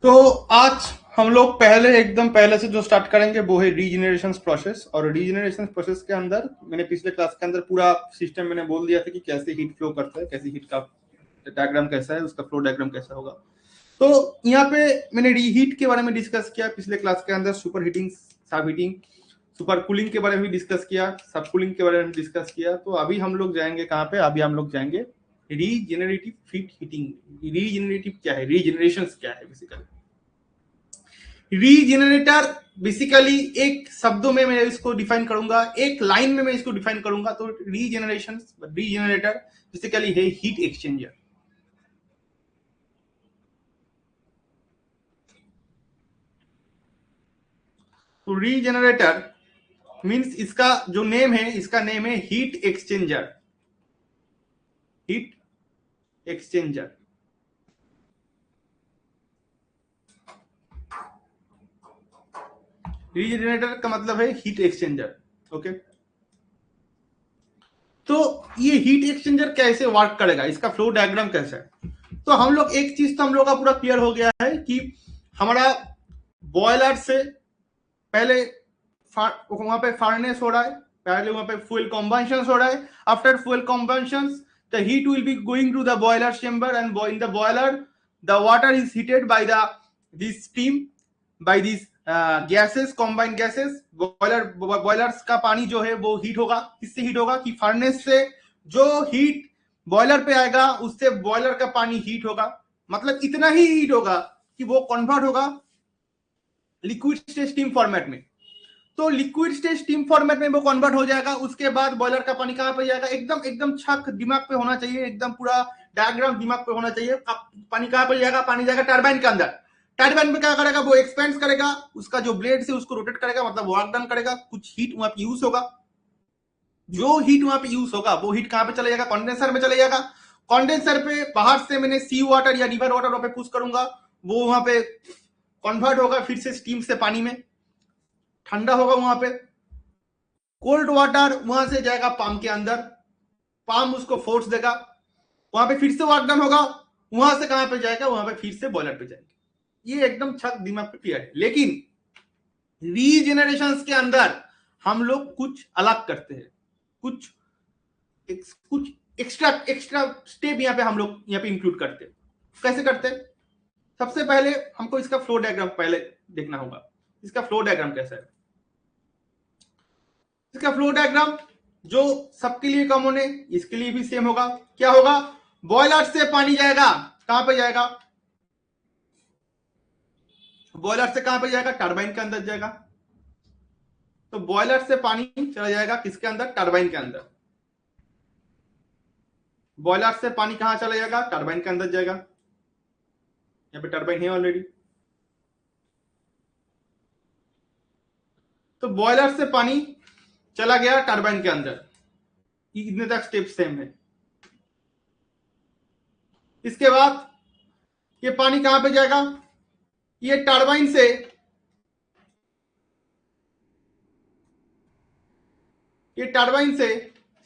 तो आज हम लोग एकदम पहले से जो स्टार्ट करेंगे वो है रीजनरेशन प्रोसेस। और रीजनरेशन प्रोसेस के अंदर मैंने पिछले क्लास के अंदर पूरा सिस्टम मैंने बोल दिया था कि कैसे हीट फ्लो करता है, कैसे हीट का डायग्राम कैसा है, उसका फ्लो डायग्राम कैसा होगा। तो यहाँ पे मैंने रीहीट के बारे में डिस्कस किया पिछले क्लास के अंदर, सुपर हीटिंग, सब हीटिंग, सुपर कूलिंग के बारे में भी डिस्कस किया, सब कूलिंग के बारे में डिस्कस किया। तो अभी हम लोग जाएंगे कहाँ पे? अभी हम लोग जाएंगे रीजेनरेटिव हीट हीटिंग। रीजेनरेटिव क्या है, रीजेनरेशन क्या है बेसिकली। रीजेनरेटर बेसिकली एक शब्दों में मैं इसको डिफाइन करूंगा, एक लाइन में मैं इसको डिफाइन करूंगा। तो रीजेनरेटर बेसिकली है हीट एक्सचेंजर। तो रीजेनरेटर मींस इसका जो नेम है, इसका नेम है heat exchanger. Heat exchanger. Regenerator का मतलब है हीट एक्सचेंजर। ओके, तो ये हीट एक्सचेंजर कैसे वर्क करेगा, इसका फ्लो डायग्राम कैसा है? तो हम लोग एक चीज तो हम लोग का पूरा क्लियर हो गया है कि हमारा बॉयलर से पहले वहां पे फर्नेस हो रहा है, पहले वहां पे फ्यूल कॉम्बंशन हो रहा है। After fuel combustion the heat will be going to the boiler chamber, and in the boiler the water is heated by this steam, by these gases, combined gases। Boilers का पानी जो है वो हीट होगा। किससे हीट होगा? कि furnace से जो हीट बॉयलर पे आएगा उससे बॉयलर का पानी हीट होगा। मतलब इतना ही हीट होगा कि वो कन्वर्ट होगा लिक्विड स्टेज स्टीम फॉर्मेट में। तो लिक्विड स्टेज स्टीम फॉर्मेट में वो कन्वर्ट हो जाएगा। उसके बाद बॉयलर का पानी कहां पे जाएगा? एकदम एकदम छक दिमाग पे होना चाहिए, एकदम पूरा डायग्राम दिमाग पे होना चाहिए। पानी कहां पे जाएगा? पानी जाएगा टरबाइन के अंदर। टरबाइन में क्या करेगा? वो एक्सपेंड करेगा, उसका जो ब्लेड से उसको रोटेट करेगा, मतलब वर्क डन करेगा, कुछ हीट वहां पे यूज होगा। जो हीट वहां पे यूज होगा वो हीट कहां पे चले जाएगा? कंडेंसर में चले जाएगा। कंडेंसर पे बाहर से मैंने सी वाटर या रिवर वाटर वहां पे पुश करूंगा, वो वहां पे कन्वर्ट होगा फिर से स्टीम से पानी में, ठंडा होगा वहां पे। कोल्ड वाटर वहां से जाएगा पाम के अंदर, पाम उसको फोर्स देगा, वहां पे फिर से वर्क डन होगा, वहां से कहां पे जाएगा? वहां पे फिर से बॉयलर पे जाएगा। ये एकदम छक दिमाग पे क्लियर है। लेकिन रीजेनरेशन के अंदर हम लोग कुछ अलग करते हैं, कुछ कुछ एक्स्ट्रा एक्स्ट्रा स्टेप यहाँ पे हम लोग यहाँ पे इंक्लूड करते हैं। कैसे करते हैं? सबसे पहले हमको इसका फ्लो डायग्राम पहले देखना होगा। इसका फ्लो डायग्राम कैसा है? इसका फ्लो डायग्राम जो सबके लिए कॉमन है, इसके लिए भी सेम होगा। क्या होगा? बॉयलर से पानी जाएगा, कहां पे जाएगा? बॉयलर से कहां पे जाएगा? टरबाइन के अंदर जाएगा। तो बॉयलर से पानी चला जाएगा किसके अंदर? टरबाइन के अंदर। बॉयलर से पानी कहां चला जाएगा? टरबाइन के अंदर जाएगा। यहाँ पे टरबाइन है ऑलरेडी। तो बॉयलर से पानी चला गया टरबाइन के अंदर, इतने तक स्टेप सेम है। इसके बाद ये पानी कहां पे जाएगा? ये टरबाइन से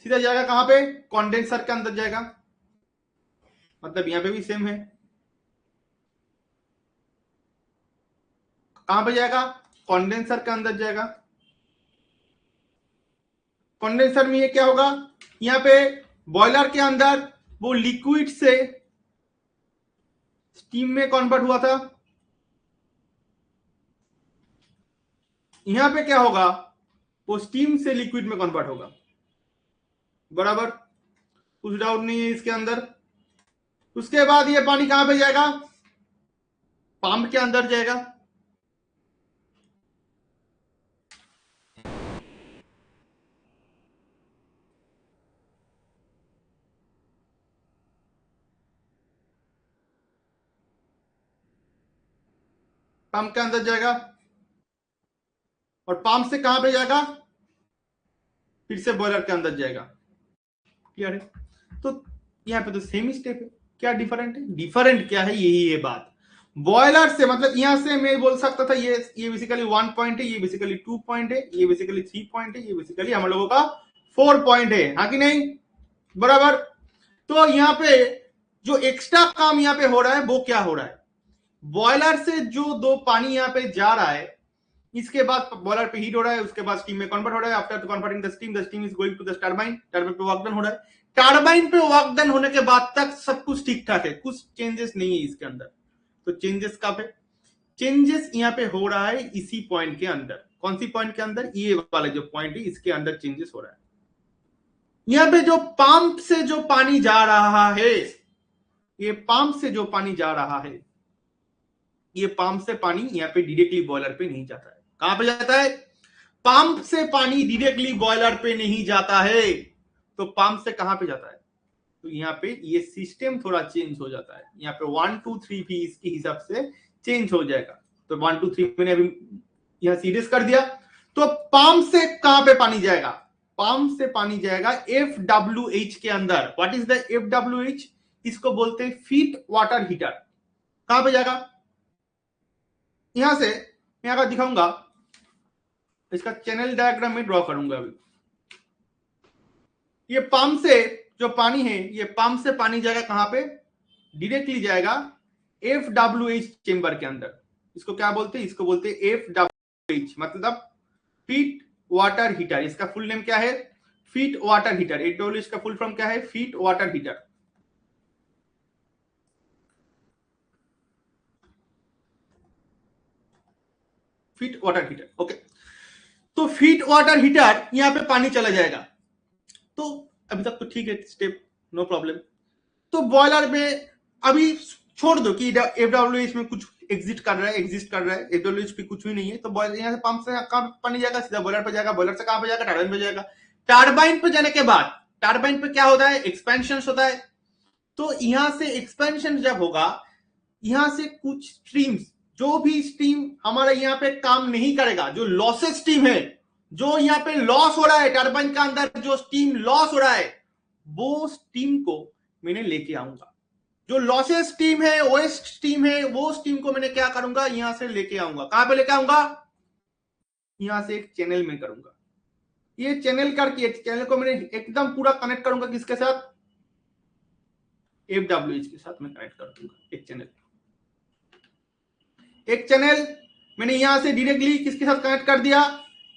सीधा जाएगा कहां पे? कंडेंसर के अंदर जाएगा। मतलब यहां पे भी सेम है। कहां पे जाएगा? कंडेंसर के अंदर जाएगा। कंडेंसर में ये क्या होगा? यहाँ पे बॉयलर के अंदर वो लिक्विड से स्टीम में कन्वर्ट हुआ था। यहां पे क्या होगा? वो स्टीम से लिक्विड में कन्वर्ट होगा। बराबर, कुछ डाउट नहीं है इसके अंदर। उसके बाद ये पानी कहां पे जाएगा? पंप के अंदर जाएगा। पंप के अंदर जाएगा और पंप से कहां पे जाएगा? फिर से बॉयलर के अंदर जाएगा। क्लियर है? तो यहाँ पे तो सेम स्टेप है। क्या डिफरेंट है? डिफरेंट क्या है? यही है बात। बॉयलर से मतलब यहां से मैं बोल सकता था ये बेसिकली 1 पॉइंट है, ये बेसिकली 2 पॉइंट है, ये बेसिकली 3 पॉइंट है, ये बेसिकली हम लोगों का 4 पॉइंट है। हाँ कि नहीं? बराबर। तो यहाँ पे जो एक्स्ट्रा काम यहाँ पे हो रहा है वो क्या हो रहा है? बॉयलर से जो दो पानी यहाँ पे जा रहा है, इसके बाद बॉयलर पे हीट हो रहा है, उसके बाद स्टीम में कन्वर्ट हो रहा है। After converting the steam is going to the turbine पे वर्क डन हो रहा है। टरबाइन पे वर्क डन होने के बाद तक सब कुछ ठीक ठाक है, कुछ चेंजेस नहीं है इसके अंदर। तो चेंजेस कहाँ पे? चेंजेस यहाँ पे हो रहा है इसी पॉइंट के अंदर। कौन सी पॉइंट के अंदर? ये वाला जो पॉइंट है इसके अंदर चेंजेस हो रहा है। यहाँ पे जो पंप से जो पानी जा रहा है, ये पंप से जो पानी जा रहा है, ये पंप से पानी यहाँ पे डायरेक्टली बॉयलर पे नहीं जाता है। कहां पे जाता है? पंप से पानी डायरेक्टली बॉयलर पे नहीं जाता है। तो पंप से कहां पे जाता है? तो यहाँ पे ये सिस्टम थोड़ा चेंज हो जाता है। यहाँ पे 1 2 3 भी इसके हिसाब से चेंज हो जाएगा। तो 1 2 3 मैंने अभी यहाँ सीरीज कर दिया। तो पंप से कहां पे पानी जाएगा? पंप से पानी जाएगा FWH के अंदर। What is the FWH? इसको बोलते हैं फीट वाटर हीटर। कहां पे जाएगा? यहां से मैं अगर दिखाऊंगा, इसका चैनल डायग्राम में ड्रॉ करूंगा अभी। ये पंप से जो पानी है, ये पंप से पानी जाएगा कहां पे? डायरेक्टली जाएगा FWH चेंबर के अंदर। इसको क्या बोलते हैं? इसको बोलते हैं FWH, मतलब फीट वाटर हीटर। इसका फुल नेम क्या है? Feet water heater. FWH का फुल फॉर्म क्या है? Feet water heater. Feet water heater, okay. तो फीट वाटर हीटर यहां पे पानी चला जाएगा। तो अभी तक तो ठीक है, स्टेप नो प्रॉब्लम। तो बॉयलर में अभी छोड़ दो कि FWH में कुछ एग्जिस्ट कर रहा है, FWH पे कुछ भी नहीं है। तो बॉयलर यहां से पंप से कहां पानी जाएगा? सीधा बॉयलर पे जाएगा। बॉयलर से कहां पे जाएगा? टरबाइन पे जाएगा। टरबाइन पे जाने के बाद टरबाइन पे क्या होता है? एक्सपेंशन होता है। तो यहां से एक्सपेंशन जब होगा, यहां से कुछ स्ट्रीम्स, जो भी स्टीम हमारा यहाँ पे काम नहीं करेगा, जो लॉसेस स्टीम है, जो यहाँ पे लॉस हो रहा है टरबाइन का अंदर, जो स्टीम लॉस हो रहा है, वो स्टीम को मैंने लेके आऊंगा। जो लॉसेस स्टीम है, वेस्ट स्टीम है, वो स्टीम को मैंने क्या करूंगा? यहां से लेके आऊंगा। कहां पे लेके आऊंगा? यहां से एक चैनल में करूंगा। ये चैनल करके चैनल को मैंने एकदम पूरा कनेक्ट करूंगा। किसके साथ? FWH के साथ मैं कनेक्ट कर दूंगा। एक चैनल मैंने यहां से डायरेक्टली किसके साथ कनेक्ट कर दिया?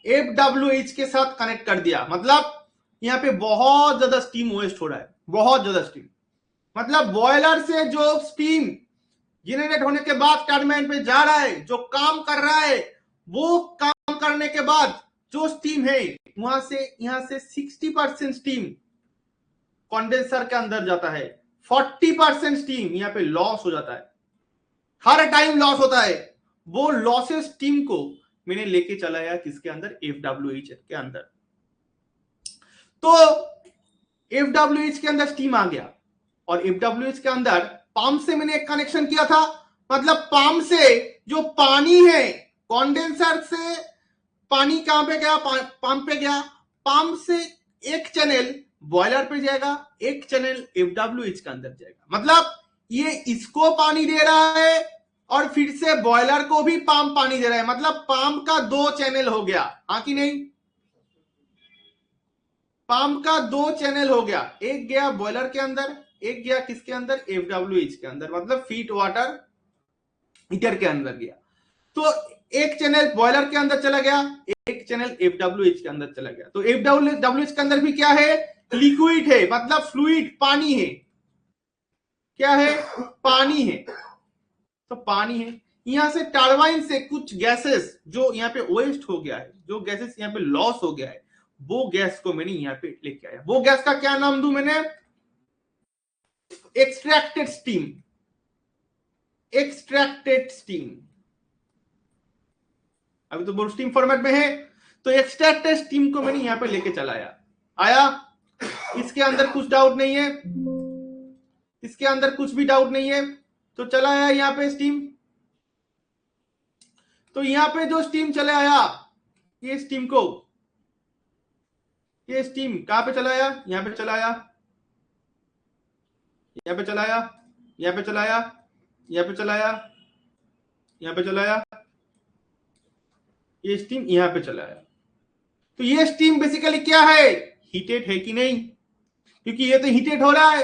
FWH के साथ कनेक्ट कर दिया। मतलब यहां पे बहुत ज्यादा स्टीम वेस्ट हो रहा है, बहुत ज्यादा स्टीम। मतलब बॉयलर से जो स्टीम जनरेट होने के बाद टरबाइन पे जा रहा है, जो काम कर रहा है, वो काम करने के बाद जो स्टीम है, वहां से यहां से 60% स्टीम कंडेंसर के अंदर जाता है। 40% स्टीम यहां पे लॉस हो जाता है। हर टाइम लॉस होता है। वो लॉसेस टीम को मैंने लेके चला गया किसके अंदर? FWH के अंदर। तो FWH के अंदर स्टीम आ गया और FWH के अंदर पंप से मैंने एक कनेक्शन किया था। मतलब पंप से जो पानी है, कंडेंसर से पानी कहां पे गया? पंप पे गया। पंप से एक चैनल बॉयलर पे जाएगा, एक चैनल FWH के अंदर जाएगा। मतलब ये इसको पानी दे रहा है और फिर से बॉयलर को भी पंप पानी दे रहा है। मतलब पंप का 2 चैनल हो गया, हाँ कि नहीं? पंप का 2 चैनल हो गया। एक गया बॉयलर के अंदर, एक गया किसके अंदर? FWH के अंदर। मतलब फीट वाटर हीटर के अंदर गया। तो एक चैनल बॉयलर के अंदर चला गया, एक चैनल FWH के अंदर चला गया। तो FWH के अंदर भी क्या है? लिक्विड है, मतलब फ्लूइड, पानी है। क्या है? पानी है। तो पानी है। यहां से टरबाइन से कुछ गैसेस जो यहाँ पे वेस्ट हो गया है, जो गैसेस यहाँ पे लॉस हो गया है, वो गैस को मैंने यहाँ पे लेके आया। वो गैस का क्या नाम दूं मैंने? Extracted steam. Extracted steam. अभी तो वो स्टीम फॉर्मेट में है। तो एक्सट्रैक्टेड स्टीम को मैंने यहाँ पे लेके चला आया। इसके अंदर कुछ डाउट नहीं है, इसके अंदर कुछ भी डाउट नहीं है। तो चला आया यहाँ पे स्टीम। तो यहां पे जो स्टीम चले आया, ये स्टीम को, ये स्टीम कहां पे चलाया? यहां पे चलाया, यहां पे चलाया, यहां पे चलाया, यहां पे चलाया, यहां पे चलाया, ये स्टीम यहां पे चलाया। तो ये स्टीम बेसिकली क्या है? हीटेड है कि नहीं? क्योंकि ये तो हीटेड हो रहा है।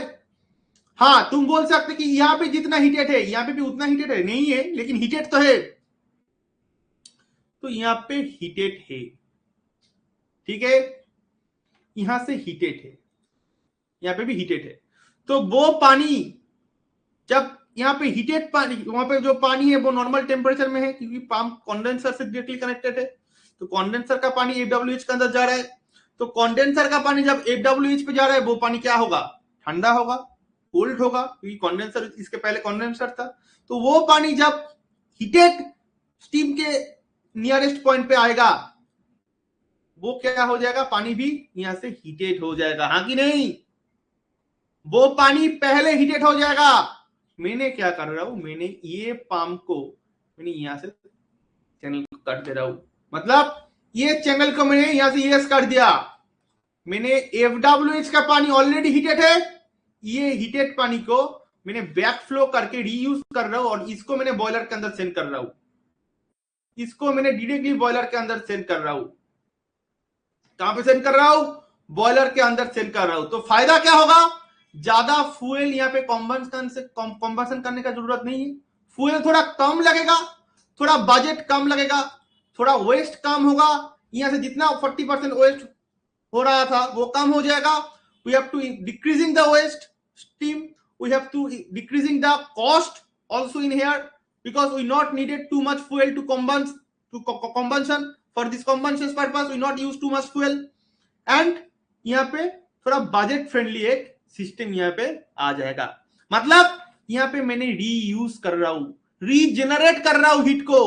हाँ तुम बोल सकते कि यहाँ पे जितना हीटेड है यहाँ पे भी उतना हीटेड है, नहीं है लेकिन हीटेड तो है, तो यहाँ पे हीटेड है, ठीक है, यहां से हीटेड है, यहाँ पे भी हीटेड है। तो वो पानी जब यहाँ पे हीटेड पानी, वहां पे जो पानी है वो नॉर्मल टेम्परेचर में है क्योंकि पंप कंडेंसर से डायरेक्टली कनेक्टेड है, तो कंडेंसर का पानी एफडब्ल्यूएच के अंदर जा रहा है, तो कंडेंसर का पानी जब एफडब्ल्यूएच पे जा रहा है वो पानी क्या होगा, ठंडा होगा, कोल्ड होगा, क्योंकि कंडेंसर, इसके पहले कंडेंसर था, तो वो पानी जब हीटेड स्टीम के नियरेस्ट पॉइंट पे आएगा वो क्या हो जाएगा, पानी भी यहां से हीटेड हो जाएगा, हाँ कि नहीं, वो पानी पहले हीटेड हो जाएगा। मैंने क्या कर रहा हूं, मैंने ये पंप को मैंने यहां से चैनल को काट दे रहा हूं, मतलब ये चैनल को मैंने यहां से यस कर दिया, मैंने एफडब्ल्यूएच का पानी ऑलरेडी हीटेड है, ये हीटेड पानी को मैंने बैक फ्लो करके रीयूज कर रहा हूं और इसको मैंने बॉयलर के अंदर सेंड कर रहा हूं, इसको मैंने डायरेक्टली बॉयलर के अंदर सेंड कर रहा हूं, कहां पे सेंड कर रहा हूं, बॉयलर के अंदर सेंड कर रहा हूं। तो फायदा क्या होगा, ज्यादा फ्यूल यहाँ पे कॉम्बसन करने का जरूरत नहीं है, फ्यूल थोड़ा कम लगेगा, थोड़ा बजट कम लगेगा, थोड़ा वेस्ट कम होगा, यहां से जितना 40% वेस्ट हो रहा था वो कम हो जाएगा, we have to decreasing the waste steam, we have to decreasing the cost also in here because we not needed too much fuel to combustion, for this combustion purpose we not use too much fuel, and यहाँ पे थोड़ा budget friendly एक system यहाँ पे आ जाएगा, मतलब यहाँ पे मैंने रीयूज कर रहा हूं, रीजेनरेट कर रहा हूं हीट को,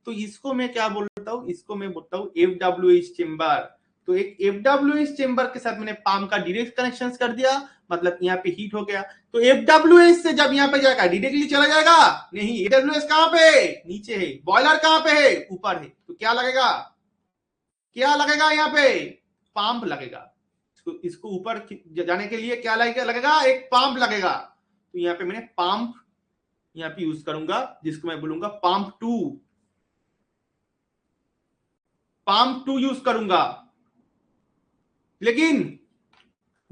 तो इसको मैं क्या बोलता हूं, इसको मैं बोलता हूं एफडब्ल्यूएच चेंबर। तो एक एफडब्ल्यूएच चेंबर के साथ मैंने पंप का डायरेक्ट कनेक्शन कर दिया, मतलब यहाँ पे हीट हो गया, तो एफडब्ल्यूएच से जब यहाँ पे जाएगा डायरेक्टली चला जाएगा, नहीं, एफडब्ल्यूएच कहां पे, नीचे है, बॉयलर कहां पे है, ऊपर है, तो क्या लगेगा, क्या लगेगा यहाँ पे, पंप लगेगा, इसको ऊपर जाने के लिए क्या लगेगा, एक पंप लगेगा, तो यहाँ पे मैंने पंप यहाँ पे यूज करूंगा जिसको मैं बोलूंगा पंप टू यूज करूंगा, लेकिन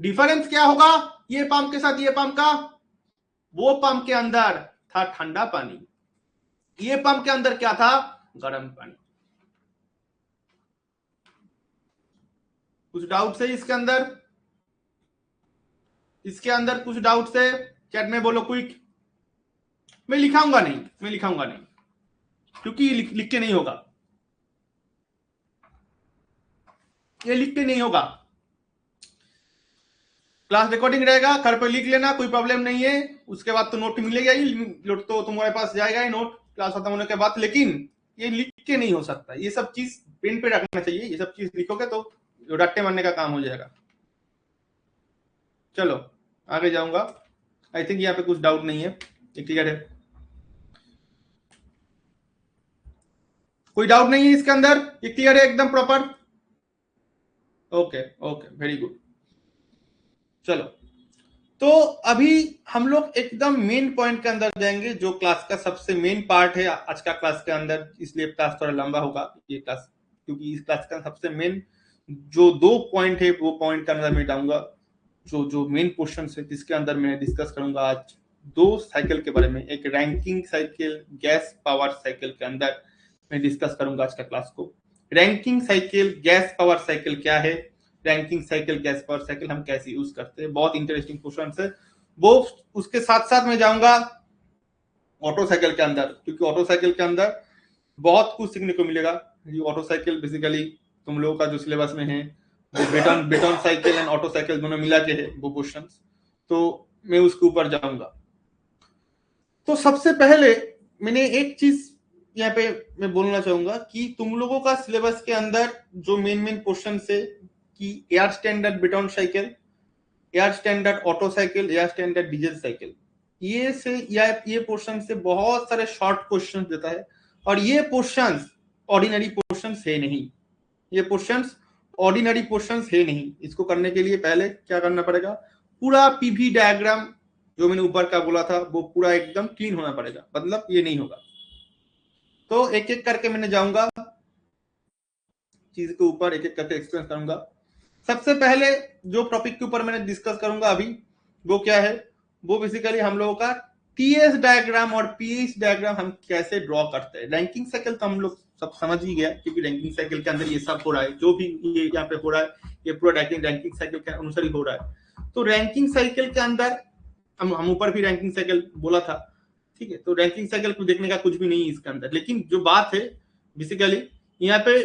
डिफरेंस क्या होगा ये पंप के साथ ये पंप का, वो पंप के अंदर था ठंडा पानी, ये पंप के अंदर क्या था, गर्म पानी। कुछ डाउट है इसके अंदर, इसके अंदर कुछ डाउट है, चैट में बोलो क्विक, मैं लिखाऊंगा नहीं क्योंकि लिख के नहीं होगा, ये लिख के नहीं होगा, क्लास रिकॉर्डिंग रहेगा, घर पर लिख लेना, कोई प्रॉब्लम नहीं है, उसके बाद तो नोट मिलेगा ही, नोट तो तुम्हारे पास जाएगा ही नोट क्लास खत्म होने के बाद, लेकिन ये लिख के नहीं हो सकता, ये सब चीज पेन पे रखना चाहिए, ये सब चीज लिखोगे तो रट्टे मारने का काम हो जाएगा। चलो आगे जाऊंगा, आई थिंक यहाँ पे कुछ डाउट नहीं है, क्लियर है, कोई डाउट नहीं है इसके अंदर, ये क्लियर है एकदम proper, okay okay very good. चलो तो अभी हम लोग एकदम मेन पॉइंट के अंदर जाएंगे, जो क्लास का सबसे मेन पार्ट है आज का क्लास के अंदर, इसलिए क्लास थोड़ा लंबा होगा ये क्लास, क्योंकि इस क्लास का सबसे मेन जो 2 पॉइंट है वो पॉइंट के अंदर मैं डालूंगा, जो मेन क्वेश्चन है जिसके अंदर मैं डिस्कस करूंगा आज 2 साइकिल के बारे में, एक ranking cycle, gas power cycle के अंदर मैं डिस्कस करूंगा आज का क्लास को। Ranking cycle, gas power cycle क्या है, ranking cycle, gas power cycle हम कैसे यूज करते हैं, बहुत इंटरेस्टिंग क्वेश्चन है वो। उसके साथ साथ मैं जाऊंगा ऑटो साइकिल के अंदर, क्योंकि ऑटो साइकिल के अंदर बहुत कुछ सीखने को मिलेगा। ऑटो साइकिल बेसिकली तुम लोगों का जो सिलेबस में है वो Brayton cycle and Otto cycle दोनों मिला के है वो क्वेश्चन, तो मैं उसके ऊपर जाऊंगा। तो सबसे पहले मैंने एक चीज यहाँ पे मैं बोलना चाहूंगा कि तुम लोगों का सिलेबस के अंदर जो मेन क्वेश्चन है कि air standard Brayton cycle, air standard Otto cycle, air standard diesel cycle, ये पोर्शन से बहुत सारे शॉर्ट क्वेश्चंस देता है, और ये पोर्शंस ऑर्डिनरी पोर्शंस है नहीं, ये पोर्शंस ऑर्डिनरी पोर्शंस है नहीं। इसको करने के लिए पहले क्या करना पड़ेगा, पूरा पीवी डायग्राम जो मैंने ऊपर का बोला था वो पूरा एकदम क्लीन होना पड़ेगा, मतलब ये नहीं होगा। तो एक एक करके मैंने जाऊंगा चीज के ऊपर, एक एक करके एक्सप्लेन करूंगा। सबसे पहले जो टॉपिक के ऊपर मैंने डिस्कस करूंगा अभी वो क्या है, वो बेसिकली हम लोगों का टीएस डायग्राम और पीएच डायग्राम हम कैसे ड्रॉ करते हैं। रैंकिंग साइकिल तो हम लोग सब समझ ही गया, क्योंकि रैंकिंग साइकिल के अंदर ये सब हो रहा है, जो भी ये यहाँ पे हो रहा है ये पूरा रैंकिंग साइकिल के अनुसार ही हो रहा है। तो रैंकिंग साइकिल के अंदर हम ऊपर भी रैंकिंग साइकिल बोला था, ठीक है। तो रैंकिंग साइकिल को देखने का कुछ भी नहीं है इसके अंदर, लेकिन जो बात है बेसिकली यहाँ पे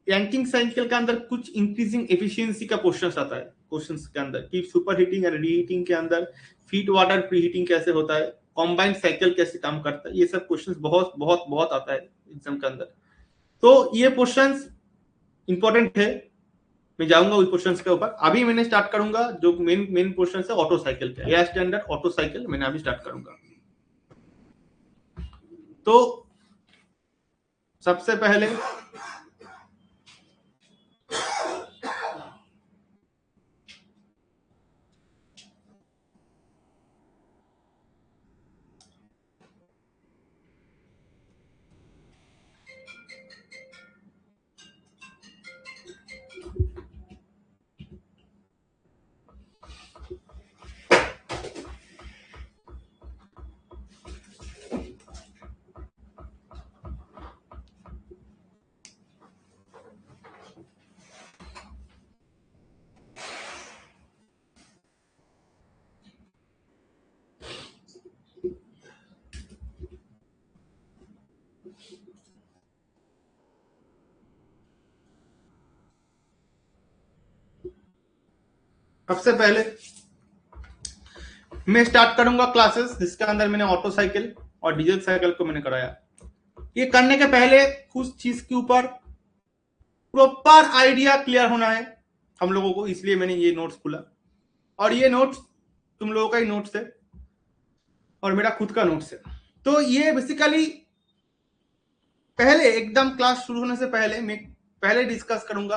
रैंकिंग साइकिल के अंदर कुछ इंक्रीजिंग एफिशिएंसी का क्वेश्चन आता है क्वेश्चंस के अंदर, कि सुपर हीटिंग और रीहीटिंग के अंदर फीड वाटर प्रीहीटिंग कैसे होता है, कॉम्बाइंड साइकिल कैसे काम करता है, ये सब क्वेश्चंस बहुत बहुत बहुत आता है एग्जाम के अंदर। तो ये क्वेश्चंस इंपॉर्टेंट है, मैं जाऊंगा उस क्वेश्चंस के ऊपर। अभी मैंने स्टार्ट करूंगा जो मेन क्वेश्चन है ऑटो साइकिल का, एयर स्टैंडर्ड ऑटो साइकिल मैंने अभी स्टार्ट करूंगा। तो सबसे पहले मैं स्टार्ट करूंगा क्लासेस जिसके अंदर मैंने ऑटो साइकिल और डीजल साइकिल को मैंने कराया। ये करने के पहले कुछ चीज के ऊपर प्रॉपर आइडिया क्लियर होना है हम लोगों को, इसलिए मैंने ये नोट्स खोला। और ये नोट्स तुम लोगों का ही नोट्स है और मेरा खुद का नोट्स है। तो ये बेसिकली पहले एकदम क्लास शुरू होने से पहले मैं पहले डिस्कस करूंगा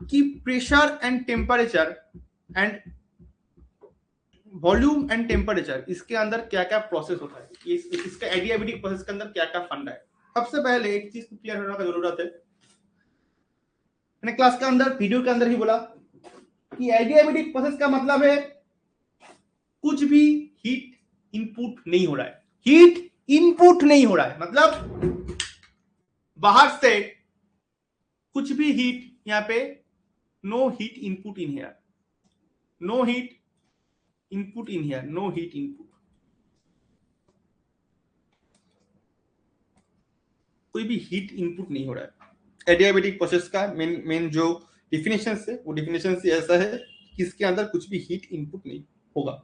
कि pressure and temperature and volume and temperature इसके अंदर क्या क्या प्रोसेस होता है, इसका एडियाबेटिक प्रोसेस के अंदर क्या क्या फंडा है। सबसे पहले एक चीज को क्लियर होने का जरूरत है, मैंने क्लास के अंदर वीडियो के अंदर ही बोला कि एडियाबेटिक प्रोसेस का मतलब है कुछ भी हीट इनपुट नहीं हो रहा है, हीट इनपुट नहीं हो रहा है, मतलब बाहर से कुछ भी हीट यहाँ पे no heat input in here, no heat input in here, no heat input, कोई भी हीट इनपुट नहीं हो रहा है। एडियाबेटिक प्रोसेस का मेन जो डिफिनेशन है वो डिफिनेशन से ऐसा है कि इसके अंदर कुछ भी हीट इनपुट नहीं होगा,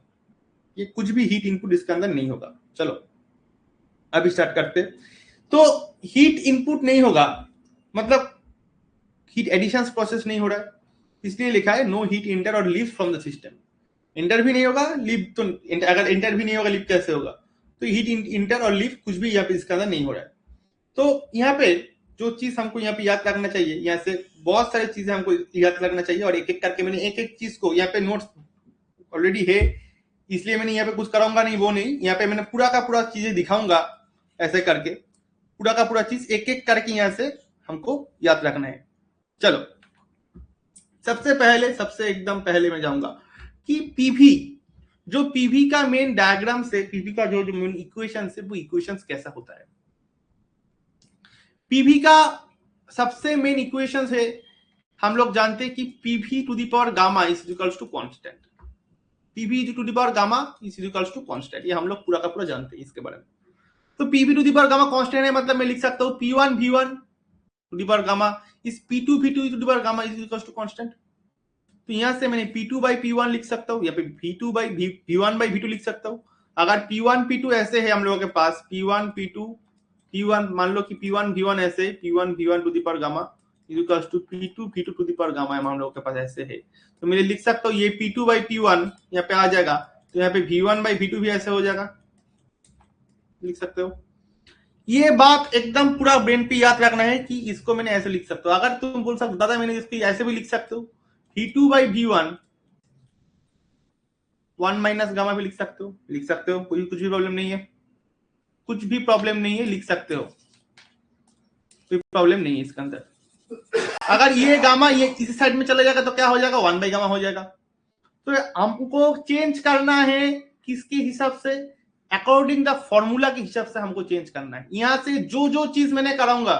ये कुछ भी हीट इनपुट इसके अंदर नहीं होगा। चलो अब स्टार्ट करते। तो हीट इनपुट नहीं होगा मतलब हीट एडिशन प्रोसेस नहीं हो रहा है, इसलिए लिखा है नो हीट इंटर और leave from the system. Inter भी नहीं होगा, लीव तो अगर इंटर भी नहीं होगा लीव कैसे होगा, तो हीट इंटर और लीव कुछ भी यहाँ पे इसके अंदर नहीं हो रहा है। तो यहाँ पे जो चीज हमको यहाँ पे याद रखना चाहिए, यहाँ से बहुत सारी चीजें हमको याद रखना चाहिए और एक एक करके मैंने एक एक चीज को यहाँ पे नोट्स ऑलरेडी है, इसलिए मैंने यहाँ पे कुछ कराऊंगा नहीं, वो नहीं, यहाँ पे मैंने पूरा का पूरा चीजें दिखाऊंगा ऐसे करके, पूरा का पूरा चीज एक एक करके यहाँ से हमको याद रखना है। चलो सबसे एकदम पहले मैं जाऊंगा कि पीवी, जो पीवी का मेन डायग्राम से पीवी का जो मेन इक्वेशन से वो इक्वेशन कैसा होता है। पीवी का सबसे मेन इक्वेशन है, हम लोग जानते हैं कि PV to the power gamma is equals to constant, PV to the power gamma is equals to constant, ये हम लोग पूरा का पूरा जानते हैं इसके बारे में। तो PV to the power gamma constant है, मतलब मैं लिख सकता हूं P1 V1 to the power gamma is P2 V2 to the power gamma is equals to constant. तो यहां से मैंने P2 by P1 लिख सकता हूं या फिर V2 by V1 by V2 लिख सकता हूं। अगर P1 P2 ऐसे है हम लोगों के पास P1 P2 P1, मान लो कि P1 V1 ऐसे P1 V1 to the power gamma is equals to P2 V2 to the power gamma हम लोगों के पास ऐसे है। तो मैं लिख सकता हूं ये P2 by P1 यहाँ पे आ जाएगा, तो यहाँ पे V1 by V2 भी ऐसे हो जाएगा, लिख सकते हो। ये बात एकदम पूरा ब्रेन पे याद रखना है कि इसको मैंने ऐसे लिख सकता हूं। अगर तुम बोल सकते दादा मैंने इसको ऐसे भी लिख सकते हो, V2 by V1 1 minus gamma भी लिख सकते हो, लिख सकते हो, कोई कुछ भी प्रॉब्लम नहीं है, कुछ भी प्रॉब्लम नहीं है, लिख सकते हो, कोई प्रॉब्लम नहीं है इसके अंदर। अगर ये गामा ये किसी साइड में चला जाएगा तो क्या हो जाएगा 1 बाई गामा हो जाएगा, तो हमको चेंज करना है किसके हिसाब से, अकॉर्डिंग द फॉर्मूला के हिसाब से हमको चेंज करना है। यहां से जो जो चीज मैंने कराऊंगा,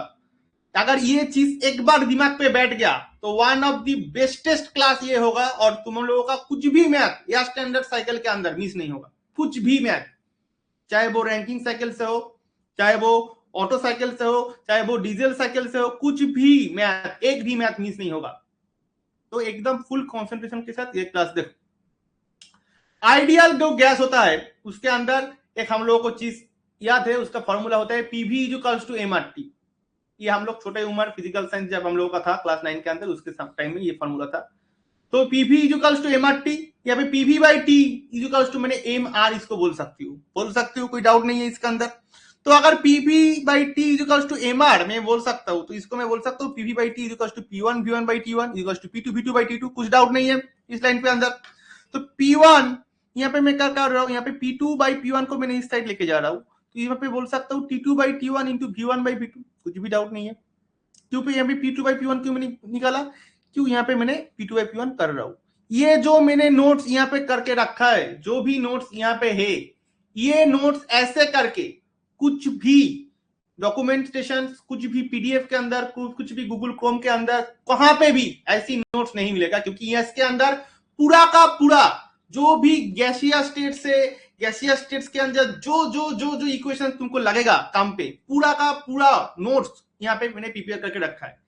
अगर ये चीज एक बार दिमाग पे बैठ गया तो one of the bestest class ये होगा, और तुम लोगों का कुछ भी मैथ या स्टैंडर्ड साइकिल के अंदर मिस नहीं होगा। कुछ भी मैथ, चाहे वो रैंकिंग साइकिल से हो, चाहे वो ऑटो साइकिल से हो, चाहे वो डीजल साइकिल से हो, कुछ भी मैथ, एक भी मैथ मिस नहीं होगा। तो एकदम फुल कॉन्सेंट्रेशन के साथ ये क्लास देखो। आइडियल जो गैस होता है उसके अंदर एक हम लोगों को चीज याद है, उसका फॉर्मूला होता है पीवी इक्वल्स टू एमआरटी। ये हम लोग छोटे उम्र फिजिकल साइंस जब हम लोगों का था क्लास 9 के अंदर, उसके टाइम में ये फॉर्मूला था। तो पीवी इक्वल्स टू एमआरटी, या फिर PV by T equals to मैंने एम आर इसको बोल सकती हूँ, कोई डाउट नहीं है इसके अंदर। तो अगर PV by T equals to M R मैं बोल सकता हूँ, तो इसको मैं बोल सकता हूँ PV by T equals to P one V one by T one equals to P two V two by T two. कुछ डाउट नहीं है इस लाइन पे अंदर। तो P1 यहाँ पे मैं क्या कर रहा हूँ, यहाँ पे P2 बाई P1 को मैंने इस साइड लेके जा रहा हूँ, तो यहाँ पे बोल सकता हूँ T2 by T1 into V1 by V2। कुछ भी डाउट नहीं है। क्यों पे यहाँ पे P2 बाई P1 क्यों मैंने निकाला, क्यों यहाँ पे मैंने P2 बाई P1 कर रहा हूँ। ये जो मैंने नोट्स यहाँ पे करके रखा है, जो भी नोट्स यहाँ पे है, ये नोट्स ऐसे करके कुछ भी डॉक्यूमेंटेशन, कुछ भी पीडीएफ के अंदर, कुछ भी गूगल क्रोम के अंदर, कहां पे भी ऐसी नोट्स नहीं मिलेगा, क्योंकि इसके अंदर पूरा का पूरा जो भी गैसियस स्टेट्स के अंदर जो जो जो जो इक्वेशन तुमको लगेगा काम पे, पूरा का पूरा नोट्स यहाँ पे मैंने प्रिपेयर करके रखा है।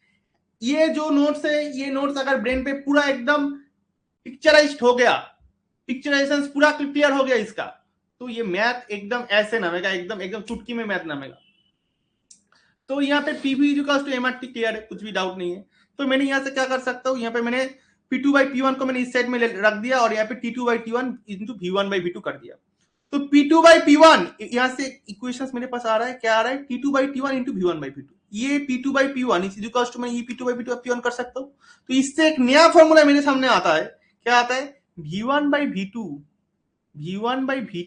ये जो नोट्स है, ये नोट्स अगर ब्रेन पे पूरा एकदम पिक्चराइज्ड हो गया, पिक्चराइजेशन पूरा क्लियर हो गया इसका, तो ये मैथ एकदम ऐसे नामेगा, एकदम एकदम चुटकी में मैथ नामेगा। तो यहाँ पे PV equals to MRT clear है, कुछ भी डाउट नहीं है। तो मैंने यहाँ से क्या कर सकता हूँ, यहाँ पे मैंने P2 बाई P1 को मैंने इस साइड में रख दिया, और यहाँ पे T2 by T1 into V1 by V2 कर दिया। तो P2 बाई P1 यहाँ से इक्वेशंस मेरे पास आ रहा है, क्या आ रहा है, T2 by T1 into V1 by V2। ये P2 बाई P1 इस इक्वल्स टू मैं ये P2 बाई P1 कर सकता हूँ। तो इससे एक नया फॉर्मूला मेरे सामने आता है, क्या आता है, V1 by V2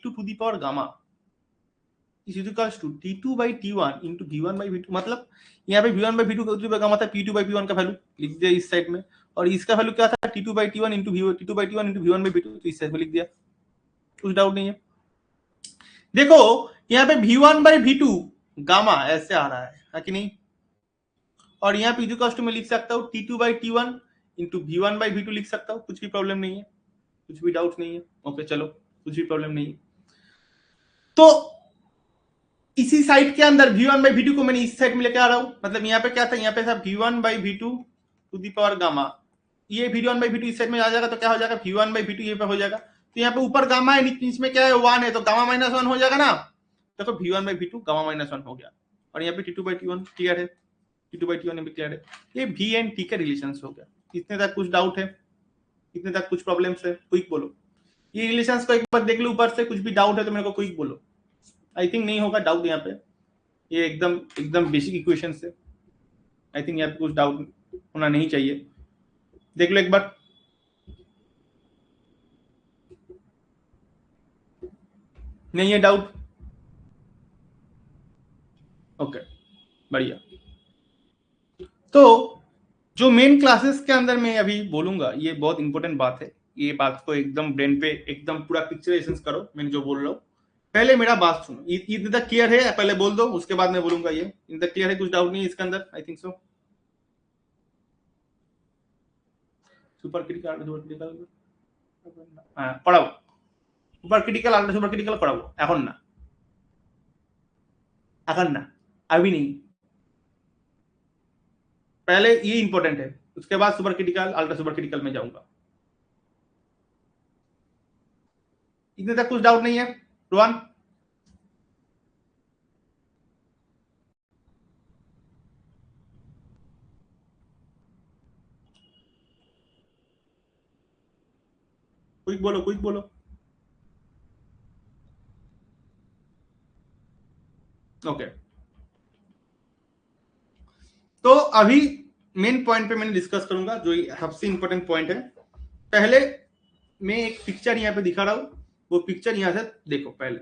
to the power gamma is equals to T2 by T1 into V1 by V2। मतलब यहाँ पे V1 बाई V2 का मतलब P2 बाई P1 का वैल्यू लिख दिया इस साइड में, और इसका वैल्यू क्या था, T2 by T1 into T2 by T1 into V1 by V2, तो इस साइड में लिख दिया। कुछ डाउट नहीं है। देखो यहाँ पे V1 बाई V2 गामा ऐसे आ रहा है कि नहीं, और यहाँ पे इक्वल्स टू में लिख सकता हूँ T2 by T1 into V1 by V2 लिख सकता हूँ। कुछ भी प्रॉब्लम नहीं है, कुछ भी डाउट नहीं है। ओके चलो, कुछ भी प्रॉब्लम नहीं है। तो इसी साइड के अंदर V1 बाई V2 को मैंने इस साइड में लेके आ रहा हूं, मतलब यहाँ पे क्या था, यहाँ पे था V1 by V2 to the power gamma. ये V1 बाई V2 इस साइड में आ जाएगा, तो क्या हो जाएगा, V1 बाई V2 ये पे हो जाएगा। तो यहाँ पे ऊपर गामा है, नीचे में क्या है, 1 है, तो गामा माइनस 1 हो जाएगा ना। देखो V1 by V2 gamma minus 1 हो गया, और यहाँ पे T2 बाई T1 क्लियर है, T2 बाई T1 क्लियर है। ये V एंड T के रिलेशन हो गया। इतने तक कुछ डाउट है, इतने तक कुछ प्रॉब्लम है, क्विक बोलो। ये रिलेशन को एक बार देख लो ऊपर से, कुछ भी डाउट है तो मेरे को क्विक बोलो। आई थिंक नहीं होगा डाउट यहाँ पे, ये एकदम एकदम बेसिक इक्वेशन है। आई थिंक यहाँ पे कुछ डाउट होना नहीं चाहिए। देख लो एक बार। नहीं है डाउट, ओके बढ़िया। तो जो मेन क्लासेस के अंदर मैं अभी बोलूंगा, ये बहुत इंपॉर्टेंट बात है, ये बात को एकदम ब्रेन पे एकदम पूरा पिक्चराइजेशन करो। मैं जो बोल रहा हूँ, पहले मेरा बात सुनो। इतने तक क्लियर है, पहले बोल दो, उसके बाद मैं बोलूंगा। ये इतने तक क्लियर है, कुछ डाउट नहीं है इसके अंदर, I think so. Super critical पढ़ाओ, super critical ultra super critical पढ़ाओ, এখন না, এখন না, अभी नहीं। पहले ये इंपॉर्टेंट है, उसके बाद super critical ultra super critical में जाऊंगा। इतने तक कुछ डाउट नहीं है रोहन? क्विक बोलो, क्विक बोलो। ओके, तो अभी मेन पॉइंट पे मैंने डिस्कस करूंगा, जो सबसे इंपॉर्टेंट पॉइंट है। पहले मैं एक पिक्चर यहाँ पे दिखा रहा हूँ, वो पिक्चर यहाँ से देखो। पहले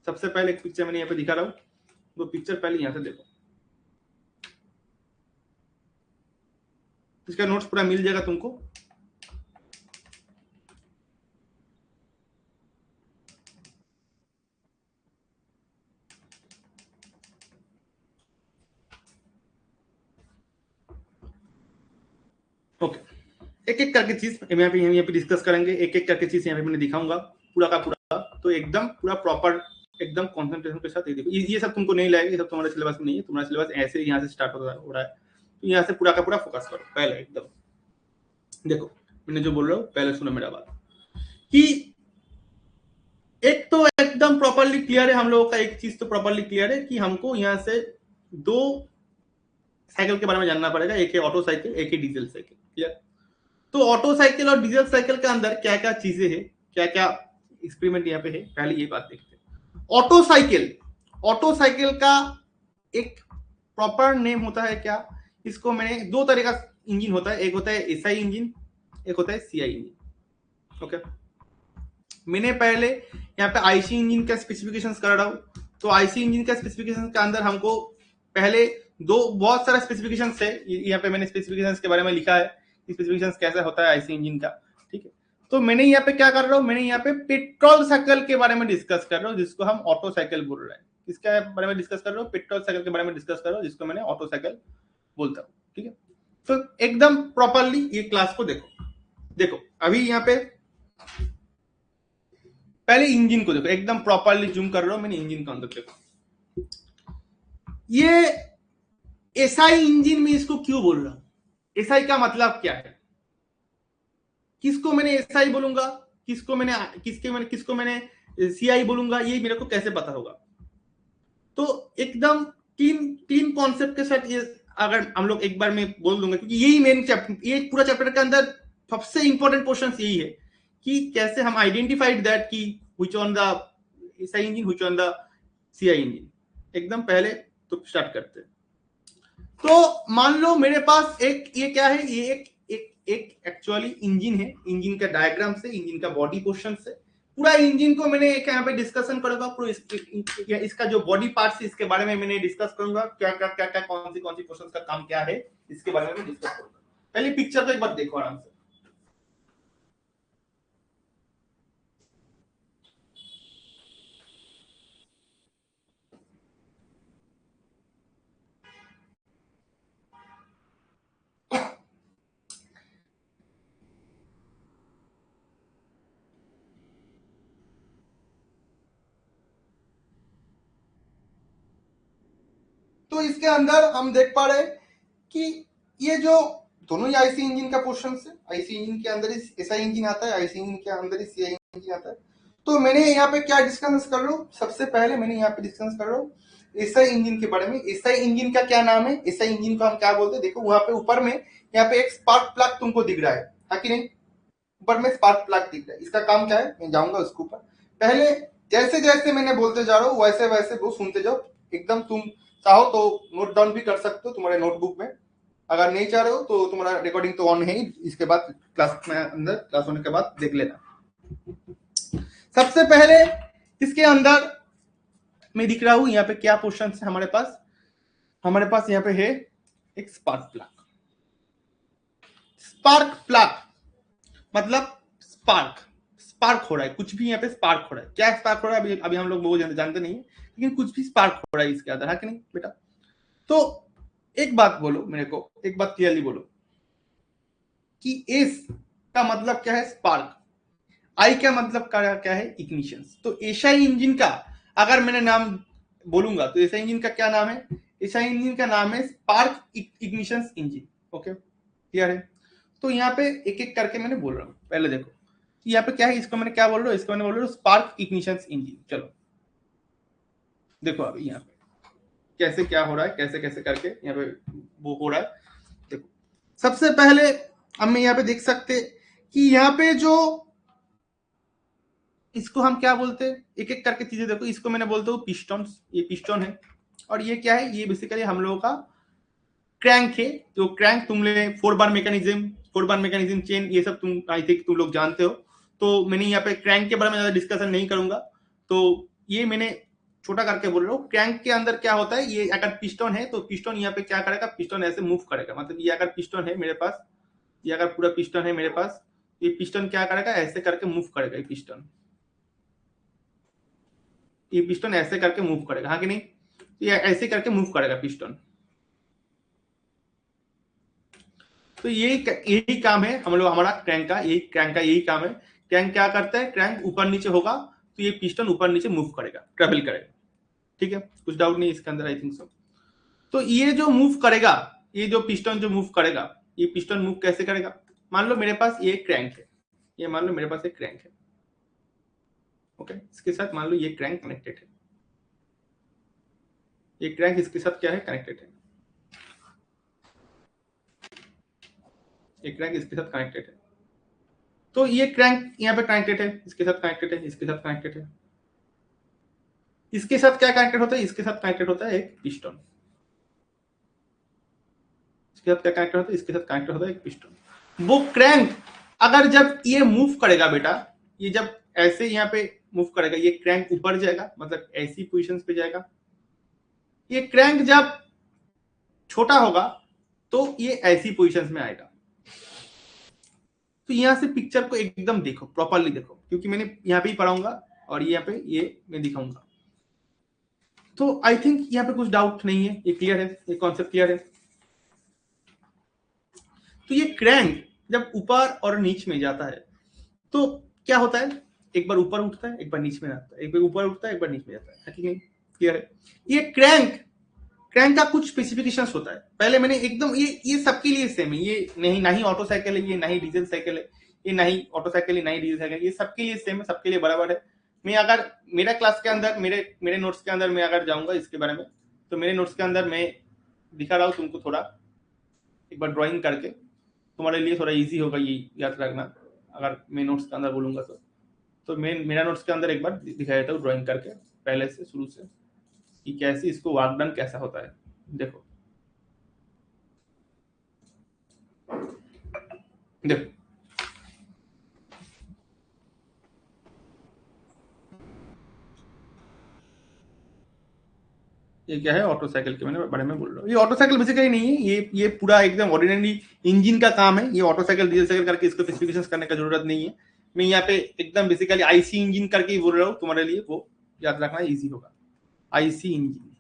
सबसे पहले एक पिक्चर मैंने यहाँ पे दिखा रहा हूँ, वो पिक्चर पहले यहाँ से देखो। इसका नोट्स पूरा मिल जाएगा तुमको। एक एक करके चीज यहाँ पे डिस्कस करेंगे, एक एक करके चीज यहाँ पे मैंने दिखाऊंगा पूरा का पूरा, तो एकदम पूरा प्रॉपर एकदम कॉन्सेंट्रेशन के साथ ये देखो। ये सब तुमको नहीं लगेगा, ये सब तुम्हारे सिलेबस में नहीं है, तुम्हारा सिलेबस ऐसे यहाँ से स्टार्ट हो रहा है, तो यहाँ से पूरा का पूरा फोकस करो पहले एकदम। देखो मैंने जो बोल रहा हूँ पहले सुनो मेरा बात, कि एक तो एकदम प्रॉपरली क्लियर है हम लोगों का, एक चीज तो प्रॉपरली क्लियर है कि हमको यहाँ से दो साइकिल के बारे में जानना पड़ेगा, एक है ऑटो साइकिल, एक है डीजल साइकिल। क्लियर? तो ऑटो साइकिल और डीजल साइकिल के अंदर क्या क्या चीजें हैं, क्या क्या एक्सपेरिमेंट यहाँ पे है, पहले ये बात देखते हैं। ऑटो साइकिल का एक प्रॉपर नेम होता है क्या, इसको मैंने दो तरह का इंजन होता है, एक होता है एसआई इंजन, एक होता है सीआई इंजन। ओके, मैंने पहले यहाँ पे आईसी इंजन का स्पेसिफिकेशंस कर रहा हूं, तो आईसी इंजन का स्पेसिफिकेशन के अंदर हमको पहले बहुत सारा स्पेसिफिकेशन है, यहाँ पे मैंने स्पेसिफिकेशन के बारे में लिखा है, स्पेसिफिकेशन कैसा होता है आईसी इंजन का। ठीक है, तो मैंने यहाँ पे क्या कर रहा हूँ, मैंने यहाँ पे पेट्रोल साइकिल के बारे में डिस्कस कर रहा हूँ, जिसको हम ऑटो साइकिल बोल रहे हैं। इसके बारे में डिस्कस कर रहा हूँ, पेट्रोल साइकिल के बारे में डिस्कस कर रहा हूँ, जिसको मैंने ऑटो साइकिल बोलता हूँ। ठीक है, तो एकदम प्रॉपरली ये क्लास को देखो अभी यहाँ पे पहले इंजन को देखो, एकदम प्रॉपरली जूम कर रहा हूं मैंने इंजन का अंदर। देखो ये एसआई इंजन में इसको क्यों बोल रहा हूं, एसआई का मतलब क्या है, किसको मैंने एसआई बोलूंगा, किसको मैंने सीआई बोलूंगा, ये मेरे को कैसे पता होगा। तो एकदम क्लीन कॉन्सेप्ट के साथ ये अगर हम लोग एक बार में बोल दूंगा, क्योंकि यही मेन चैप्टर, ये पूरा चैप्टर के अंदर सबसे इंपॉर्टेंट क्वेश्चन यही है कि कैसे हम आइडेंटिफाइड दैट की which on the SI engine, which on the CI engine. एकदम पहले तो स्टार्ट करते हैं। तो मान लो मेरे पास एक ये क्या है, ये एक एक्चुअली इंजन है, इंजन का डायग्राम से, इंजन का बॉडी पोर्शन से पूरा इंजन को मैंने एक यहाँ पे डिस्कशन करूंगा, पूरा इसका जो बॉडी पार्ट है इसके बारे में मैंने डिस्कस करूंगा, क्या कौन सी पोर्शन का काम क्या है, इसके बारे में डिस्कस करूंगा। पहले पिक्चर को एक बार देखो आराम से। तो इसके अंदर हम देख पा रहे कि ये जो दोनों ही आईसी इंजन का पोर्शन है, आईसी इंजन के अंदर ही एसआई इंजन आता है, आईसी इंजन के अंदर ही सीआई इंजन आता है। तो मैंने यहाँ पे क्या डिस्कस कर रहा हूँ, सबसे पहले मैंने यहाँ पे डिस्कस कर रहा हूँ एसआई इंजन के बारे में। एसआई इंजन का क्या नाम है, एसआई इंजन को हम क्या बोलते हैं, देखो वहां पे ऊपर में यहाँ पे एक स्पार्क प्लग तुमको दिख रहा है कि नहीं, ऊपर में स्पार्क प्लग दिख रहा है। इसका काम क्या है, मैं जाऊंगा उसके ऊपर। पहले जैसे जैसे मैंने बोलते जा रहा हूँ वैसे वैसे वो सुनते जाओ, एकदम तुम चाहो तो नोट डाउन भी कर सकते हो तुम्हारे नोटबुक में, अगर नहीं चाह रहे हो तो तुम्हारा रिकॉर्डिंग तो ऑन है ही, इसके बाद क्लास में अंदर क्लास होने के बाद देख लेना। सबसे पहले इसके अंदर मैं दिख रहा हूं यहाँ पे क्या पोर्शन है हमारे पास यहाँ पे है एक स्पार्क प्लग। स्पार्क प्लग मतलब स्पार्क हो रहा है, कुछ भी यहाँ पे स्पार्क हो रहा है। क्या स्पार्क हो रहा है अभी हम लोग वो जानते नहीं है, लेकिन कुछ भी स्पार्क हो रहा है इसके अंदर, है कि नहीं बेटा। तो एक बात बोलो मेरे को, एक बात क्लियरली बोलो कि एस का मतलब क्या है, स्पार्क। आई का मतलब क्या है, इग्निशन। तो एसआई इंजन का अगर मैंने नाम बोलूंगा तो एसआई इंजन का क्या नाम है, एसआई इंजन का नाम है spark ignition engine. Okay, clear है। तो यहाँ पे एक एक करके मैंने बोल रहा हूँ, पहले देखो यहाँ पे क्या है, इसको मैंने क्या बोल रहा हूँ, इसको मैंने बोल रहा हूँ स्पार्क इग्निशन इंजन। चलो देखो अभी यहाँ पे कैसे क्या हो रहा है, कैसे कैसे करके यहाँ पे वो हो रहा है। देखो सबसे पहले हम यहाँ पे देख सकते कि यहाँ पे जो इसको हम क्या बोलते हैं, एक एक करके चीजें देखो। इसको मैंने बोलता हूँ पिस्टन, ये पिस्टन है। और ये क्या है, ये बेसिकली हम लोगों का क्रैंक है। जो क्रैंक तुमने 4 बार मैकेनिज्म चेन, ये सब तुम आई थिंक तुम लोग जानते हो। तो मैंने यहाँ पे क्रैंक के बारे में ज्यादा डिस्कशन नहीं करूंगा, तो ये मैंने छोटा करके बोल रहा हूँ। क्रैंक के अंदर क्या होता है, ये अगर पिस्टन है तो पिस्टन यहाँ पे क्या करेगा, पिस्टन ऐसे मूव करेगा। मतलब ये अगर पिस्टन है मेरे पास, ये अगर पूरा पिस्टन है मेरे पास, ये पिस्टन क्या करेगा, ऐसे करके मूव करेगा। ये पिस्टन ऐसे करके मूव करेगा, हाँ कि नहीं, ये ऐसे करके मूव करेगा पिस्टन। तो यही काम है हम लोग, हमारा क्रैंक का यही काम है। क्रैंक क्या करता है, क्रैंक ऊपर नीचे होगा तो ये पिस्टन ऊपर नीचे मूव करेगा, ट्रेवल करेगा। ठीक है, कुछ डाउट नहीं इसके अंदर, आई थिंक सो। तो ये जो मूव करेगा, ये जो पिस्टन जो मूव करेगा, ये पिस्टन मूव कैसे करेगा? मान लो मेरे पास ये क्रैंक है, ये मान लो मेरे पास एक क्रैंक है। ओके, इसके साथ मान लो ये क्रैंक कनेक्टेड है, ये क्रैंक इसके साथ क्या है, कनेक्टेड है, ये क्रैंक इसके साथ कनेक्टेड है। तो ये क्रैंक यहाँ पे कनेक्टेड है, इसके साथ कनेक्टेड है, इसके साथ कनेक्टेड है। इसके साथ क्या कनेक्टेड होता है, इसके साथ कनेक्टेड होता है एक पिस्टन। इसके साथ क्या कनेक्टेड होता है, इसके साथ कनेक्टेड होता है एक पिस्टन। वो क्रैंक अगर जब ये मूव करेगा बेटा, ये जब ऐसे यहाँ पे मूव करेगा, ये क्रैंक ऊपर जाएगा, मतलब ऐसी पोजीशन पे जाएगा। ये क्रैंक जब छोटा होगा तो ये ऐसी पोजीशन में आएगा। तो यहां से पिक्चर को एकदम देखो, प्रॉपरली देखो, क्योंकि मैंने यहाँ पे ही पढ़ाऊंगा और यहाँ पे ये मैं दिखाऊंगा। तो आई थिंक यहाँ पे कुछ डाउट नहीं है, ये क्लियर है, ये कॉन्सेप्ट क्लियर है। तो ये क्रैंक जब ऊपर और नीचे में जाता है तो क्या होता है, एक बार ऊपर उठता है, एक बार नीचे में आता है, एक बार ऊपर उठता है, एक बार नीचे में जाता है। ठीक है, क्लियर है। ये क्रैंक का कुछ स्पेसिफिकेशंस होता है। पहले मैंने एकदम ये सबके लिए सेम है, ये नहीं ना ही ऑटो साइकिल है, ये ना ही डीजल साइकिल है, ये ना ही ऑटो साइकिल है, ना ही डीजल साइकिल, ये सबके लिए सेम है, सबके लिए बराबर है। मैं अगर मेरा क्लास के अंदर मेरे नोट्स के अंदर मैं अगर जाऊंगा इसके बारे में, तो मेरे नोट्स के अंदर मैं दिखा रहा हूँ तुमको, थोड़ा एक बार ड्रॉइंग करके, तुम्हारे लिए थोड़ा इजी होगा ये याद रखना। अगर मैं नोट्स के अंदर बोलूंगा तो मैं मेरा नोट्स के अंदर एक बार दिखाया था ड्राइंग करके, पहले से शुरू से, कि कैसे इसको वर्क डन कैसा होता है। देखो देखो, ये क्या है, ऑटो साइकिल के मैंने बारे में बोल रहा हूँ। ये ऑटो साइकिल बेसिकली नहीं है, ये पूरा एकदम ऑर्डिनरी इंजन का काम है। ये ऑटो साइकिल डीजल साइकिल करके इसको स्पेसिफिकेशंस करने का जरूरत नहीं है। मैं यहाँ पे एकदम बेसिकली आईसी इंजन करके ही बोल रहा हूँ तुम्हारे लिए, वो याद रखना इजी होगा, आईसी इंजन।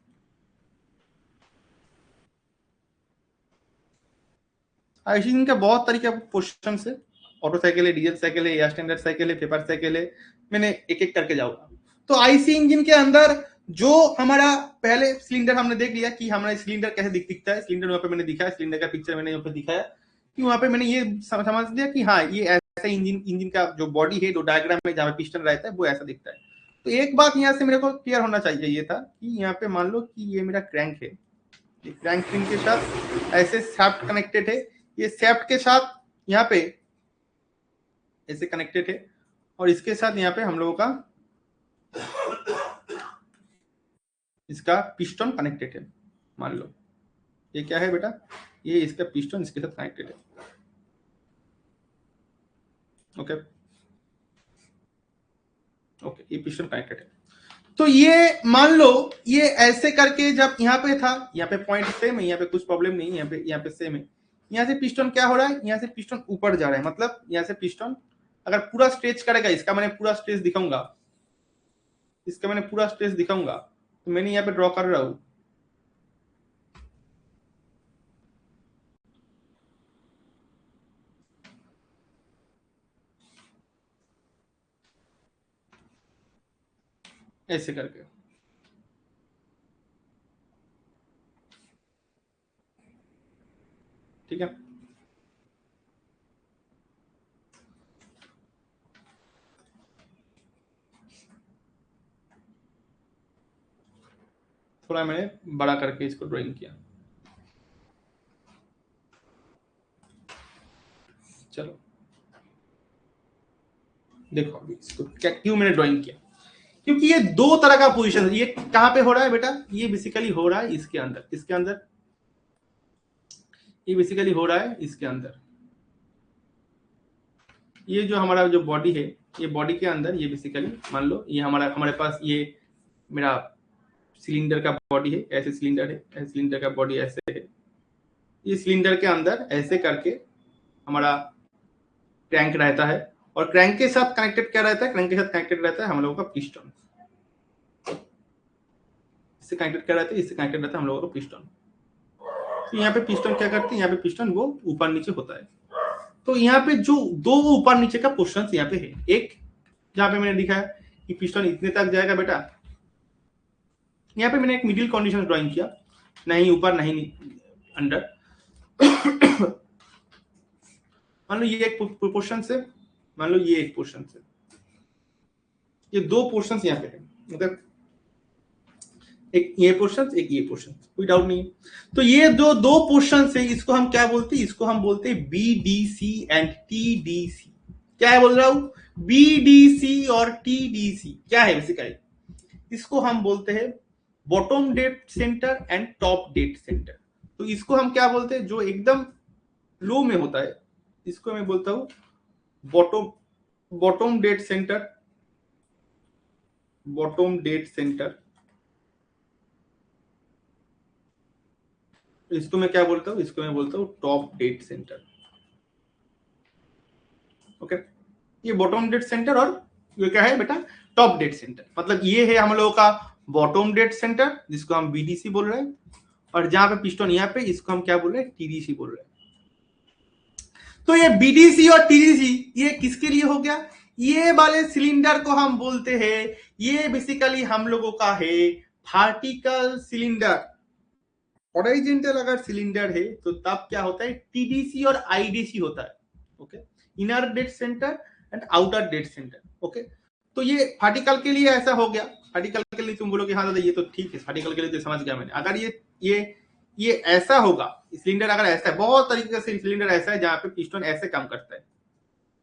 आईसी इंजन का बहुत तरीके क्वेश्चन है, ऑटो साइकिल है, डीजल साइकिल है, या स्टैंडर्ड साइकिल है, पेपर साइकिल है, मैंने एक एक करके जाऊंगा। तो आईसी इंजन के अंदर जो हमारा पहले सिलेंडर हमने देख लिया कि हमारा सिलेंडर कैसे दिखता है। सिलेंडर वहां पे मैंने दिखाया, सिलेंडर का पिक्चर मैंने यहाँ पे दिखाया, कि वहां पे मैंने ये समझ लिया कि हाँ ये ऐसा इंजन का जो बॉडी है, जो डायग्राम में जहाँ पे पिस्टन रहता है वो ऐसा दिखता है। तो एक बात यहाँ से मेरे को क्लियर होना चाहिए ये था कि यहाँ पे मान लो कि ये मेरा क्रैंक है, ये क्रैंक पिन के साथ ऐसे शाफ्ट कनेक्टेड है, ये शाफ्ट के साथ यहाँ पे ऐसे कनेक्टेड है, और इसके साथ यहाँ पे हम लोगों का इसका पिस्टन कनेक्टेड है। मान लो ये क्या है बेटा, ये इसका पिस्टन इसके साथ कनेक्टेड है। ओके ओके, ये पिस्टन कनेक्टेड है। तो ये मान लो ये ऐसे करके जब यहाँ पे था, यहाँ पे पॉइंट सेम है, यहाँ पे कुछ प्रॉब्लम नहीं है, यहाँ पे सेम है। यहाँ से पिस्टन क्या हो रहा है, यहाँ से पिस्टन ऊपर जा रहा है, मतलब यहाँ से पिस्टन अगर पूरा स्ट्रेच करेगा, इसका मैंने पूरा स्ट्रेच दिखाऊंगा, इसका मैंने पूरा स्ट्रेच दिखाऊंगा, तो मैंने यहाँ पे ड्रॉ कर रहा हूं, ऐसे करके। ठीक है, थोड़ा मैंने बड़ा करके इसको ड्राइंग किया। चलो देखो अभी इसको क्या, क्यों मैंने ड्राइंग किया, क्योंकि ये दो तरह का पोजीशन है। ये कहां पे हो रहा है बेटा, ये बेसिकली हो रहा है इसके अंदर, इसके अंदर, ये बेसिकली हो रहा है इसके अंदर। ये जो हमारा जो बॉडी है, ये बॉडी के अंदर, ये बेसिकली मान लो ये हमारे पास ये मेरा सिलेंडर का बॉडी है, ऐसे सिलेंडर है, ऐसे सिलेंडर का बॉडी ऐसे है। ये सिलेंडर के अंदर ऐसे करके हमारा क्रैंक रहता है, और क्रैंक के साथ कनेक्टेड क्या रहता है, क्रैंक के साथ कनेक्टेड रहता है हम लोगों का पिस्टन। इससे कनेक्टेड क्या रहता है, इससे कनेक्टेड रहता है हम लोगों का पिस्टन। तो यहाँ पे पिस्टन क्या करते हैं, यहाँ पे पिस्टन वो ऊपर नीचे होता है। तो यहाँ पे जो दो ऊपर नीचे का पोर्शन यहाँ पे है, एक जहां पे मैंने लिखा है कि पिस्टन इतने तक जाएगा बेटा, यहाँ पे मैंने एक मिडिल कंडीशन ड्राइंग किया, नहीं ऊपर नहीं अंडर। मान लो ये एक पोर्शन से, मान लो ये एक पोर्शन से, ये दो पोर्शन यहाँ पे है, मतलब एक ये पोर्शन एक ये पोर्शन, कोई डाउट नहीं है। तो ये जो दो पोर्शन है इसको हम क्या बोलते हैं, इसको हम बोलते हैं बीडीसी एंड टीडीसी। क्या है बोल रहा हूं, बीडीसी और टीडीसी क्या है बेसिकली, इसको हम बोलते हैं bottom dead centre and top dead centre. तो इसको हम क्या बोलते हैं, जो एकदम लो में होता है इसको मैं बोलता हूं bottom dead centre, bottom dead centre. इसको मैं क्या बोलता हूं, इसको मैं बोलता हूं टॉप डेड सेंटर। ओके, ये बॉटम डेड सेंटर और ये क्या है बेटा, टॉप डेड सेंटर। मतलब ये है हम लोगों का बॉटम डेड सेंटर जिसको हम बीडीसी बोल रहे हैं, और जहां पे पिस्टन यहाँ पे इसको हम क्या बोल रहे हैं, टीडीसी बोल रहे हैं। तो ये बीडीसी और टीडीसी ये किसके लिए हो गया, ये वाले सिलेंडर को हम बोलते हैं, ये बेसिकली हम लोगों का है वर्टिकल सिलेंडर। हॉरिजॉन्टल अगर सिलेंडर है तो तब क्या होता है, टीडीसी और आईडीसी होता है। Okay, inner dead centre and outer dead centre. Okay, तो ये वर्टिकल के लिए ऐसा हो गया। वर्टिकल के लिए तुम बोलोगे हाँ दादा ये तो ठीक है, वर्टिकल के लिए तो समझ गया मैंने। अगर ये ऐसा होगा सिलेंडर, अगर ऐसा है, बहुत तरीके से सिलेंडर ऐसा है जहां पे पिस्टन ऐसे काम करता है।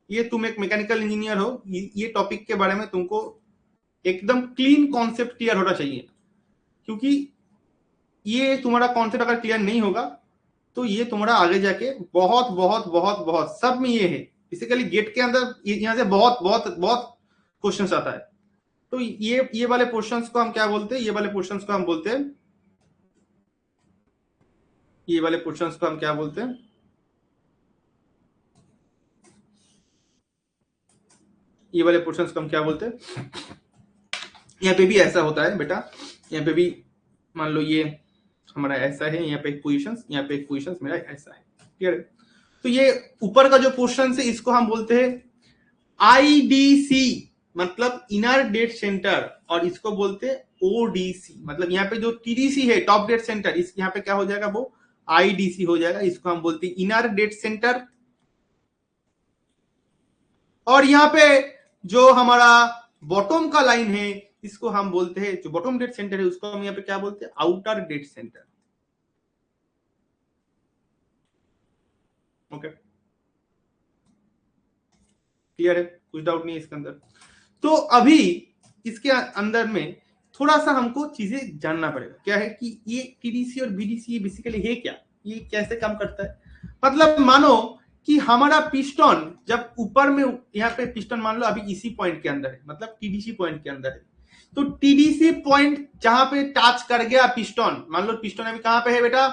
ये तुम एक मैकेनिकल इंजीनियर हो, ये टॉपिक के बारे में तुमको एकदम क्लीन कॉन्सेप्ट क्लियर होना चाहिए, क्योंकि ये तुम्हारा कॉन्सेप्ट अगर क्लियर नहीं होगा तो ये तुम्हारा आगे जाके बहुत बहुत बहुत बहुत सब में ये है। बेसिकली गेट के अंदर यहाँ से बहुत बहुत बहुत क्वेश्चन आता है। तो ये वाले पोर्शंस को हम क्या बोलते हैं, ये वाले पोर्शंस को हम बोलते हैं, ये वाले पोर्शंस को हम क्या बोलते हैं, ये वाले पोर्शंस को हम क्या बोलते हैं। यहाँ पे भी ऐसा होता है बेटा, यहाँ पे भी मान लो ये हमारा ऐसा है, यहाँ पे एक पोजीशंस, यहाँ पे एक पोजीशंस मेरा ऐसा है, क्लियर है। तो ये ऊपर का जो पोर्शन है इसको हम बोलते हैं आईडीसी, मतलब इनर डेड सेंटर, और इसको बोलते हैं ओडीसी। मतलब यहाँ पे जो टीडीसी है टॉप डेड सेंटर, इस यहाँ पे क्या हो जाएगा, वो आईडीसी हो जाएगा। इसको हम बोलते हैं इनर डेड सेंटर। और यहाँ पे जो हमारा बॉटम का लाइन है इसको हम बोलते हैं, जो बॉटम डेड सेंटर है उसको हम यहाँ पे क्या बोलते हैं, outer dead centre. Okay, clear है, कुछ डाउट नहीं है इसके अंदर। तो अभी इसके अंदर में थोड़ा सा हमको चीजें जानना पड़ेगा, क्या है कि ये टीडीसी और बीडीसी ये बेसिकली है क्या, ये कैसे काम करता है। मतलब मानो कि हमारा पिस्टन जब ऊपर में, यहाँ पे पिस्टन मान लो अभी इसी पॉइंट के अंदर है, मतलब टीडीसी पॉइंट के अंदर है। तो टीडीसी पॉइंट जहां पे टच कर गया पिस्टन, मान लो पिस्टन अभी कहां पे है बेटा,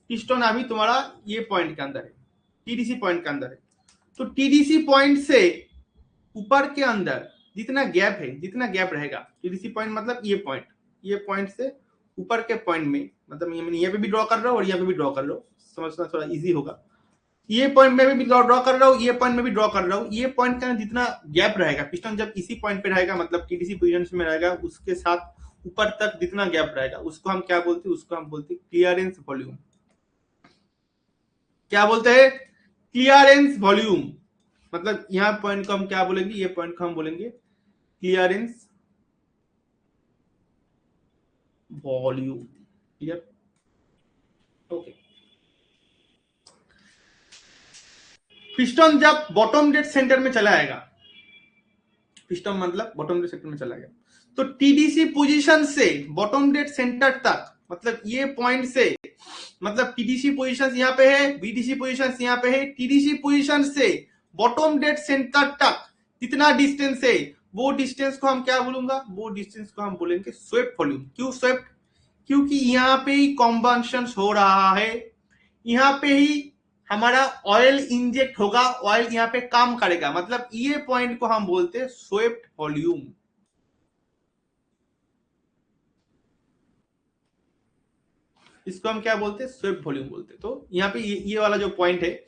पिस्टन अभी तुम्हारा ये पॉइंट के अंदर है, टीडीसी पॉइंट के अंदर है। तो टीडीसी पॉइंट से ऊपर के अंदर जितना गैप है, जितना गैप रहेगा, टीडीसी पॉइंट मतलब ये पॉइंट से ऊपर के पॉइंट में, मतलब मैं यहाँ पे भी ड्रॉ कर रहा हूँ और यहाँ पे भी ड्रॉ कर रहा हूँ, समझना थोड़ा इजी होगा। ये पॉइंट में भी ड्रॉ कर रहा हूँ, ये पॉइंट में भी ड्रॉ कर रहा हूँ। ये पॉइंट का जितना गैप रहेगा, पिस्टन जब इसी पॉइंट पे रहेगा, मतलब टीडीसी पोजीशन में रहेगा, उसके साथ ऊपर तक जितना गैप रहेगा उसको हम क्या बोलते हैं, उसको हम बोलते हैं क्लियरेंस वॉल्यूम। क्या बोलते हैं, क्लियरेंस वॉल्यूम। मतलब यहाँ पॉइंट को हम क्या बोलेंगे, ये पॉइंट को हम बोलेंगे clearance volume. Clear, okay. Piston जब बॉटम डेड सेंटर में चला आएगा, पिस्टन मतलब बॉटम डेड सेंटर में चला गया, तो टीडीसी पोजीशन से बॉटम डेड सेंटर तक, मतलब ये पॉइंट से, मतलब टीडीसी पोजीशन यहाँ पे है, बीडीसी पोजीशन यहाँ पे है, टीडीसी पोजीशन से बॉटम डेड सेंटर तक कितना डिस्टेंस है, वो डिस्टेंस को हम क्या बोलूंगा, वो डिस्टेंस को हम बोलेंगे स्वेप्ट वॉल्यूम। क्यों स्वेप्ट, क्योंकि यहाँ पे ही कॉम्बंशन हो रहा है, यहाँ पे ही हमारा ऑयल इंजेक्ट होगा, ऑयल यहाँ पे काम करेगा, मतलब ये पॉइंट को हम बोलते हैं स्वेप्ट वॉल्यूम। इसको हम क्या बोलते हैं, स्वेप्ट वॉल्यूम बोलते हैं। तो यहाँ पे ये वाला जो पॉइंट है,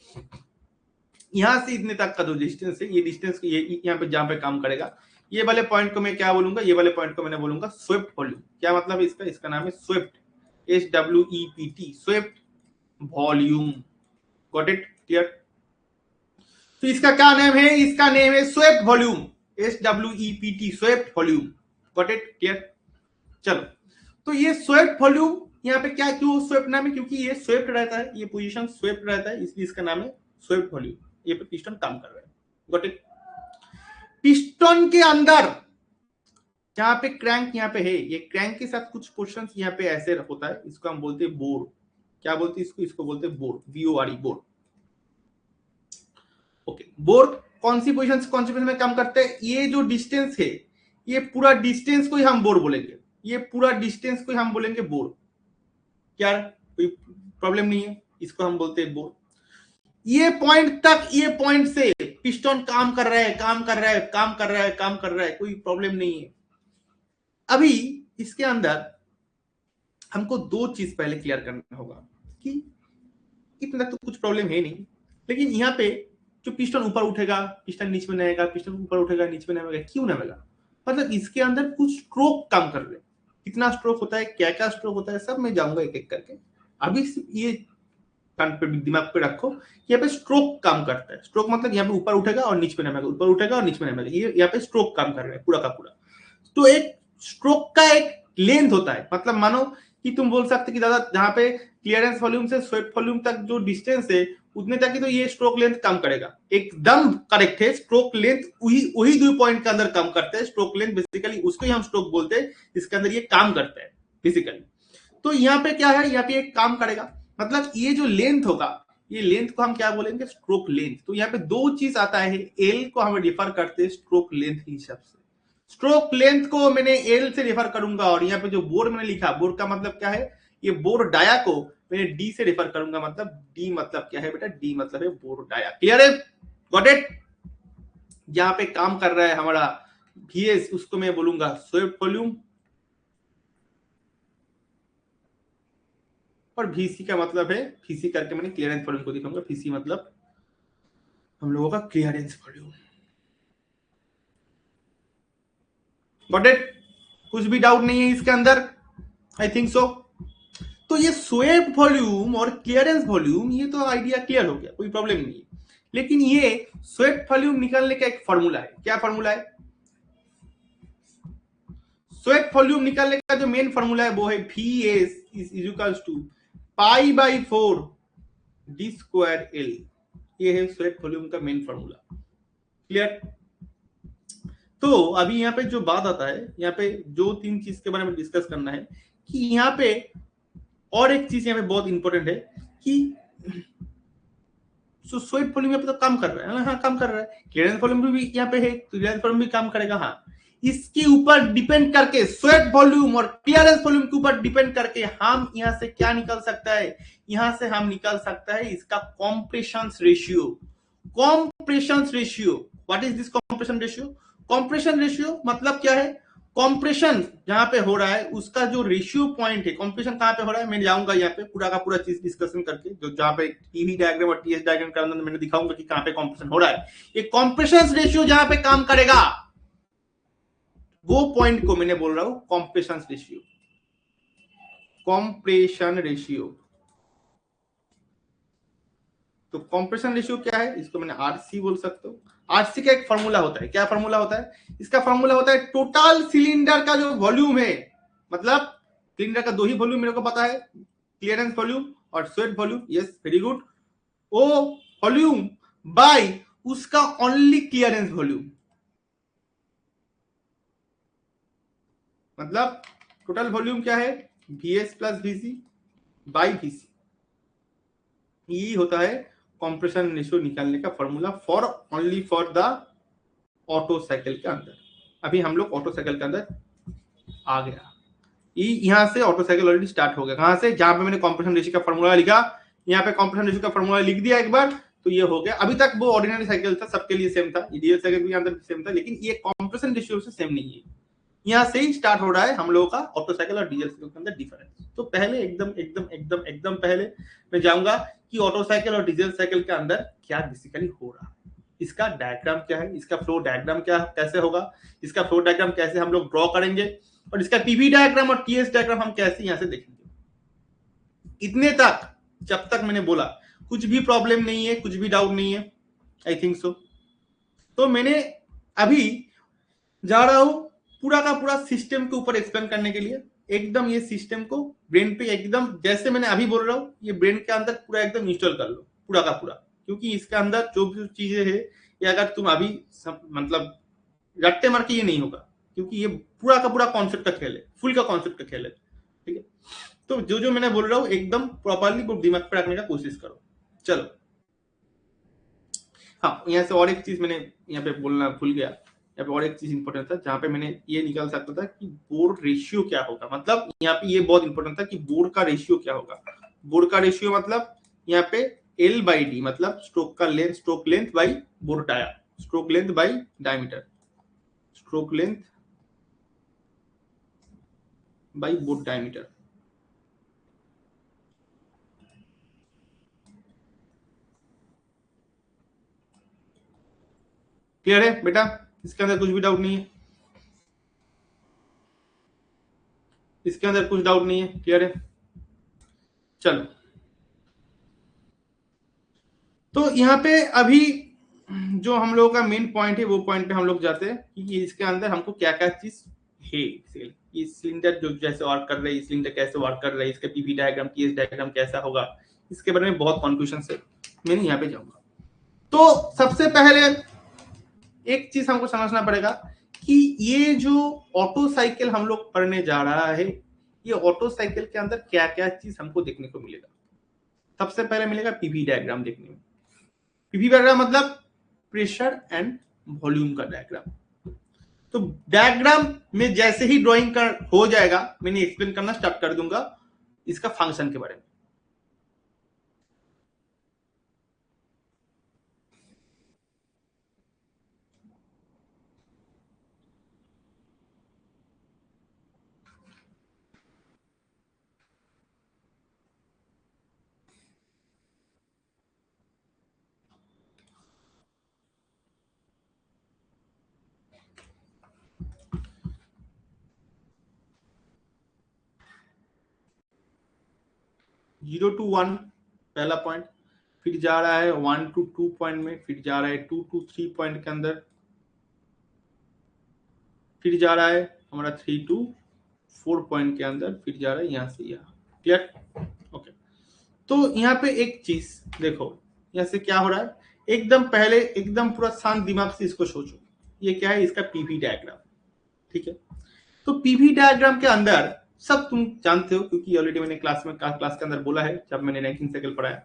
यहां से इतने तक का जो डिस्टेंस है, ये डिस्टेंस ये यहाँ पे जहां पे काम करेगा, ये वाले पॉइंट को मैं क्या बोलूंगा, ये वाले पॉइंट को मैंने बोलूंगा स्वेप्ट वॉल्यूम। क्या मतलब है इसका, इसका नाम है swept, SWEPT, swept volume. Got it, clear. तो इसका क्या नेम है, इसका नेम है swept volume, SWEPT, swept volume. Got it, clear. चलो, तो ये स्वेप्ट वॉल्यूम यहाँ पे क्या, क्यों स्वेप्ट नाम है, क्योंकि ये स्वेप्ट रहता है, ये पोजीशन स्वेप्ट रहता है, इसलिए इसका नाम है स्वेप्ट वॉल्यूम। ये पे पिस्टन काम कर रहा है। Got it. पिस्टन के अंदर जहां पे क्रैंक यहाँ पे है, ये क्रैंक के साथ कुछ पोर्शन यहाँ पे ऐसे होता है, इसको हम बोलते हैं बोर। क्या बोलते हैं इसको, इसको बोलते हैं bore, BORE, bore. Okay, bore कौन सी पोजीशन से कौन सी पोजीशन में काम करते हैं, ये जो डिस्टेंस है, ये पूरा डिस्टेंस को ही हम बोर बोलेंगे, ये पूरा डिस्टेंस को ही हम बोलेंगे बोर। क्या, कोई प्रॉब्लम नहीं है, इसको हम बोलते हैं बोर। ये पॉइंट तक, ये पॉइंट से पिस्टन काम कर रहा है, काम कर रहा है, काम कर रहा है, काम कर रहा है, कोई प्रॉब्लम नहीं है। अभी इसके अंदर हमको दो चीज पहले क्लियर करना होगा कि इतना तो कुछ प्रॉब्लम है नहीं, लेकिन यहाँ पे जो पिस्टन ऊपर उठेगा, पिस्टन नीचे में आएगा, पिस्टन ऊपर उठेगा, नीचे में आएगा, क्यों ना आएगा, मतलब इसके अंदर कुछ स्ट्रोक काम कर रहे हैं। कितना स्ट्रोक होता है, क्या क्या स्ट्रोक होता है, सब मैं जाऊंगा एक एक करके। अभी ये दिमाग पे रखो, यहाँ पे स्ट्रोक काम करता है। स्ट्रोक मतलब यहाँ पे ऊपर उठेगा और नीचे में नामेगा, ऊपर उठेगा और नीचे में नामेगा, ये यहाँ पे स्ट्रोक काम कर रहा है पूरा का पूरा। तो एक स्ट्रोक का एक लेंथ होता है, मतलब मानो कि तुम बोल सकते कि दादा जहां पे क्लियरेंस वॉल्यूम से स्वेप्ट वॉल्यूम तक जो डिस्टेंस है उतने तक ही तो ये स्ट्रोक लेंथ काम करेगा। एकदम करेक्ट है, स्ट्रोक लेंथ वही 2 पॉइंट के अंदर काम करते हैं। स्ट्रोक लेंथ बेसिकली उसको ही हम स्ट्रोक बोलते हैं, इसके अंदर ये काम करता है बेसिकली। तो यहाँ पे क्या है, यहाँ पे एक काम करेगा, मतलब ये जो लेंथ होगा, ये लेंथ को हम क्या बोलेंगे, स्ट्रोक लेंथ। तो यहाँ पे दो चीज आता है, एल को हम डिफर करते हैं स्ट्रोक लेंथ के हिसाब से। स्ट्रोक लेंथ को मैंने एल से रेफर करूंगा, और यहाँ पे जो बोर मैंने लिखा, बोर का मतलब क्या है, ये बोर डाया को मैंने डी से रेफर करूंगा, मतलब डी मतलब क्या है बेटा, डी मतलब है बोर डाया। क्लियर है, गॉट इट। जहां पे काम कर रहा है हमारा VS, उसको मैं बोलूंगा स्वेप्ट वॉल्यूम, और VC का मतलब है, VC करके मैंने क्लियरेंस वॉल्यूम को दिखाऊंगा, VC मतलब हम लोगों का क्लियरेंस वॉल्यूम। गॉट इट, कुछ भी डाउट नहीं है इसके अंदर, आई थिंक सो। तो ये स्वेप्ट वॉल्यूम और क्लियरेंस वॉल्यूम, ये तो आइडिया क्लियर हो गया, कोई प्रॉब्लम नहीं है। लेकिन ये स्वेप्ट वॉल्यूम निकालने का एक फॉर्मूला है। क्या फॉर्मूला है, स्वेप्ट वॉल्यूम निकालने का जो मेन फॉर्मूला है वो है VS is equals to π/4 d²L। ये है स्वेप्ट वॉल्यूम का मेन फॉर्मूला। क्लियर। तो अभी यहाँ पे जो बात आता है, यहाँ पे जो तीन चीज के बारे में डिस्कस करना है कि यहाँ पे और एक चीज यहाँ पे बहुत इंपॉर्टेंट है कि स्वेप्ट वॉल्यूम यहाँ पे तो काम कर रहा है, हाँ काम कर रहा है, क्लियरेंस वॉल्यूम भी यहाँ पे है, क्लियरेंस वॉल्यूम भी काम करेगा। हाँ, इसके ऊपर डिपेंड करके, स्वेप्ट वॉल्यूम और क्लियरेंस वॉल्यूम के ऊपर डिपेंड करके हम यहाँ से क्या निकल सकता है, यहाँ से हम निकल सकता है इसका compression ratio. Compression ratio, what is this compression ratio? Compression ratio मतलब क्या है, कॉम्प्रेशन जहां पे हो रहा है उसका जो रेशियो पॉइंट है, कॉम्प्रेशन कहां पे हो रहा है, मैं जाऊंगा यहाँ पे पूरा का पूरा चीज डिस्कशन करके, जो जहां पे टीवी डायग्राम और टीएस डायग्राम के अंदर मैंने दिखाऊंगा कि कहां पे कॉम्प्रेशन हो रहा है। ये कॉम्प्रेशन रेशियो जहां पे काम करेगा वो पॉइंट को मैंने बोल रहा हूं कॉम्प्रेशन रेशियो। कॉम्प्रेशन रेशियो, तो कॉम्प्रेशन रेशियो क्या है, इसको मैंने RC बोल सकते हो। RC का एक फॉर्मूला होता है, क्या फॉर्मूला होता है, इसका फॉर्मूला होता है टोटल सिलेंडर का जो वॉल्यूम है, मतलब सिलेंडर का दो ही वॉल्यूम मेरे को पता है, क्लियरेंस वॉल्यूम और swept volume. Yes, very good. ओ वॉल्यूम बाय उसका ओनली क्लियरेंस वॉल्यूम, मतलब टोटल वॉल्यूम क्या है, VS plus VC by VC। ये होता है कॉम्प्रेशन रेशियो निकालने का formula for only for the Otto cycle के अंदर। अभी हम लोग ऑटो साइकिल के अंदर आ गया, यहां से ऑटो साइकिल ऑलरेडी स्टार्ट हो गया। कहां से, जहां पे मैंने कॉम्प्रेशन रेशियो का फॉर्मूला लिखा, यहाँ पे कॉम्प्रेशन रेशियो का फॉर्मूला लिख दिया एक बार, तो ये हो गया। अभी तक वो ऑर्डिनरी साइकिल था, सबके लिए सेम था, आइडियल साइकिल भी अंदर सेम था, लेकिन ये कॉम्प्रेशन रेशियो से सेम नहीं है। यहाँ से ही स्टार्ट हो रहा है हम लोगों का ऑटो साइकिल और डीजल साइकिल के अंदर डिफरेंस। तो पहले एकदम एकदम एकदम एकदम पहले मैं जाऊंगा कि ऑटो साइकिल और डीजल साइकिल के अंदर क्या बेसिकली हो रहा है, इसका डायग्राम क्या है, इसका फ्लो डायग्राम क्या कैसे होगा, इसका फ्लो डायग्राम कैसे हम लोग ड्रॉ करेंगे, और इसका पीवी डायग्राम और टीएस डायग्राम हम कैसे यहां से देखेंगे। इतने तक जब तक मैंने बोला कुछ भी प्रॉब्लम नहीं है, कुछ भी डाउट नहीं है, आई थिंक सो। तो मैंने अभी जा रहा हूं पूरा का पूरा सिस्टम के ऊपर एक्सप्लेन करने के लिए। एकदम ये सिस्टम को ब्रेन पे एकदम जैसे मैंने अभी बोल रहा हूं, ये ब्रेन के अंदर पूरा एकदम इंस्टॉल कर लो पूरा का पूरा, क्योंकि इसके अंदर जो भी चीजें है ये अगर तुम अभी मतलब रट्टे मार के ये नहीं होगा, क्योंकि ये पूरा का पूरा कॉन्सेप्ट का खेल है, फुल का कॉन्सेप्ट का खेल है, ठीक है। तो जो जो मैंने बोल रहा हूँ एकदम प्रॉपरली दिमाग पे रखने का कोशिश करो। चलो, हाँ, यहाँ से और एक चीज मैंने यहाँ पे बोलना भूल गया, यहाँ पे और एक चीज इंपॉर्टेंट था जहां पे मैंने ये निकाल सकता था कि बोर्ड रेशियो क्या होगा, मतलब यहाँ पे ये बहुत इंपॉर्टेंट था कि बोर्ड का रेशियो क्या होगा। बोर्ड का रेशियो मतलब यहाँ पे एल बाई डी, मतलब स्ट्रोक का length, stroke length by bore dia, stroke length by diameter, stroke length by bore diameter. Clear है बेटा, इसके अंदर कुछ भी डाउट नहीं है, इसके अंदर कुछ डाउट नहीं है, क्लियर है। चलो, तो यहाँ पे अभी जो हम लोगों का मेन पॉइंट है वो पॉइंट पे हम लोग जाते हैं कि इसके अंदर हमको क्या क्या चीज है, ये सिलेंडर जो जैसे वर्क कर रहा है, सिलेंडर कैसे वर्क कर रहा है, इसका पीवी डायग्राम, टीएस डायग्राम कैसा होगा, इसके बारे में बहुत कॉन्फ्यूजन है, मैं यहाँ पे जाऊंगा। तो सबसे पहले एक चीज हमको समझना पड़ेगा कि ये जो ऑटो साइकिल हम लोग पढ़ने जा रहा है, ये ऑटो साइकिल के अंदर क्या क्या चीज हमको देखने को मिलेगा। सबसे पहले मिलेगा पीवी डायग्राम देखने में। पीवी डायग्राम मतलब प्रेशर एंड वॉल्यूम का डायग्राम। तो डायग्राम में जैसे ही ड्राइंग कर हो जाएगा, मैंने एक्सप्लेन करना स्टार्ट कर दूंगा इसका फंक्शन के बारे में। 0 to 1 पहला पॉइंट, फिर जा रहा है 1 to 2 पॉइंट में, फिर जा रहा है 2 to 3 पॉइंट के अंदर, फिर जा रहा है हमारा 3 to 4 पॉइंट के अंदर, फिर जा रहा है यहां से यहाँ। क्लियर? ओके। तो यहाँ पे एक चीज देखो, यहाँ से क्या हो रहा है, एकदम पहले एकदम पूरा शांत दिमाग से इसको सोचो, ये क्या है, इसका पीवी डायग्राम, ठीक है। तो पीवी डायग्राम के अंदर सब तुम जानते हो, क्योंकि ऑलरेडी मैंने क्लास के अंदर बोला है जब मैंने रैंकिंग साइकिल पढ़ाया।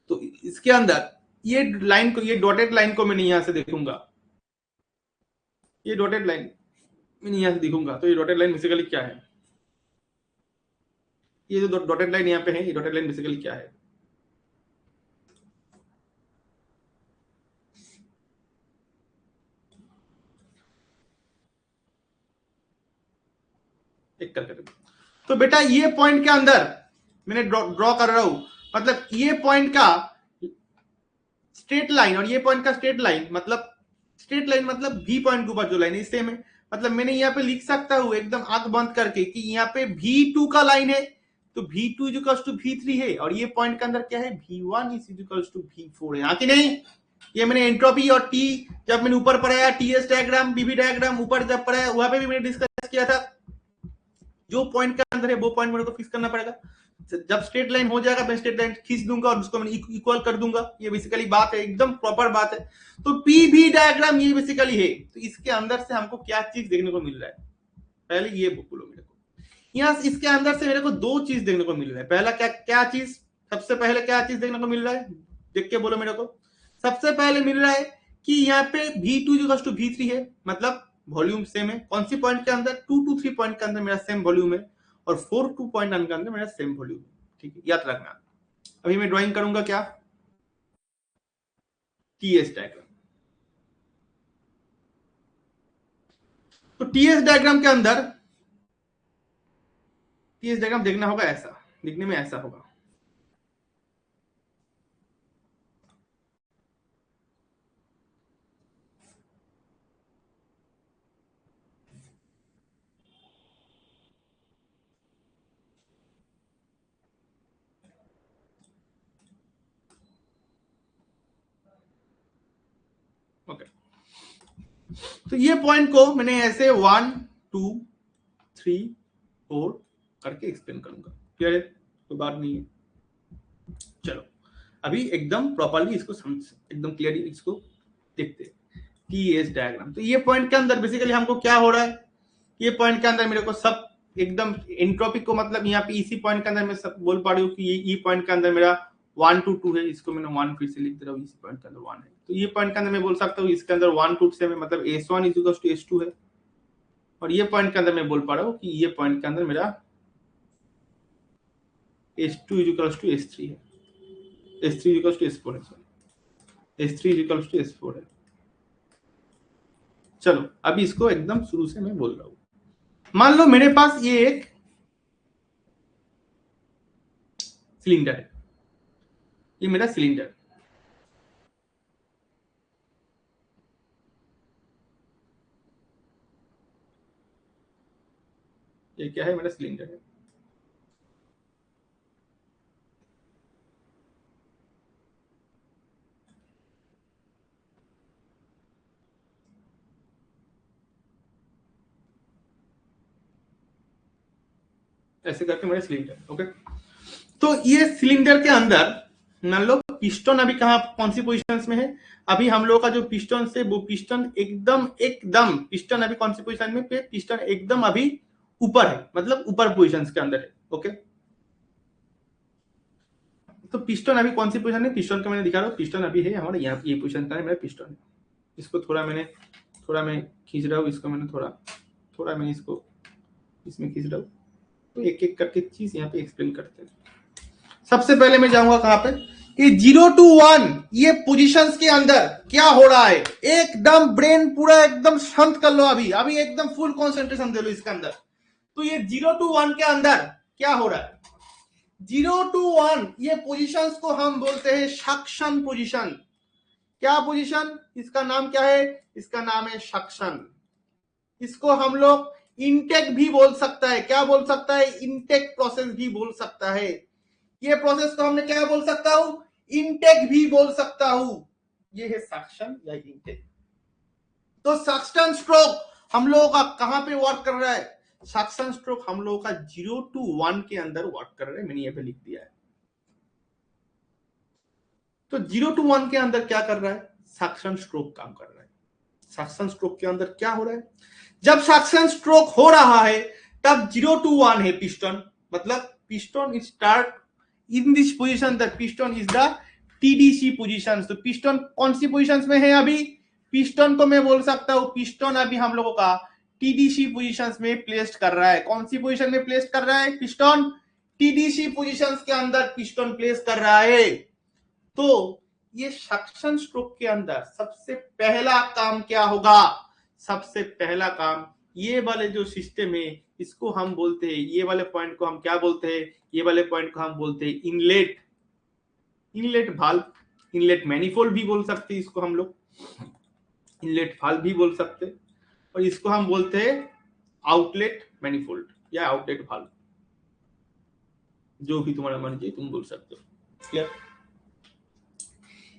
तो इसके अंदर ये लाइन को, ये डॉटेड लाइन को मैंने यहां से देखूंगा, ये डॉटेड लाइन मैंने यहां से देखूंगा, तो ये डॉटेड लाइन बेसिकली क्या है, ये जो डॉटेड लाइन यहाँ पे है, ये डॉटेड लाइन बेसिकली क्या है, एक करके। तो बेटा ये पॉइंट के अंदर मैंने ड्रॉ कर रहा हूं, मतलब ये पॉइंट का स्ट्रेट लाइन और ये पॉइंट का स्ट्रेट लाइन, मतलब स्ट्रेट लाइन मतलब भी पॉइंट के ऊपर जो लाइन है सेम है, मतलब मैंने यहाँ पे लिख सकता हूं एकदम आंख बंद करके कि यहाँ पे V2 का लाइन है, तो V2 इक्वल्स टू V3 है, और ये पॉइंट के अंदर क्या है, V1 इक्वल्स टू V4 है, हाँ कि नहीं। ये मैंने एंट्रोपी और टी जब मैंने ऊपर पढ़ाया, टीएस डायग्राम, बीबी डायग्राम ऊपर जब पढ़ाया वहां पे भी मैंने डिस्कस किया था, जो पॉइंट के अंदर है वो पॉइंट मेरे को फिक्स करना पड़ेगा। जब स्ट्रेट लाइन हो जाएगा मैं स्ट्रेट लाइन खींच दूंगा और उसको मैं इक्वल कर दूंगा, ये बेसिकली बात है, एकदम प्रॉपर बात है। तो पीवी डायग्राम ये बेसिकली है। तो इसके अंदर से हमको क्या चीज देखने को मिल रहा है, पहले ये बोलो मेरे को, यहाँ इसके अंदर से मेरे को दो चीज देखने को मिल रहा है। पहला क्या क्या चीज, सबसे पहले क्या चीज देखने को मिल रहा है, देख के बोलो मेरे को। सबसे पहले मिल रहा है कि यहाँ पे V2 टू V3 है, मतलब वॉल्यूम सेम है। कौन सी पॉइंट के अंदर, 2 to 3 पॉइंट के अंदर मेरा सेम वॉल्यूम है, और 4 to पॉइंट के अंदर मेरा सेम वॉल्यूम है, ठीक है, याद रखना। अभी मैं ड्राइंग करूंगा क्या, टीएस डायग्राम। तो टीएस डायग्राम के अंदर, टीएस डायग्राम देखना होगा ऐसा, दिखने में ऐसा होगा। ओके, तो ये पॉइंट को मैंने ऐसे 1 2 3 4 करके एक्सप्लेन करूंगा। क्लियर है? कोई बात नहीं है। चलो अभी एकदम प्रॉपर्ली इसको समझ, एकदम क्लियरली इसको देखते हैं कि ये डायग्राम। तो ये पॉइंट के अंदर बेसिकली हमको क्या हो रहा है, ये पॉइंट के अंदर मेरे को सब एकदम एंट्रोपिक को, मतलब यहाँ पे इसी पॉइंट के अंदर मैं सब बोल पा रही हूँ कि ये पॉइंट के अंदर मेरा 1 to 2 है, इसको मैंने 1 फिर से लिख दे रहा हूँ, इसी पॉइंट के अंदर 1 है। तो ये पॉइंट के अंदर मैं बोल सकता हूँ इसके अंदर 1 to 7 मतलब S1 = S2 है, और ये पॉइंट के अंदर मैं बोल पा रहा हूँ कि ये पॉइंट के अंदर मेरा S2 = S3 है, S3 = S4 है, S3 = S4 है। चलो अभी इसको एकदम शुरू से मैं बोल रहा हूँ। मान लो मेरे पास ये एक सिलेंडर है, ये मेरा सिलेंडर, ये क्या है, मेरा सिलेंडर है। ऐसे करके मेरा सिलेंडर। ओके, तो ये सिलेंडर के अंदर मान लो पिस्टन अभी कौन सी पोजीशन में है, अभी हम लोग का जो पिस्टन से वो पिस्टन एकदम पिस्टन अभी कौन सी पोजीशन में पे, पिस्टन एकदम अभी ऊपर है, मतलब ऊपर पोजीशन के अंदर है। ओके, तो पिस्टन अभी कौन सी पोजीशन में, पिस्टन का मैंने दिखा रहा हूँ, पिस्टन अभी है हमारा यहाँ, ये पोजीशन का है मेरा पिस्टन है। इसको थोड़ा मैं खींच रहा हूँ, इसको मैंने थोड़ा मैं इसको इसमें खींच रहा हूँ। तो एक एक करके चीज यहाँ पे एक्सप्लेन करते हैं। सबसे पहले मैं जाऊंगा कहां पे, कि 0 to 1 ये पोजीशंस के अंदर क्या हो रहा है, एकदम ब्रेन पूरा एकदम शांत कर लो, अभी एकदम फुल कंसंट्रेशन दे लो इसके अंदर। तो ये 0 to 1 के अंदर क्या हो रहा है, 0 to 1 ये पोजीशंस को हम बोलते हैं सक्शन पोजीशन। क्या पोजीशन, इसका नाम क्या है, इसका नाम है सक्शन। इसको हम लोग इनटेक भी बोल सकता है, क्या बोल सकता है, इनटेक प्रोसेस भी बोल सकता है। ये प्रोसेस को हमने क्या बोल सकता हूं, इनटेक भी बोल सकता हूं। ये है सक्शन या इनटेक। तो सक्शन स्ट्रोक हम लोगों का कहां पे वर्क कर रहा है, सक्शन स्ट्रोक हम लोगों का 0 to 1 के अंदर वर्क कर रहा है, मैंने यहां पे लिख दिया है। तो 0 to 1 के अंदर क्या कर रहा है, सक्शन स्ट्रोक काम कर रहा है। सक्शन स्ट्रोक के अंदर क्या हो रहा है, जब सक्शन स्ट्रोक हो रहा है तब 0 to 1 है पिस्टन, मतलब piston start in this position, the piston is the TDC position. तो पिस्टन कौन सी पोजीशन में है, अभी पिस्टन को मैं बोल सकता हूं, पिस्टन अभी हम लोगों का टीडीसी पोजीशन में प्लेस्ड कर रहा है। कौन सी पोजीशन में प्लेस्ड कर रहा है, पिस्टन टीडीसी पोजीशन के अंदर पिस्टन प्लेस कर रहा है। तो ये सक्शन स्ट्रोक के अंदर सबसे पहला काम क्या होगा, सबसे पहला काम ये वाले जो सिस्टम है इसको हम बोलते हैं, ये वाले पॉइंट को हम क्या बोलते हैं, ये वाले पॉइंट को हम बोलते हैं इनलेट वाल्व, इनलेट मैनिफोल्ड भी बोल सकते हैं इसको हम लोग, इनलेट वाल्व भी बोल सकते हैं, और इसको हम बोलते हैं आउटलेट मैनिफोल्ड या आउटलेट वाल्व, जो भी तुम्हारा मर्जी तुम बोल सकते हो। क्लियर?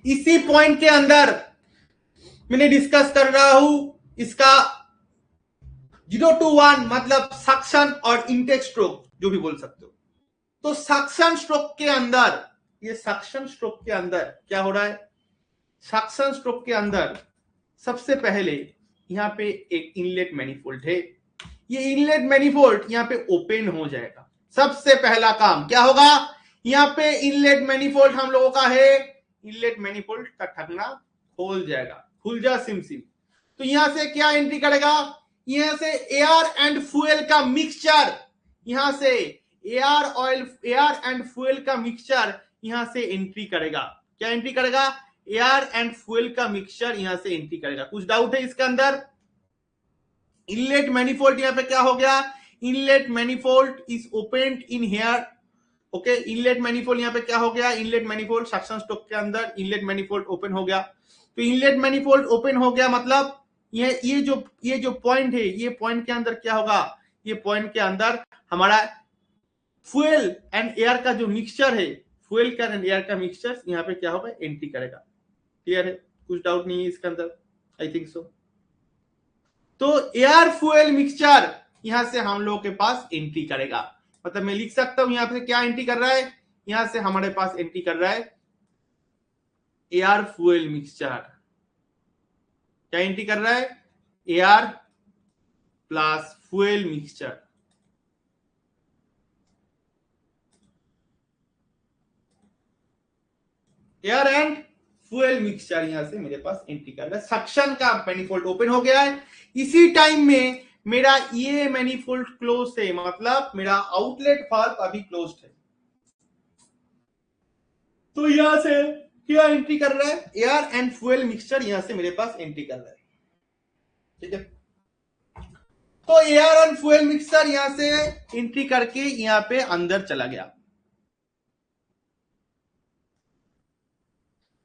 इसी पॉइंट के अंदर मैंने डिस्कस कर रहा हूं इसका 0 to 1 मतलब सक्शन और इनटेक स्ट्रोक, जो भी बोल सकते हो। तो सक्शन स्ट्रोक के अंदर, ये सक्शन स्ट्रोक के अंदर क्या हो रहा है, सक्शन स्ट्रोक के अंदर सबसे पहले यहां पे एक इनलेट मैनिफोल्ड है, ये इनलेट मैनिफोल्ड यहां पे ओपन हो जाएगा। सबसे पहला काम क्या होगा, यहां पे इनलेट मैनिफोल्ड हम लोगों का है, इनलेट मैनिफोल्ड का ढकना खोल जाएगा, खुल जा सिम सिम। तो यहां से क्या एंट्री करेगा, यहां से एयर एंड फ्यूल का मिक्सचर, यहां से एयर एंड फ्यूल का मिक्सचर यहां से एंट्री करेगा। क्या एंट्री करेगा, एयर एंड फ्यूल का मिक्सचर यहां से एंट्री करेगा। कुछ डाउट है इसके अंदर, इनलेट मैनिफोल्ड यहां पे क्या हो गया, inlet manifold is opened in here, okay, inlet manifold यहाँ पे क्या हो गया, इनलेट मैनिफोल्ड सक्शन स्ट्रोक के अंदर इनलेट मैनिफोल्ड ओपन हो गया। तो इनलेट मैनिफोल्ड ओपन हो गया मतलब ये जो पॉइंट है, ये पॉइंट के अंदर क्या होगा, ये पॉइंट के अंदर हमारा फ्यूल एंड एयर का जो मिक्सचर है, फ्यूल का एंड एयर का मिक्सचर यहाँ पे क्या होगा, एंट्री करेगा। क्लियर है, कुछ डाउट नहीं है इसके अंदर, आई थिंक सो। तो एयर फ्यूल मिक्सचर यहां से हम लोग के पास एंट्री करेगा, मतलब मैं लिख सकता हूं यहां पे क्या एंट्री कर रहा है, यहां से हमारे पास एंट्री कर रहा है एयर फ्यूल मिक्सचर। क्या एंट्री कर रहा है, air plus fuel mixture. Air and fuel mixture यहां से मेरे पास एंट्री कर रहा है, सक्शन का मैनिफोल्ड ओपन हो गया है। इसी टाइम में मेरा ये मैनिफोल्ड क्लोज है, मतलब मेरा आउटलेट वाल्व अभी क्लोज्ड है। तो यहां से क्या एंट्री कर रहा है, एयर एंड फ्यूल मिक्सचर यहां से मेरे पास एंट्री कर रहा है। ठीक है, तो एयर एंड फ्यूल मिक्सचर यहां से एंट्री करके यहां पे अंदर चला गया।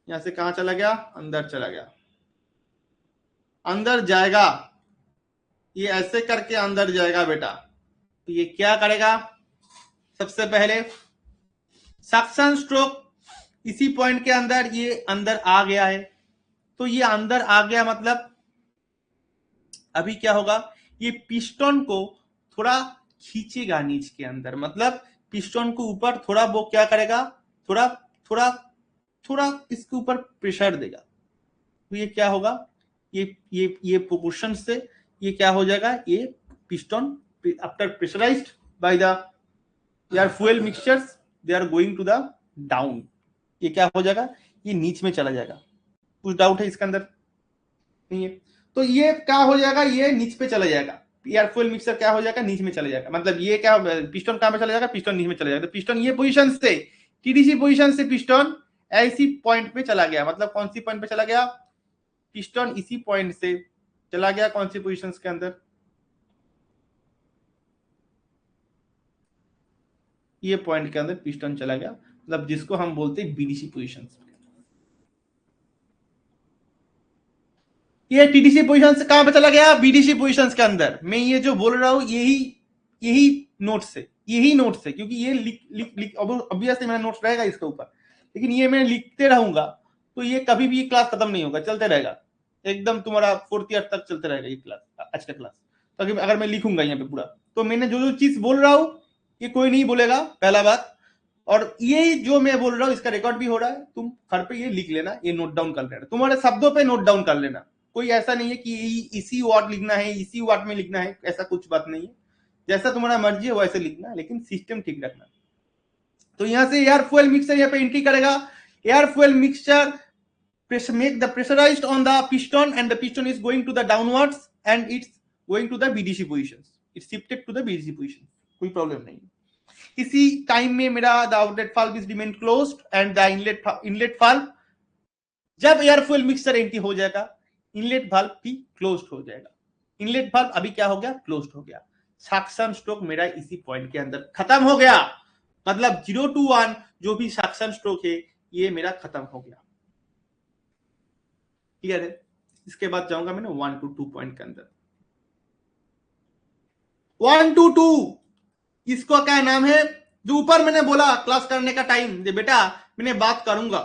यहां से कहां चला गया, अंदर चला गया। अंदर जाएगा, ये ऐसे करके अंदर जाएगा बेटा। तो ये क्या करेगा, सबसे पहले सक्शन स्ट्रोक इसी पॉइंट के अंदर, ये अंदर आ गया है। तो ये अंदर आ गया मतलब अभी क्या होगा, ये पिस्टन को थोड़ा खींचेगा नीच के अंदर, मतलब पिस्टन को ऊपर थोड़ा वो क्या करेगा, थोड़ा थोड़ा थोड़ा इसके ऊपर प्रेशर देगा। तो ये क्या होगा, ये प्रोपोर्शन से ये क्या हो जाएगा, ये piston after pressurized by the air fuel mixtures they are going to the down. ये क्या हो जाएगा, ये नीच में चला जाएगा। कुछ डाउट है इसके अंदर नहीं है? तो ये क्या हो जाएगा, ये नीच पे चला जाएगा। एयर फ्यूल मिक्सचर क्या हो जाएगा, नीच में चला जाएगा। मतलब ये क्या, पिस्टन कहां पे चला जाएगा, पिस्टन नीच में चला जाएगा। तो पिस्टन ये पोजीशन से, टीडीसी पोजीशन से पिस्टन ऐसी पॉइंट पे चला गया। मतलब कौन सी पॉइंट पे चला गया, पिस्टन इसी पॉइंट से चला गया। कौन सी पोजीशन के अंदर, ये पॉइंट के अंदर पिस्टन चला गया, मतलब जिसको हम बोलते हैं बीडीसी पोजीशन। ये टीडीसी पोजीशन से कहां पे चला गया, बीडीसी पोजीशन के अंदर। मैं ये जो बोल रहा हूं यही नोट से, क्योंकि ये लिख ऑब्वियसली मेरा नोट्स रहेगा इसके ऊपर, लेकिन ये मैं लिखते रहूंगा तो ये कभी भी क्लास खत्म नहीं होगा, चलते रहेगा एकदम तुम्हारा 4th ईयर तक चलते रहेगा ये क्लास, आज का क्लास। तो अगर मैं लिखूंगा यहाँ पे पूरा, तो मैंने जो चीज बोल रहा हूं ये कोई नहीं बोलेगा, पहला बात। और ये जो मैं बोल रहा हूँ इसका रिकॉर्ड भी हो रहा है, तुम घर पे ये लिख लेना, ये नोट डाउन कर लेना, तुम्हारे शब्दों पे नोट डाउन कर लेना। कोई ऐसा नहीं है कि इसी वर्ड लिखना है, इसी वर्ड में लिखना है, ऐसा कुछ बात नहीं है। जैसा तुम्हारा मर्जी है वैसे लिखना, लेकिन सिस्टम ठीक रखना। तो यहां से एयर फ्यूल मिक्सचर यहाँ पे एंट्री करेगा। Air fuel mixture make the pressurized on the piston and the piston is going to the downwards and it's going to the BDC positions. It's shifted to the BDC position. कोई problem नहीं। इसी time में मेरा the outlet valve is remain closed end the inlet valve, जब air fuel mixture entry हो जाएगा inlet valve भी closed हो जाएगा। इनलेट वाल्व अभी क्या हो गया, क्लोज्ड हो गया। सक्शन स्ट्रोक मेरा इसी पॉइंट के अंदर खत्म हो गया। मतलब 0 to 1 जो भी सक्शन स्ट्रोक है ये मेरा खत्म हो गया। क्लियर है? इसके बाद जाऊंगा मैंने 1 to 2 पॉइंट के अंदर। 1 to 2 इसको क्या नाम है, जो ऊपर मैंने बोला क्लास करने का टाइम बेटा मैंने बात करूंगा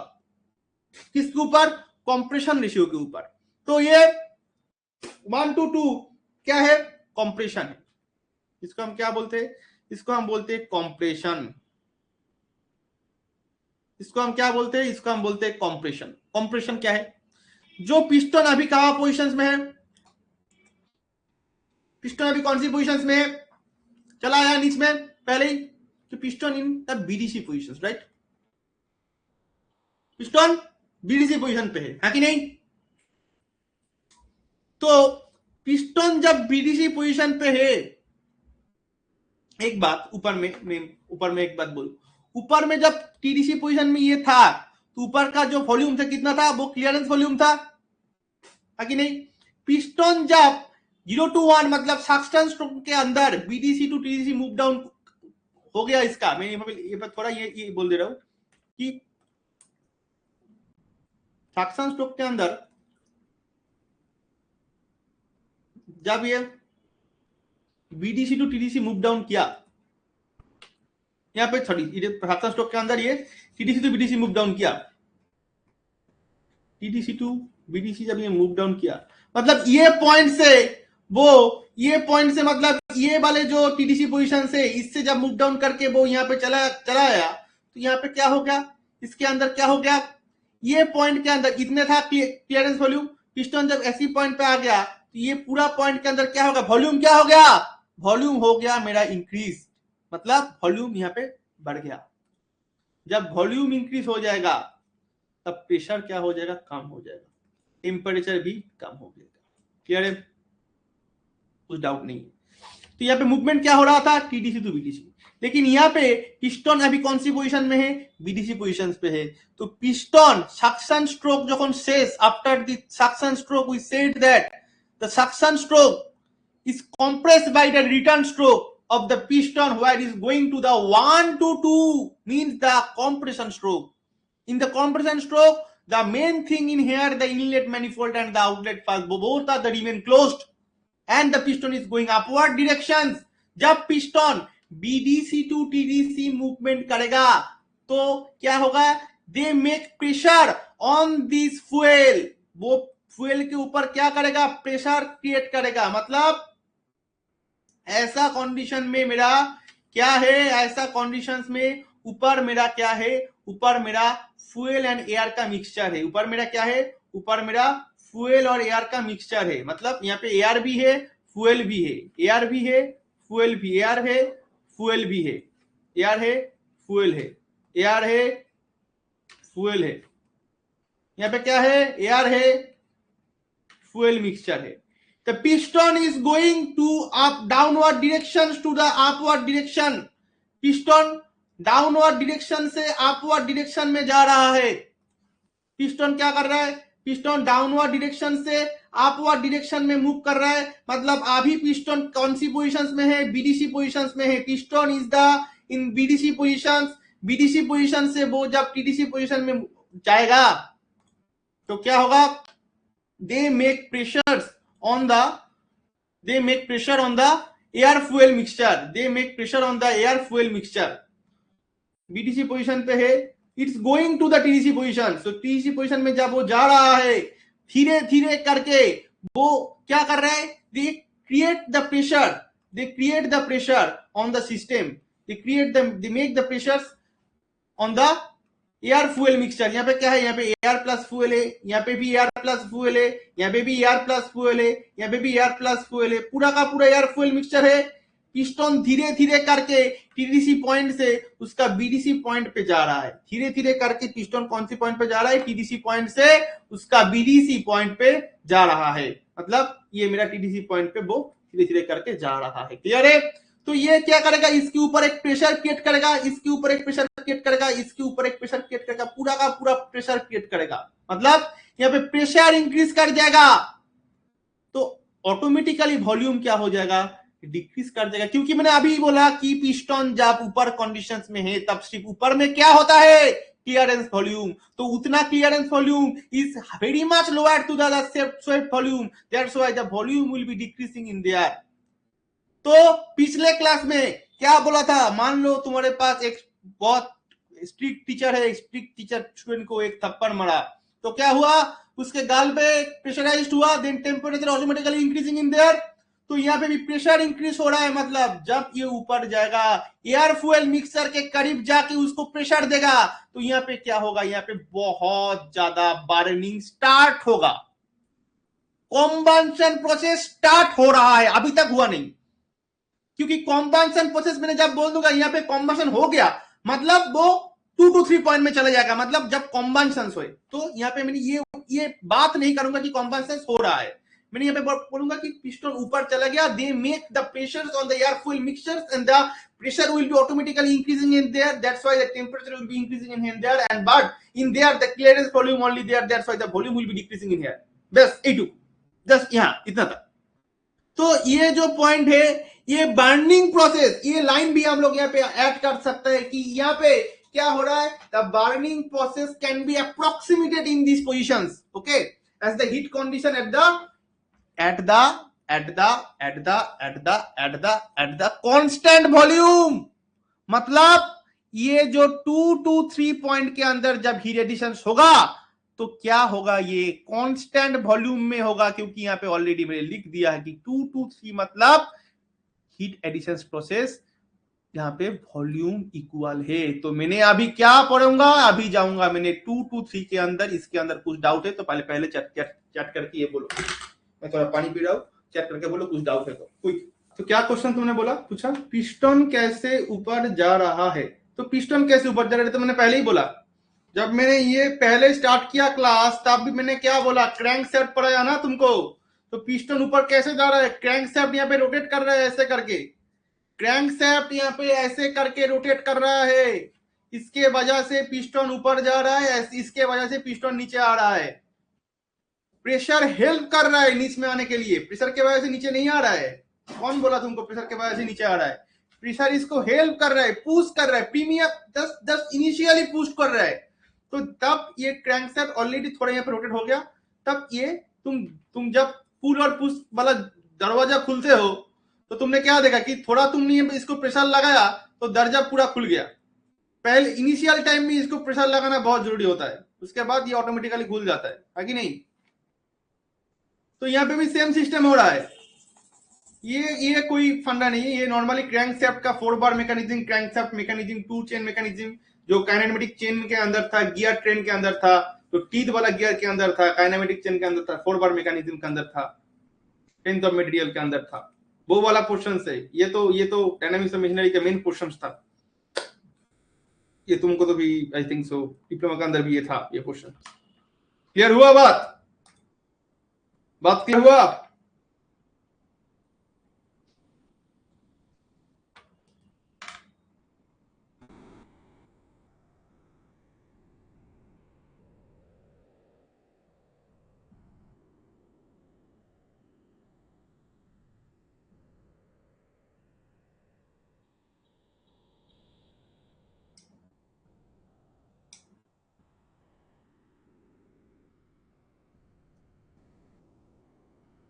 किसके ऊपर, कंप्रेशन रेशियो के ऊपर। तो ये 1 to 2 क्या है, कंप्रेशन है। इसको हम क्या बोलते हैं, इसको हम बोलते हैं कंप्रेशन। इसको हम क्या बोलते हैं, इसको हम बोलते हैं कंप्रेशन। कंप्रेशन क्या है, जो पिस्टन अभी कहां पोजीशंस में है, पिस्टन अभी कौन सी पोजीशंस में है, चला आया नीचे में पहले ही, तो piston in the BDC positions, right. Piston BDC position पे है कि नहीं। तो पिस्टन जब बीडीसी पोजीशन पे है, एक बात ऊपर में एक बात बोलूं, ऊपर में जब टीडीसी पोजीशन में ये था तो ऊपर का जो वॉल्यूम था कितना था, वो क्लियरेंस वॉल्यूम था कि नहीं। पिस्टन जब 0 to 1 मतलब सक्शन स्ट्रोक के अंदर BDC to TDC move down हो गया इसका, मैं ये थोड़ा ये बोल दे रहा हूं कि सक्शन स्ट्रोक के अंदर जब ये BDC to TDC move down किया, यहाँ पे सक्शन स्ट्रोक के अंदर ये TDC to BDC move down किया, टीडीसी टू बीडीसी जब ये मूव डाउन किया, मतलब ये पॉइंट से मतलब ये वाले जो टीडीसी पोजीशन से इससे जब मूव डाउन करके वो यहाँ पे चला आया, तो यहाँ पे क्या हो गया, इसके अंदर क्या हो गया, ये पॉइंट के अंदर इतने था क्लियरेंस वॉल्यूम, पिस्टन जब ऐसी पॉइंट पे आ गया तो ये पूरा पॉइंट के अंदर क्या होगा, वॉल्यूम क्या हो गया, वॉल्यूम हो गया मेरा इंक्रीज, मतलब वॉल्यूम यहाँ पे बढ़ गया। जब वॉल्यूम इंक्रीज हो जाएगा तब प्रेशर क्या हो जाएगा, कम हो जाएगा, टेम्परेचर भी कम हो जाएगा। क्लियर है, कुछ डाउट नहीं है। तो यहाँ पे मूवमेंट क्या हो रहा था, टीडीसी टू बीडीसी, लेकिन यहाँ पे पिस्टन अभी कौन सी पोजीशन में है, बीडीसी पोजीशन पे है। तो पिस्टन सक्शन स्ट्रोक जखन शेष, after the suction stroke we said that the suction stroke is compressed by the return stroke of the piston where it is going to the 1 to 2 means the compression stroke. In the compression stroke, the main thing in here, the inlet manifold and the outlet valve, both are the remain closed and the piston is going upward directions. जब piston BDC to TDC movement करेगा तो क्या होगा, they make pressure on this fuel, वो fuel के ऊपर क्या करेगा, प्रेशर क्रिएट करेगा। मतलब ऐसा कंडीशन में मेरा क्या है, ऐसा कंडीशंस में ऊपर मेरा क्या है, ऊपर मेरा फ्यूल एंड एयर का मिक्सचर है, ऊपर मेरा क्या है, ऊपर मेरा फ्यूल और एयर का मिक्सचर है। मतलब यहाँ पे एयर भी है, फ्यूल भी है, एयर भी है, फ्यूल भी, एयर है, फ्यूल भी है, एयर है, फ्यूल है, एयर है, फ्यूल है, यहाँ पे क्या है, एयर है, फ्यूल मिक्सचर है। The piston is going to up downward directions to the upward direction. Piston downward direction से upward direction में जा रहा है। पिस्टन क्या कर रहा है, पिस्टन डाउनवर्ड डायरेक्शन से अपवर्ड डायरेक्शन में मूव कर रहा है। मतलब अभी पिस्टन कौन सी पोजीशंस में है, बीडीसी पोजीशंस में है। Piston is the in BDC positions, BDC position से वो जब टीडीसी पोजीशन में जाएगा तो क्या होगा, they make pressures on the, they make pressure on the air fuel mixture, they make pressure on the air fuel mixture। BDC position पे है, it's going to the TDC position. So TDC position में जब वो जा रहा है धीरे धीरे करके वो क्या कर रहा है, they create the pressure, they create the pressure on the system, they create the, they make the pressure on the air fuel mixture. यहाँ पे क्या है, यहाँ पे एयर प्लस फ्यूल है, यहाँ पे भी एयर प्लस फ्यूल है, यहाँ पे भी एयर प्लस फ्यूल है, यहाँ पे भी एयर प्लस फ्यूल है, पूरा का पूरा एयर फ्यूल मिक्सचर है। पिस्टन धीरे धीरे करके टीडीसी पॉइंट से उसका बीडीसी पॉइंट पे जा रहा है, धीरे धीरे करके पिस्टन कौन सी पॉइंट पे जा रहा है, टीडीसी पॉइंट से उसका बीडीसी पॉइंट पे जा रहा है। मतलब ये मेरा टीडीसी पॉइंट पे वो धीरे धीरे करके जा रहा है। क्लियर है। तो ये क्या करेगा, इसके ऊपर एक प्रेशर क्रिएट करेगा, इसके ऊपर एक प्रेशर क्रिएट करेगा, इसके ऊपर एक प्रेशर क्रिएट करेगा, पूरा का पूरा प्रेशर क्रिएट करेगा। मतलब यहाँ पे प्रेशर इंक्रीज कर जाएगा तो ऑटोमेटिकली वॉल्यूम क्या हो जाएगा, डिक्रीज कर जाएगा। क्योंकि मैंने अभी बोला कि पिस्टन जब ऊपर कंडीशंस में है तब सिर्फ ऊपर में क्या होता है, क्लियरेंस वॉल्यूम। तो उतना clearance volume is very much lower to the swept volume, that's why the volume will be decreasing in there. तो पिछले क्लास में क्या बोला था, मान लो तुम्हारे पास एक बहुत स्ट्रिक्ट टीचर है, स्ट्रिक्ट टीचर स्टूडेंट को एक थप्पड़ मारा तो क्या हुआ, उसके गाल पे प्रेशराइज्ड हुआ, then temperature automatically increasing in there. तो यहाँ पे भी प्रेशर इंक्रीज हो रहा है। मतलब जब ये ऊपर जाएगा एयर फ्यूल मिक्सर के करीब जाके उसको प्रेशर देगा तो यहाँ पे क्या होगा, यहाँ पे बहुत ज्यादा बर्निंग स्टार्ट होगा, कॉम्बंशन प्रोसेस स्टार्ट हो रहा है, अभी तक हुआ नहीं। क्योंकि कॉम्बंशन प्रोसेस मैंने जब बोल दूंगा यहाँ पे कॉम्बंशन हो गया मतलब वो 2 to 3 पॉइंट में चला जाएगा। मतलब जब कॉम्बंशन हो तो यहाँ पे मैंने ये बात नहीं करूंगा कि कॉम्बंशन हो रहा है, मैंने यहाँ पे बोलूंगा कि पिस्टन ऊपर चला गया, they make the pressures on the air fuel mixtures and the pressure will be automatically increasing in there, that's why the temperature will be increasing in there, and but in there the clearance volume only there, that's why the volume will be decreasing in here। बस A2 just यहाँ इतना था। तो ये जो point है ये burning process, ये लाइन भी हम लोग यहाँ पे ऐड कर सकते हैं कि यहाँ पे क्या हो रहा है, the burning process can be approximated in this positions, okay, as the heat condition at the constant volume. मतलब ये जो 2 to 3 पॉइंट के अंदर जब हीट एडिशन होगा तो क्या होगा, ये कांस्टेंट वॉल्यूम में होगा, क्योंकि यहाँ पे ऑलरेडी मैंने लिख दिया है कि 2 to 3 मतलब हीट एडिशन प्रोसेस यहाँ पे वॉल्यूम इक्वल है। तो मैंने अभी क्या पढ़ूंगा, अभी जाऊंगा मैंने 2 to 3 के अंदर। इसके अंदर कुछ डाउट है तो पहले चैट करके ये बोलो, मैं थोड़ा पानी पी रहा हूँ, चैट करके बोलो कुछ डाउट है तो क्विक। तो क्या क्वेश्चन तुमने बोला, पूछा पिस्टन कैसे ऊपर जा रहा है। तो पिस्टन कैसे ऊपर जा रहा है तो मैंने पहले ही बोला, जब मैंने ये पहले स्टार्ट किया क्लास तब भी मैंने क्या बोला, क्रैंक सेफ्ट पढ़ाया ना तुमको। तो पिस्टन ऊपर कैसे जा रहा है, क्रैंक सेफ्ट यहाँ पे रोटेट कर रहा है ऐसे करके, क्रैंक सेफ्ट यहाँ पे ऐसे करके रोटेट कर रहा है, इसके वजह से पिस्टन ऊपर जा रहा है, इसके वजह से पिस्टन नीचे आ रहा है। प्रेशर हेल्प कर रहा है नीचे में आने के लिए, प्रेशर के वजह से नीचे नहीं आ रहा है। कौन बोला तुमको प्रेशर के वजह से नीचे आ रहा है, प्रेशर इसको हेल्प कर रहा है, पुश कर रहा है, प्रीमियम 10 इनिशियली पुश कर रहा है। तो तब ये क्रैंकसेट ऑलरेडी थोड़ा यहाँ पे रोटेट हो गया, तब ये तुम जब पुल और पुश वाला दरवाजा खुलते हो तो तुमने क्या देखा कि थोड़ा तुमने इसको प्रेशर लगाया तो दरवाजा पूरा खुल गया। पहले इनिशियल टाइम में इसको प्रेशर लगाना बहुत जरूरी होता है, उसके बाद ये ऑटोमेटिकली खुल जाता है कि नहीं। तो यहाँ पे भी सेम सिस्टम हो रहा है, ये कोई फंडा नहीं है, ये नॉर्मली क्रैंकशाफ्ट का 4 bar mechanism, crankshaft mechanism, 2 chain mechanism जो काइनेमेटिक चेन के अंदर था, गियर ट्रेन के अंदर था, तो टीथ वाला गियर के अंदर था, काइनेमेटिक चेन के अंदर था, 4 बार मैकेनिज्म के अंदर था, 10th ऑफ मटेरियल के अंदर था, वो वाला पोर्शन से। ये तो डायनामिक्स ऑफ मशीनरी का मेन पोर्शन था, ये तुमको तो भी आई थिंक सो डिप्लोमा के अंदर भी ये था, ये पोर्शन। क्लियर हुआ बात क्लियर हुआ।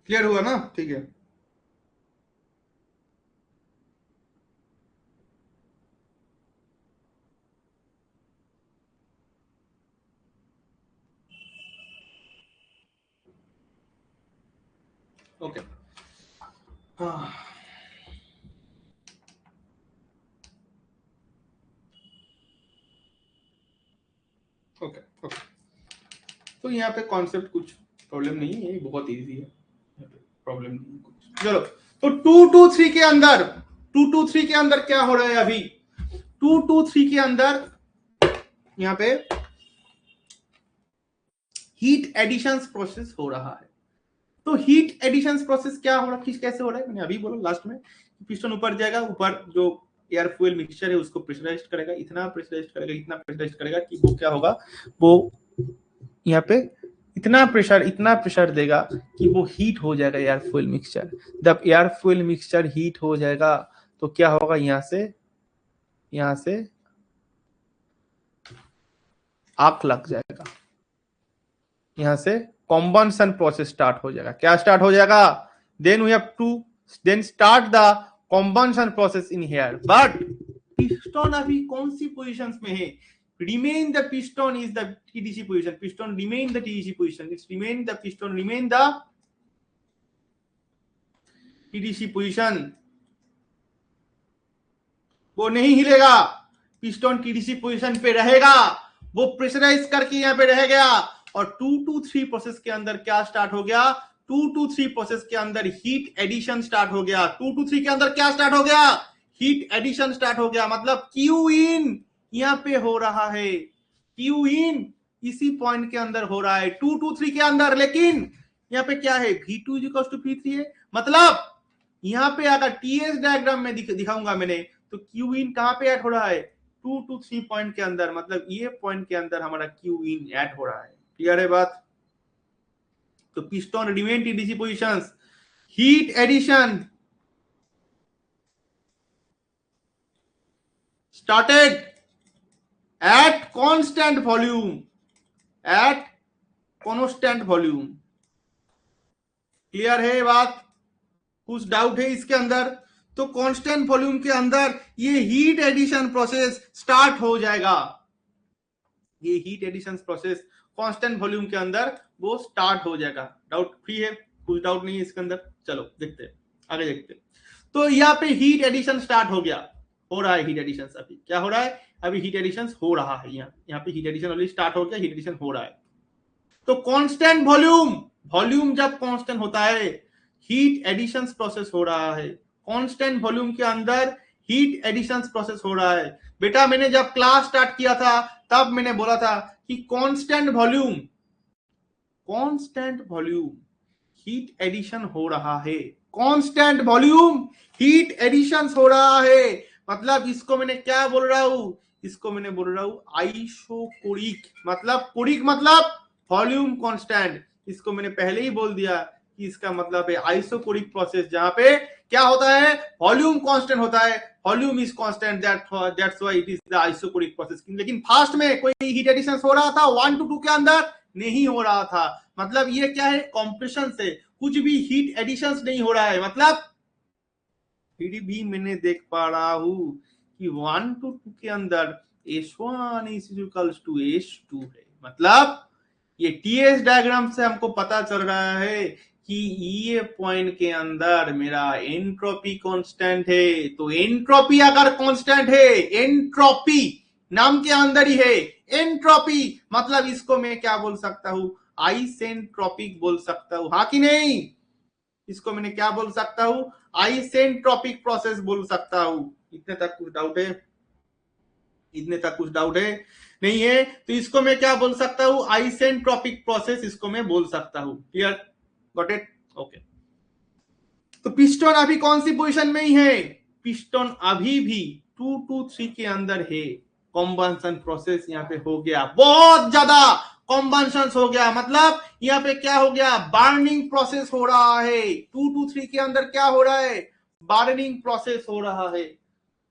क्लियर हुआ ना, ठीक है। ओके ओके ओके, तो यहाँ पे कॉन्सेप्ट कुछ प्रॉब्लम नहीं है, बहुत इजी है, प्रॉब्लम नहीं कुछ। चलो, तो 2 to 3 के अंदर, 2 to 3 के अंदर क्या हो रहा है अभी, 2 to 3 के अंदर यहाँ पे हीट एडिशन प्रोसेस हो रहा है। तो हीट एडिशन प्रोसेस क्या हो रहा है, कैसे हो रहा है, मैंने अभी बोला लास्ट में, पिस्टन ऊपर जाएगा, ऊपर जो एयर फ्यूल मिक्सचर है उसको प्रेशराइज करेगा, इतना प्रेशराइज करेगा, इतना प्रेशराइज करेगा कि वो क्या होगा, वो यहाँ पे इतना प्रेशर देगा कि वो हीट हो जाएगा एयर फ्यूल मिक्सचर। जब एयर फ्यूल मिक्सचर हीट हो जाएगा तो क्या होगा, यहाँ से आग लग जाएगा, यहाँ से कॉम्बंशन प्रोसेस स्टार्ट हो जाएगा। क्या स्टार्ट हो जाएगा, then we have to then start the combustion process in here. But piston अभी कौन सी पोजीशंस में है, remain the piston is the TDC position, piston remain the TDC position, it's remain the piston remain the TDC position, वो नहीं हिलेगा, piston TDC position पे रहेगा, वो pressurise करके यहाँ पे रह गया। और 2 to 3 प्रोसेस के अंदर क्या स्टार्ट हो गया, 2 to 3 प्रोसेस के अंदर हीट एडिशन स्टार्ट हो गया। 2 to 3 के अंदर क्या स्टार्ट हो गया, हीट एडिशन स्टार्ट हो गया, मतलब क्यू इन यहाँ पे हो रहा है, क्यू इन इसी पॉइंट के अंदर हो रहा है 2 to 3 के अंदर। लेकिन यहाँ पे क्या है, V2 = V3 है, मतलब यहाँ पे अगर TS डायग्राम में दिखाऊंगा मैंने, तो क्यू इन कहां पे ऐड हो रहा है, 2 to 3 पॉइंट के अंदर, मतलब ये पॉइंट के अंदर हमारा क्यू इन ऐड हो रहा है। क्लियर है बात। तो piston remain TDC positions, heat addition started at constant volume, at constant volume। Clear है बात? कुछ डाउट है इसके अंदर? तो कांस्टेंट वॉल्यूम के अंदर ये हीट एडिशन प्रोसेस स्टार्ट हो जाएगा। ये heat addition process constant volume के अंदर वो स्टार्ट हो जाएगा। डाउट फ्री है? कुछ डाउट नहीं है इसके अंदर? चलो देखते हैं, आगे देखते हैं। तो यहाँ पे हीट एडिशन स्टार्ट हो गया, हो रहा है हीट एडिशन। अभी क्या हो रहा है? अभी हीट एडिशन हो रहा है। यहाँ पे हीट एडिशन ऑलरेडी स्टार्ट हो गया, हीट एडिशन हो रहा है। तो कांस्टेंट वॉल्यूम, वॉल्यूम जब कांस्टेंट होता है, हीट एडिशन प्रोसेस हो रहा है। कांस्टेंट वॉल्यूम के अंदर हीट एडिशन प्रोसेस हो रहा है। बेटा मैंने जब क्लास स्टार्ट किया था तब मैंने बोला था कि कांस्टेंट वॉल्यूम हीट एडिशन हो रहा है। कांस्टेंट वॉल्यूम हीट एडिशन हो रहा है। मतलब इसको मैंने क्या बोल रहा हूं? इसको मैंने बोल रहा हूं आइसोकोरिक। मतलब कोरिक मतलब वॉल्यूम कांस्टेंट। इसको मैंने पहले ही बोल दिया कि इसका मतलब है आइसोकोरिक प्रोसेस, जहां पे क्या होता है? वॉल्यूम कांस्टेंट होता है, volume is constant, that's why it is the isochoric process. लेकिन फास्ट में कोई हीट एडिशन हो रहा था 1 to 2 के अंदर? नहीं हो रहा था। मतलब ये क्या है? कंप्रेशन से कुछ भी हीट एडिशन नहीं हो रहा है। मतलब फिर भी मैंने देख पा रहा हूं कि 1 to 2 के अंदर H1 is equals to H2 है। मतलब ये टीएस डायग्राम से हमको पता चल रहा है कि ये पॉइंट के अंदर मेरा एंट्रोपी कांस्टेंट है। तो एंट्रोपी अगर कांस्टेंट है, एंट्रोपी नाम के अंदर ही है एंट्रोपी, मतलब इसको मैं क्या बोल सकता हूं? आइसेंट्रोपिक बोल सकता हूं, हाँ कि नहीं? इसको मैंने क्या बोल सकता हूं? आइसेंट्रोपिक प्रोसेस बोल सकता हूं। इतने तक कुछ डाउट है? इतने तक कुछ डाउट है? नहीं है? तो इसको मैं क्या बोल सकता हूं? आइसेंट्रोपिक प्रोसेस इसको मैं बोल सकता हूं। क्लियर? Got it? ओके। तो पिस्टन अभी कौन सी पोजीशन में ही है? पिस्टन अभी भी 2 to 3 के अंदर है। कॉम्बंशन प्रोसेस यहाँ पे हो गया, बहुत ज्यादा कॉम्बंशन हो गया। मतलब यहाँ पे क्या हो गया? बर्निंग प्रोसेस हो रहा है। 2 to 3 के अंदर क्या हो रहा है? बर्निंग प्रोसेस हो रहा है।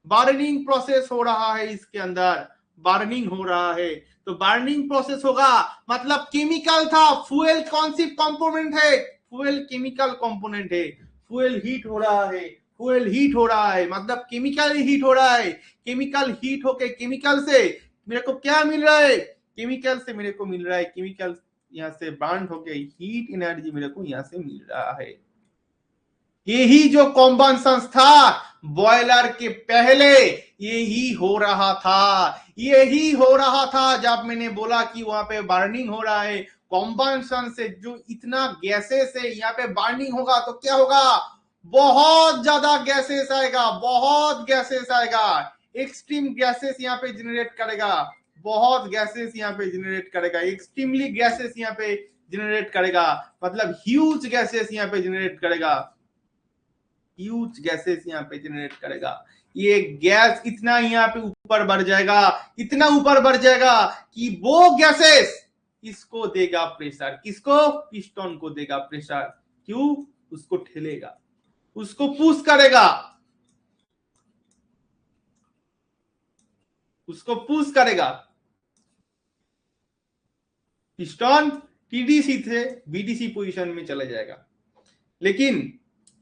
बर्निंग प्रोसेस हो रहा है, इसके अंदर बर्निंग हो रहा है। तो बर्निंग प्रोसेस होगा मतलब केमिकल था। फ्यूल कौन सी कंपोनेंट है? फ्यूल केमिकल कंपोनेंट है। फ्यूल हीट हो रहा है, फ्यूल हीट हो रहा है, मतलब केमिकल हीट हो रहा है। केमिकल हीट होके केमिकल से मेरे को क्या मिल रहा है? केमिकल से मेरे को मिल रहा है, केमिकल यहाँ से बर्न होके हीट एनर्जी मेरे को यहाँ से मिल रहा है। यही जो कॉम्बंशन था बॉयलर के पहले यही हो रहा था। यही हो रहा था जब मैंने बोला कि वहां पे बर्निंग हो रहा है। कॉम्बंशन से जो इतना गैसेस है यहाँ पे बर्निंग होगा तो क्या होगा? बहुत ज्यादा गैसेस आएगा, बहुत गैसेस आएगा। एक्सट्रीम गैसेस यहाँ पे जनरेट करेगा, बहुत गैसेस यहाँ पे जनरेट करेगा, एक्सट्रीमली गैसेस यहाँ पे जनरेट करेगा। मतलब ह्यूज गैसेस यहाँ पे जनरेट करेगा, ह्यूज गैसेस यहाँ पे जनरेट करेगा। ये गैस इतना यहाँ पे ऊपर बढ़ जाएगा, इतना ऊपर बढ़ जाएगा कि वो गैसेस इसको देगा प्रेशर। किसको? पिस्टन को देगा प्रेशर। क्यों? उसको ठेलेगा, उसको पुश करेगा, उसको पुश करेगा। पिस्टन टीडीसी से बीडीसी पोजीशन में चला जाएगा। लेकिन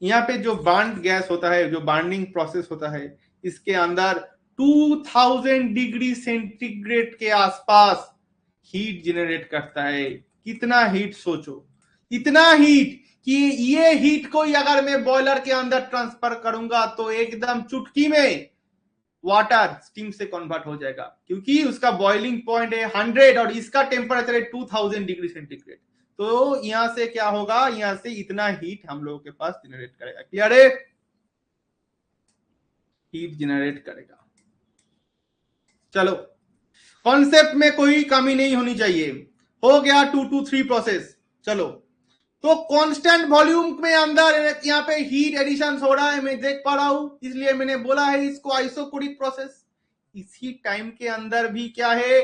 यहाँ पे जो बर्न गैस होता है, जो बर्निंग प्रोसेस होता है, इसके अंदर 2000 डिग्री सेंटीग्रेड के आसपास हीट जनरेट करता है। कितना हीट सोचो, इतना हीट कि ये हीट को अगर मैं बॉयलर के अंदर ट्रांसफर करूंगा तो एकदम चुटकी में वाटर स्टीम से कन्वर्ट हो जाएगा, क्योंकि उसका बॉइलिंग पॉइंट है 100 और इसका टेम्परेचर है 2000 डिग्री सेंटीग्रेड। तो यहां से क्या होगा? यहां से इतना हीट हम लोगों के पास जनरेट करेगा। क्लियर है? हीट जनरेट करेगा। चलो, कॉन्सेप्ट में कोई कमी नहीं होनी चाहिए। हो गया 2 to 3 प्रोसेस। चलो, तो कांस्टेंट वॉल्यूम में अंदर यहाँ पे हीट एडिशन हो रहा है, मैं देख पा रहा हूं, इसलिए मैंने बोला है इसको आइसोकोरिक प्रोसेस। इसी टाइम के अंदर भी क्या है?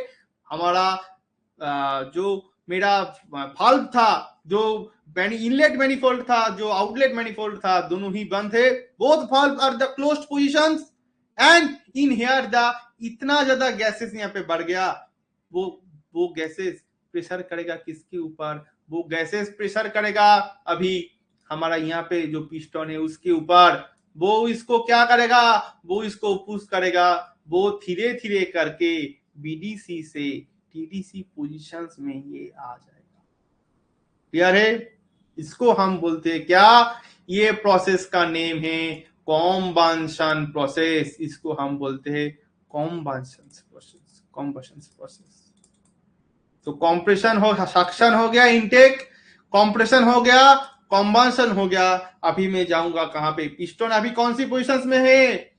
हमारा जो मेरा वाल्व था, जो इनलेट मैनिफोल्ड था, जो आउटलेट मैनिफोल्ड था, दोनों ही बंद थे। Both valve are the closed positions and in here the इतना ज्यादा गैसेस यहाँ पे बढ़ गया, वो गैसेस प्रेशर करेगा किसके ऊपर, वो गैसेस प्रेशर करेगा अभी हमारा यहाँ पे जो पिस्टन है उसके ऊपर। वो इसको क्या करेगा, वो इसको पुश करेगा, वो धीरे धीरे करके बीडीसी से टीडीसी पोजीशंस में ये आ जाएगा। क्लियर है? इसको हम बोलते हैं क्या, ये प्रोसेस का नेम है कॉम्बशन प्रोसेस, इसको हम बोलते हैं कॉम्बशन प्रोसेस। तो कॉम्प्रेशन हो, सक्शन हो गया, इनटेक, कॉम्प्रेशन हो गया, कॉम्बशन हो गया। अभी मैं जाऊंगा कहां पे, पिस्टन अभी कौन सी पोजीशंस में है,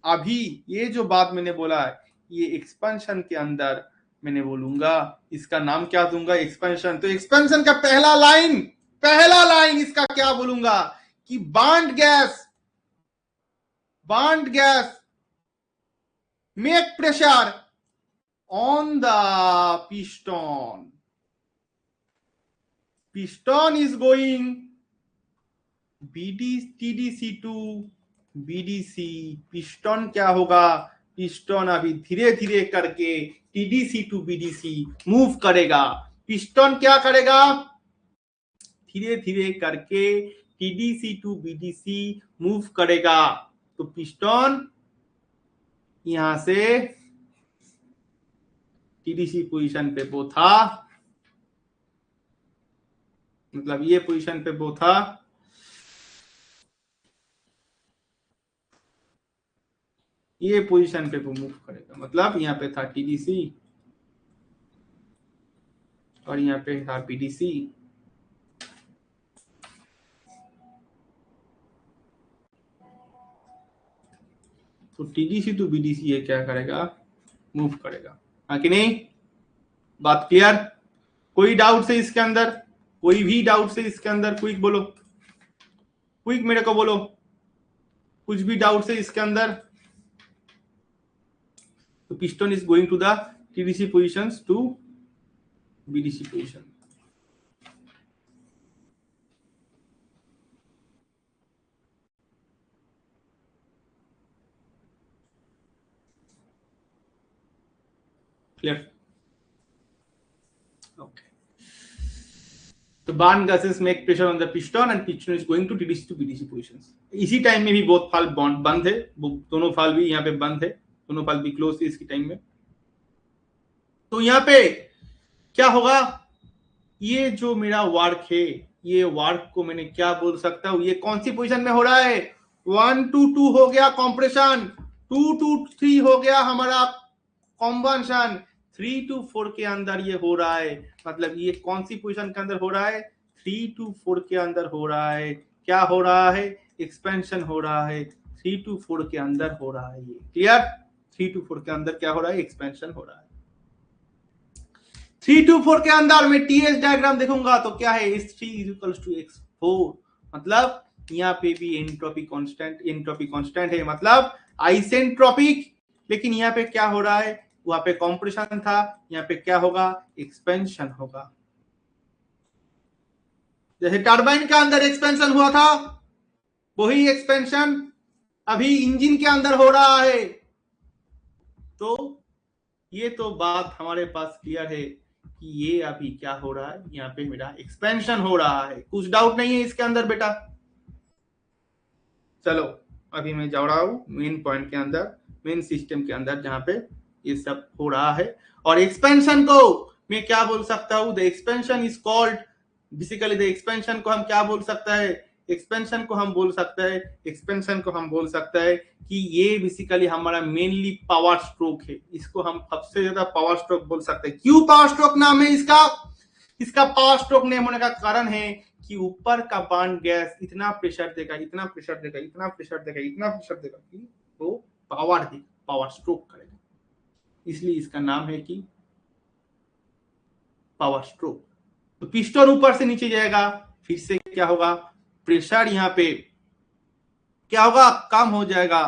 अभी ये जो बात मैंने बोला है ये एक्सपेंशन के अंदर मैंने बोलूंगा, इसका नाम क्या दूंगा, एक्सपेंशन। तो एक्सपेंशन का पहला लाइन इसका क्या बोलूंगा कि bond gas make pressure on the piston is going TDC to BDC। Piston क्या होगा, पिस्टन अभी धीरे धीरे करके TDC टू BDC मूव करेगा। पिस्टन क्या करेगा, धीरे धीरे करके TDC टू BDC मूव करेगा। तो पिस्टन यहां से TDC पोजीशन पे वो था, मतलब ये पोजीशन पे वो था, ये पोजीशन पे वो मूव करेगा। मतलब यहाँ पे था TDC और यहाँ पे था BDC। तो TDC टू BDC ये क्या करेगा, मूव करेगा, हाँ कि नहीं? बात क्लियर? कोई डाउट है इसके अंदर, कोई भी डाउट है इसके अंदर? क्विक बोलो, क्विक मेरे को बोलो, कुछ भी डाउट है इसके अंदर? तो piston is going to the TDC positions to BDC position. Clear? Okay. तो burn gases make pressure on the piston and piston is going to TDC to BDC positions. इसी टाइम में भी बोथ फाल बंद है, वो दोनों फाल भी यहाँ पे बंद है, दोनों फाल भी क्लोज है इसकी टाइम में। तो यहाँ पे क्या होगा, ये जो मेरा वर्क है, ये वर्क को मैंने क्या बोल सकता हूँ, ये कौन सी पोजीशन में हो रहा है, 1 to 2 हो गया कॉम्प्रेशन, 2 to 3 हो गया हमारा कॉम्बशन, 3 to 4 के अंदर ये हो रहा है। मतलब ये कौन सी पोजीशन के अंदर हो रहा है, 3 to 4 के अंदर हो रहा है। क्या हो रहा है, एक्सपेंशन हो रहा है, 3 to 4 के अंदर हो रहा है। ये क्लियर? 3 to 4 के अंदर क्या हो रहा है, एक्सपेंशन हो रहा है। 3 to 4 के अंदर में TS डायग्राम देखूंगा तो क्या है, S3 = X4। मतलब यहाँ पे भी एंट्रोपी कांस्टेंट है, मतलब आइसेंट्रोपिक। लेकिन यहाँ पे क्या हो रहा है, वहां पे कॉम्प्रेशन था, यहाँ पे क्या होगा, एक्सपेंशन होगा। जैसे टरबाइन के अंदर एक्सपेंशन हुआ था, वही एक्सपेंशन अभी इंजन के अंदर हो रहा है। तो ये तो बात हमारे पास क्लियर है कि ये अभी क्या हो रहा है, यहाँ पे मेरा एक्सपेंशन हो रहा है। कुछ डाउट नहीं है इसके अंदर बेटा? चलो अभी मैं जा रहा हूं मेन पॉइंट के अंदर, मेन सिस्टम के अंदर, जहां पे ये सब हो रहा है। और एक्सपेंशन को मैं क्या बोल सकता हूं, the expansion is called, basically the expansion को हम क्या बोल सकता है, एक्सपेंशन को हम बोल सकता है कि ये बेसिकली हमारा मेनली पावर स्ट्रोक है। इसको हम सबसे ज्यादा पावर स्ट्रोक बोल सकते हैं। क्यों पावर स्ट्रोक नाम है इसका? इसका पावर स्ट्रोक नेम होने का कारण है कि ऊपर का बांड गैस इतना प्रेशर देगा कि वो पावर स्ट्रोक करेगा, इसलिए इसका नाम है कि पावर स्ट्रोक। तो पिस्टन ऊपर से नीचे जाएगा, फिर से क्या होगा, प्रेशर यहाँ पे क्या होगा, कम हो जाएगा,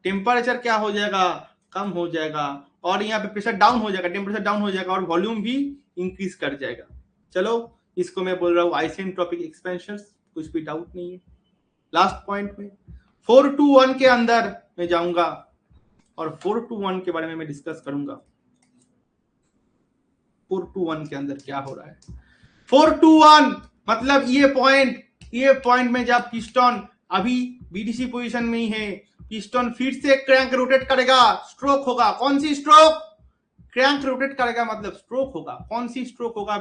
टेम्परेचर क्या हो जाएगा, कम हो जाएगा, और यहाँ पे प्रेशर डाउन हो जाएगा, टेम्परेचर डाउन हो जाएगा, और वॉल्यूम भी इंक्रीज कर जाएगा। चलो इसको मैं बोल रहा हूँ आइसेंट्रोपिक एक्सपेंशन, कुछ भी डाउट नहीं है। लास्ट पॉइंट में 4 to 1 के अंदर मैं जाऊंगा, और 421 के बारे में मैं डिस्कस करूंगा। 421 के अंदर क्या हो रहा है। 421 मतलब ये पॉइंट में जब पिस्टन अभी बीडीसी पोजीशन में ही है, पिस्टन फिर से क्रैंक रोटेट करेगा, स्ट्रोक होगा। कौन सी स्ट्रोक? क्रैंक रोटेट करेगा मतलब स्ट्रोक होगा। कौन सी स्ट्रोक होगा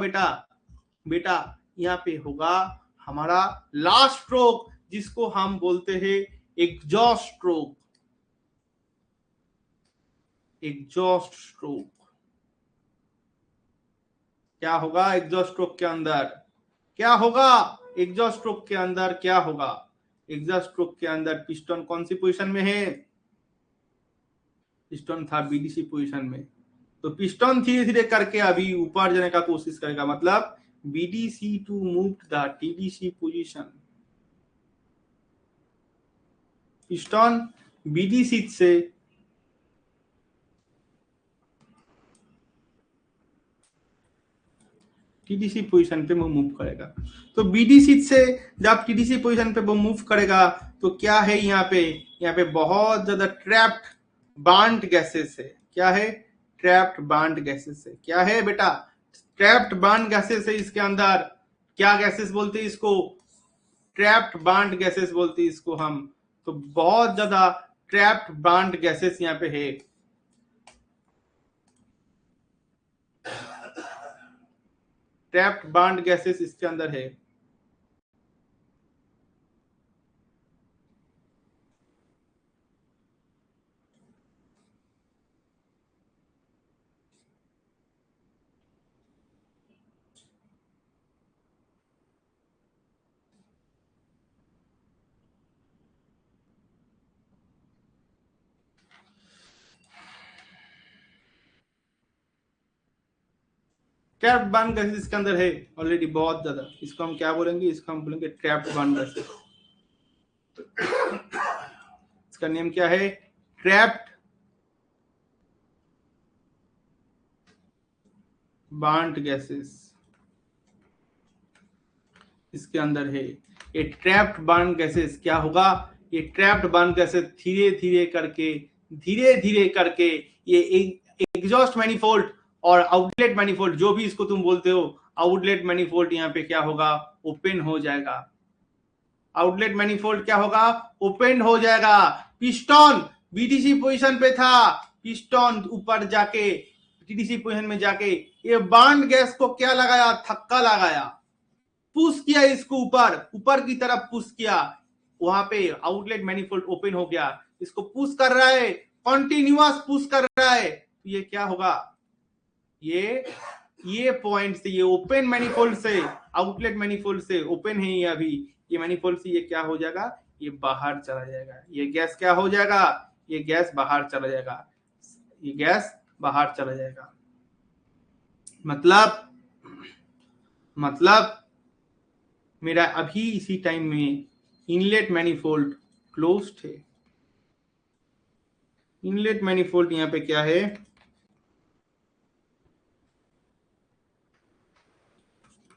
बेटा यहाँ पे होगा हमारा लास्ट स्ट्रोक, जिसको हम बोलते हैं एग्जॉस्ट स्ट्रोक। एग्जॉस्ट स्ट्रोक क्या होगा? एग्जॉस्ट स्ट्रोक के अंदर क्या होगा? एग्जॉस्ट स्ट्रोक के अंदर क्या होगा? एग्जॉस्ट स्ट्रोक के अंदर पिस्टन कौन सी पोजीशन में है? पिस्टन था बीडीसी पोजीशन में, तो पिस्टन धीरे धीरे करके अभी ऊपर जाने का कोशिश करेगा, मतलब BDC to move the TDC position. Piston BDC से टीडीसी पोजीशन पे वो मूव करेगा। तो बीडीसी से जब टीडीसी पोजीशन पे वो मूव करेगा तो क्या है यहाँ पे बहुत ज्यादा ट्रैप्ड बार्न्ड गैसेस है। क्या है? ट्रैप्ड बार्न्ड गैसेस है। क्या है बेटा? ट्रैप्ड बार्न्ड गैसेस है। इसके अंदर क्या गैसेस बोलते हैं इसको? ट्रैप्ड बार्न्ड गैसेस बोलते हैं इसको हम। तो बहुत ज्यादा ट्रैप्ड बार्न्ड गैसेस यहाँ पे है। ट्रैप्ड बार्न्ड गैसेस इसके अंदर है। ट्रैप्ड बार्न्ड गैसेस इसके अंदर है ऑलरेडी बहुत ज्यादा। इसको हम क्या बोलेंगे? इसको हम बोलेंगे ट्रैप्ड बार्न्ड गैसेस। इसका नेम क्या है? ट्रैप्ड बार्न्ड गैसेस इसके अंदर है। ये ट्रैप्ड बार्न्ड गैसेस क्या होगा? ये ट्रैप्ड बार्न्ड गैसेस धीरे धीरे करके ये एग्जॉस्ट मैनिफोल्ड और आउटलेट मैनिफोल्ड, जो भी इसको तुम बोलते हो, आउटलेट मैनिफोल्ड यहाँ पे क्या होगा? ओपन हो जाएगा। आउटलेट मैनिफोल्ड क्या होगा? ओपन हो जाएगा। पिस्टन बीडीसी पोजीशन पे था, पिस्टन ऊपर जाके टीडीसी पोजीशन में जाके ये बार्न्ड गैस को क्या लगाया? धक्का लगाया, पुश किया इसको ऊपर की तरफ पुश किया। वहां पे आउटलेट मैनिफोल्ड ओपन हो गया। इसको पुश कर रहा है, कंटिन्यूअस पुश कर रहा है। तो ये क्या होगा? ये पॉइंट से, ये ओपन मैनिफोल्ड से, आउटलेट मैनिफोल्ड से ओपन है ये अभी, ये मैनिफोल्ड से ये क्या हो जाएगा? ये बाहर चला जाएगा। ये गैस क्या हो जाएगा? ये गैस बाहर चला जाएगा। ये गैस बाहर चला जाएगा। मतलब मेरा अभी इसी टाइम में इनलेट मैनिफोल्ड क्लोज्ड है। इनलेट मैनिफोल्ड यहाँ पे क्या है?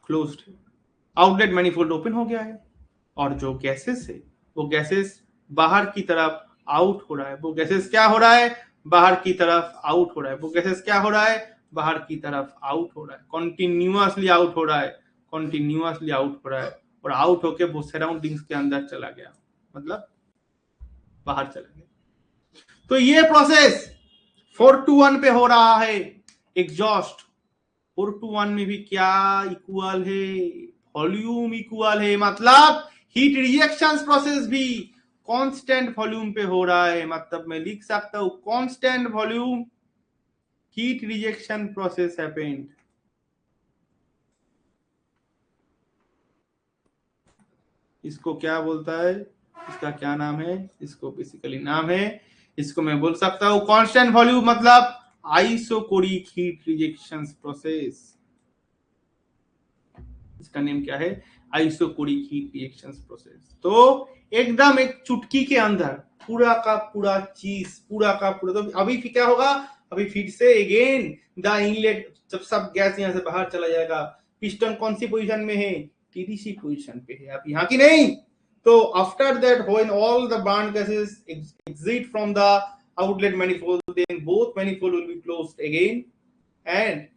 क्लोज्ड है। आउटलेट मैनिफोल्ड ओपन हो गया है और जो गैसेस है वो गैसेस बाहर की तरफ आउट हो रहा है। वो गैसेस क्या हो रहा है? बाहर की तरफ आउट हो रहा है। वो गैसेस क्या हो रहा है? बाहर की तरफ आउट हो रहा है। कंटिन्यूअसली आउट हो रहा है, कंटिन्यूअसली आउट हो रहा है और आउट होके वो सराउंडिंग्स के अंदर चला गया, मतलब बाहर चला गया। तो ये प्रोसेस 421 पे हो रहा है। एग्जॉस्ट 421 में भी क्या इक्वल है? वॉल्यूम इक्वल है, मतलब हीट रिएक्शन प्रोसेस भी कांस्टेंट वॉल्यूम पे हो रहा है। मतलब मैं लिख सकता हूं constant volume heat rejection process happened. इसको क्या बोलता है? इसका क्या नाम है? इसको बेसिकली नाम है, इसको मैं बोल सकता हूं कांस्टेंट वॉल्यूम, मतलब आइसोकोरिक हीट रिजेक्शन प्रोसेस। इसका नेम क्या है? Isochoric heat reaction process. तो एकदम एक चुटकी के अंदर पूरा का पूरा चीज, पूरा का पूरा। तो अभी फिर क्या होगा? अभी फिर से अगेन द इनलेट, जब सब गैस यहां से बाहर चला जाएगा, पिस्टन कौन सी पोजीशन में है? टीडीसी पोजीशन पे है। अब यहाँ की नहीं, तो after that when all the burned gases exit from the outlet manifold, then both manifold will be closed again, and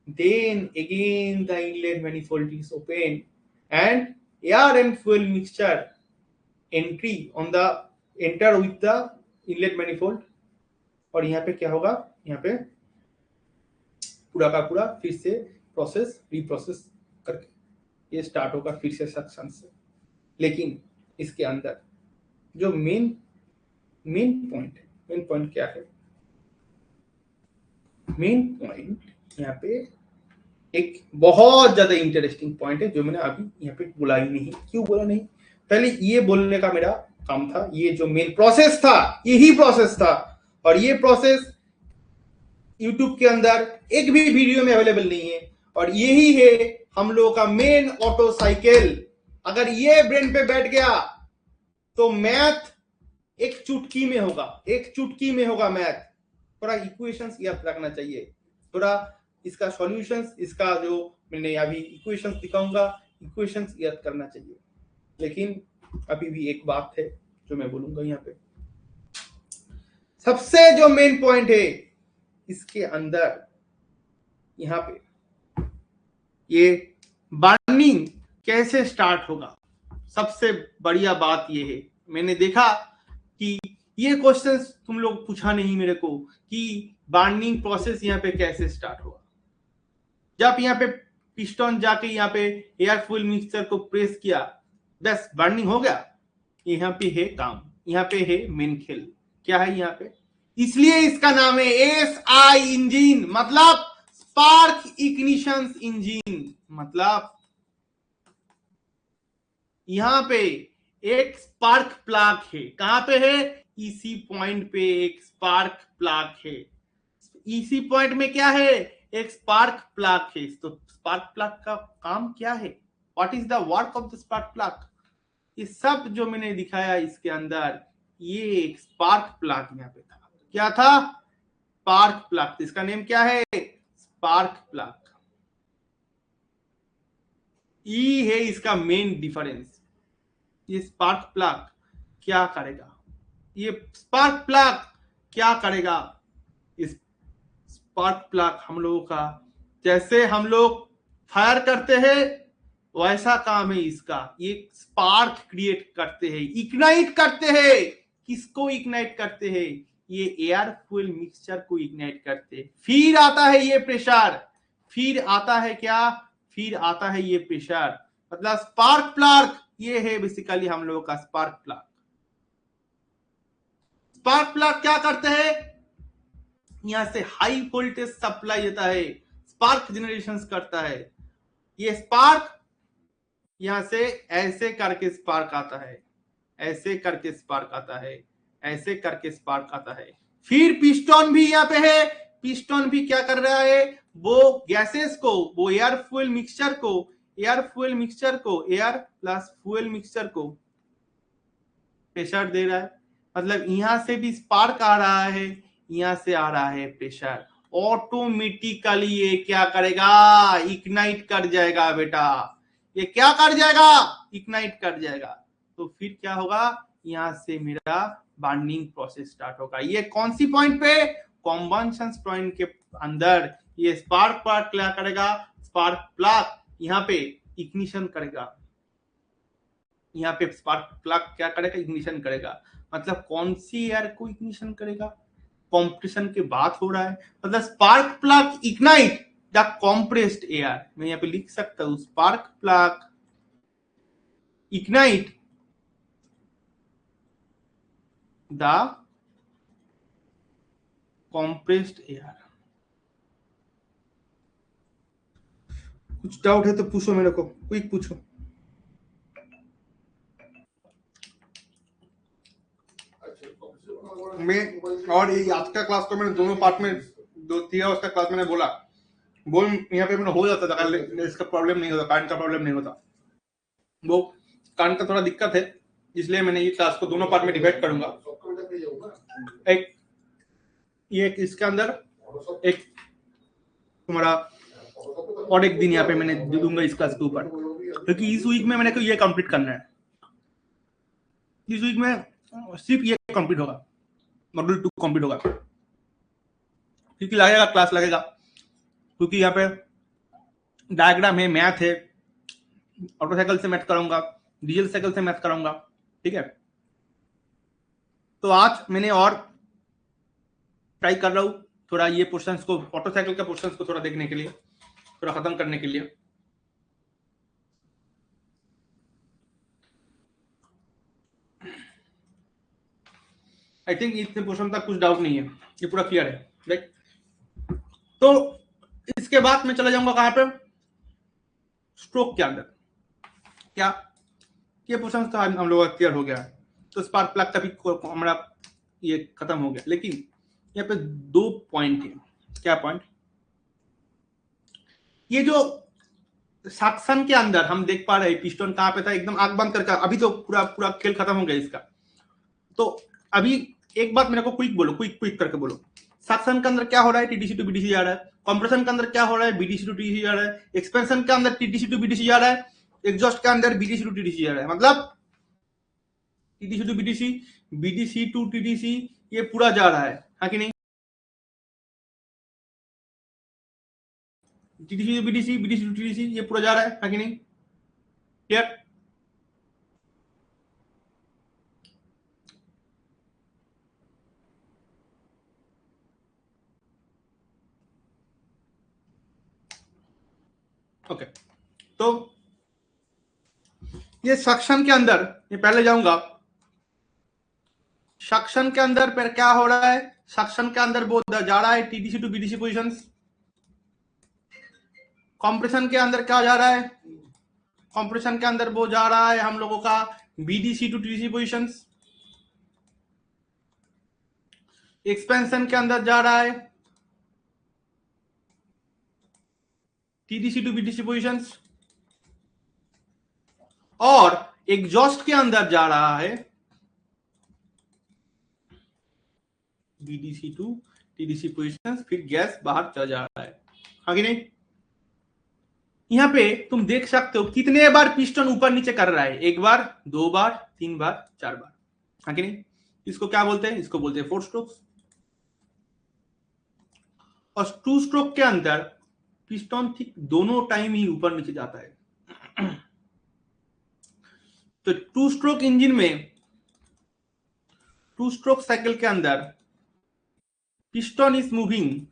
then again the inlet manifold is open, and air and fuel mixture entry on the enter with the inlet manifold. और यहाँ पे क्या होगा, यहाँ पे पूरा का पूरा फिर से प्रोसेस रीप्रोसेस करके ये स्टार्ट होगा फिर से सक्शन से। लेकिन इसके अंदर जो मेन पॉइंट क्या है, मेन पॉइंट यहाँ पे एक बहुत ज्यादा इंटरेस्टिंग पॉइंट है जो मैंने अभी यहाँ पे बोला ही नहीं। क्यों बोला नहीं, पहले ये बोलने का मेरा काम था। ये जो मेन प्रोसेस था यही प्रोसेस था, और ये प्रोसेस YouTube के अंदर एक भी वीडियो में अवेलेबल नहीं है, और यही है हम लोगों का मेन ऑटो साइकिल। अगर ये ब्रेन पे बैठ गया तो मैथ एक चुटकी में होगा, एक चुटकी में होगा मैथ। थोड़ा इक्वेशंस याद रखना चाहिए, थोड़ा इसका सॉल्यूशंस, इसका जो मैंने अभी इक्वेशंस दिखाऊंगा, इक्वेशंस याद करना चाहिए। लेकिन अभी भी एक बात है जो मैं बोलूंगा, यहाँ पे सबसे जो मेन पॉइंट है इसके अंदर, यहाँ पे ये बर्निंग कैसे स्टार्ट होगा, सबसे बढ़िया बात ये है। मैंने देखा कि ये क्वेश्चंस तुम लोग पूछा नहीं मेरे को कि बर्निंग प्रोसेस यहाँ पे कैसे स्टार्ट होगा। जब यहाँ पे पिस्टन जाके यहाँ पे एयर फ्यूल मिक्सचर को प्रेस किया, बस बर्निंग हो गया। यहाँ पे है काम, यहाँ पे है मेन खेल। क्या है यहाँ पे, इसलिए इसका नाम है SI इंजन, मतलब स्पार्क इग्निशन इंजन। मतलब यहाँ पे एक स्पार्क प्लग है, कहां पे है, इसी पॉइंट पे एक स्पार्क प्लग है। इसी पॉइंट में क्या है, एक स्पार्क प्लग है। तो स्पार्क प्लग का काम क्या है, what is the work of the spark plug, ये सब जो मैंने दिखाया इसके अंदर, ये एक स्पार्क प्लग यहाँ पे था। क्या था, स्पार्क प्लग। इसका नेम क्या है, स्पार्क प्लग। ई है इसका मेन डिफरेंस। ये स्पार्क प्लग क्या करेगा, ये स्पार्क प्लग क्या करेगा, इस स्पार्क प्लग हम लोगों का, जैसे हम लोग फायर करते हैं वैसा काम है इसका। ये स्पार्क क्रिएट करते हैं, इग्नाइट करते हैं। किसको इग्नाइट करते हैं, ये एयर फ्यूल मिक्सचर को इग्नाइट करते हैं। फिर आता है ये प्रेशर, फिर आता है क्या, फिर आता है ये प्रेशर। मतलब स्पार्क प्लग ये है बेसिकली हम लोगों का स्पार्क प्लग। स्पार्क प्लग क्या करते हैं, यहां से हाई वोल्टेज सप्लाई देता है, स्पार्क जनरेशन करता है। ये स्पार्क यहां से ऐसे करके स्पार्क आता है, ऐसे करके स्पार्क आता है, ऐसे करके स्पार्क आता है। फिर पिस्टन भी यहाँ पे है, पिस्टन भी क्या कर रहा है, वो गैसेस को, वो एयर फ्यूल मिक्सचर को, एयर प्लस फ्यूल मिक्सचर को प्रेशर दे रहा है। मतलब यहां से भी स्पार्क आ रहा है, यहां से आ रहा है प्रेशर। ऑटोमेटिकली ये क्या करेगा, इग्नाइट कर जाएगा बेटा। ये क्या कर जाएगा, इग्नाइट कर जाएगा। तो फिर क्या होगा, यहां से मेरा बर्निंग प्रोसेस स्टार्ट होगा। ये कौन सी पॉइंट पे, कॉम्बंशन पॉइंट के अंदर ये स्पार्क प्लग क्या करेगा, स्पार्क प्लग यहाँ पे इग्निशन करेगा। यहाँ पे स्पार्क प्लग क्या करेगा, इग्निशन करेगा। मतलब कौन सी एयर को इग्निशन करेगा, कंप्रेशन के बात हो रहा है। मतलब spark plug ignite the compressed air. मैं यहाँ पे लिख सकता हूं, spark plug ignite the compressed air. कुछ डाउट है तो पूछो मेरे को, क्विक पूछो। मैं और ये आज का क्लास तो मैंने दोनों पार्ट में दो दिया, उसका क्लास मैंने बोला यहाँ पे मैंने हो जाता था, इसका प्रॉब्लम नहीं होता, करंट का प्रॉब्लम नहीं होता। वो करंट का थोड़ा दिक्कत है, इसलिए मैंने ये क्लास को दोनों पार्ट में डिवाइड करूंगा। एक ये इसके अंदर एक तुम्हारा और एक दिन यहाँ पे मैंने दूंगा इस क्लास के ऊपर, क्योंकि इस वीक में मैंने को ये कंप्लीट करना है। इस वीक में सिर्फ ये कंप्लीट होगा। मॉड्यूल 2 कंप्लीट होगा, क्योंकि लगेगा क्लास लगेगा, क्योंकि यहाँ पे डायग्राम है, मैथ है, ऑटो साइकिल से मैथ कराऊंगा, डीजल साइकिल से मैथ कराऊंगा, ठीक है। तो आज मैंने और ट्राई कर रहा हूँ थोड़ा ये पोर्शंस को, ऑटो साइकिल का पोर्शंस को थोड़ा देखने के लिए, थोड़ा खत्म करने के लिए। आई थिंक इतने पोर्शन तक कुछ डाउट नहीं है, ये पूरा क्लियर है, राइट। तो इसके बाद मैं चला जाऊंगा कहां पे, स्ट्रोक के अंदर। क्या ये पोर्शन तो हम लोग का क्लियर हो गया है, तो स्पार्क प्लग का भी हमारा ये खत्म हो गया। लेकिन यहाँ पे 2 पॉइंट है। क्या पॉइंट? ये जो सक्शन के अंदर हम देख पा रहे हैं पिस्टन कहां पे था, एकदम आंख बंद करके, अभी तो पूरा पूरा खेल खत्म हो गया इसका। तो अभी एक बात मेरे को क्विक बोलो, क्विक करके बोलो, सक्शन के अंदर क्या हो रहा है, टीडीसी टू बीडीसी जा रहा है। कंप्रेशन के अंदर क्या हो रहा है, बीडीसी टू टीडीसी जा रहा है। एक्सपेंशन के अंदर टीडीसी टू बीडीसी जा रहा है। एग्जॉस्ट के अंदर बीडीसी टू टीडीसी जा रहा है। मतलब TDC to BDC, BDC to TDC, ये पूरा जा रहा है, हाँ कि नहीं? TDC to BDC, BDC to TDC, ये पूरा जा रहा है, हाँ कि नहीं? क्लियर? ओके, तो ये सक्शन के अंदर, ये पहले जाऊंगा, सक्शन के अंदर पर क्या हो रहा है, सक्शन के अंदर वो जा रहा है TDC to BDC positions. Compression के अंदर क्या जा रहा है, कंप्रेशन के अंदर वो जा रहा है हम लोगों का BDC to TDC positions. Expansion के अंदर जा रहा है टीडीसी टू बीडीसी पोजीशंस। और एग्जॉस्ट के अंदर जा रहा है बीडीसी टू टीडीसी पोजीशंस, फिर गैस बाहर चला जा रहा है, हाँ कि नहीं? यहां पे तुम देख सकते हो कितने बार पिस्टन ऊपर नीचे कर रहा है, 1 बार, 2 बार, 3 बार, 4 बार, हाँ कि नहीं? इसको क्या बोलते हैं? इसको बोलते हैं 4 स्ट्रोक्स। और 2 स्ट्रोक के अंदर पिस्टन ठीक दोनों टाइम ही ऊपर नीचे जाता है। तो 2 स्ट्रोक इंजन में, 2 स्ट्रोक साइकिल के अंदर piston is moving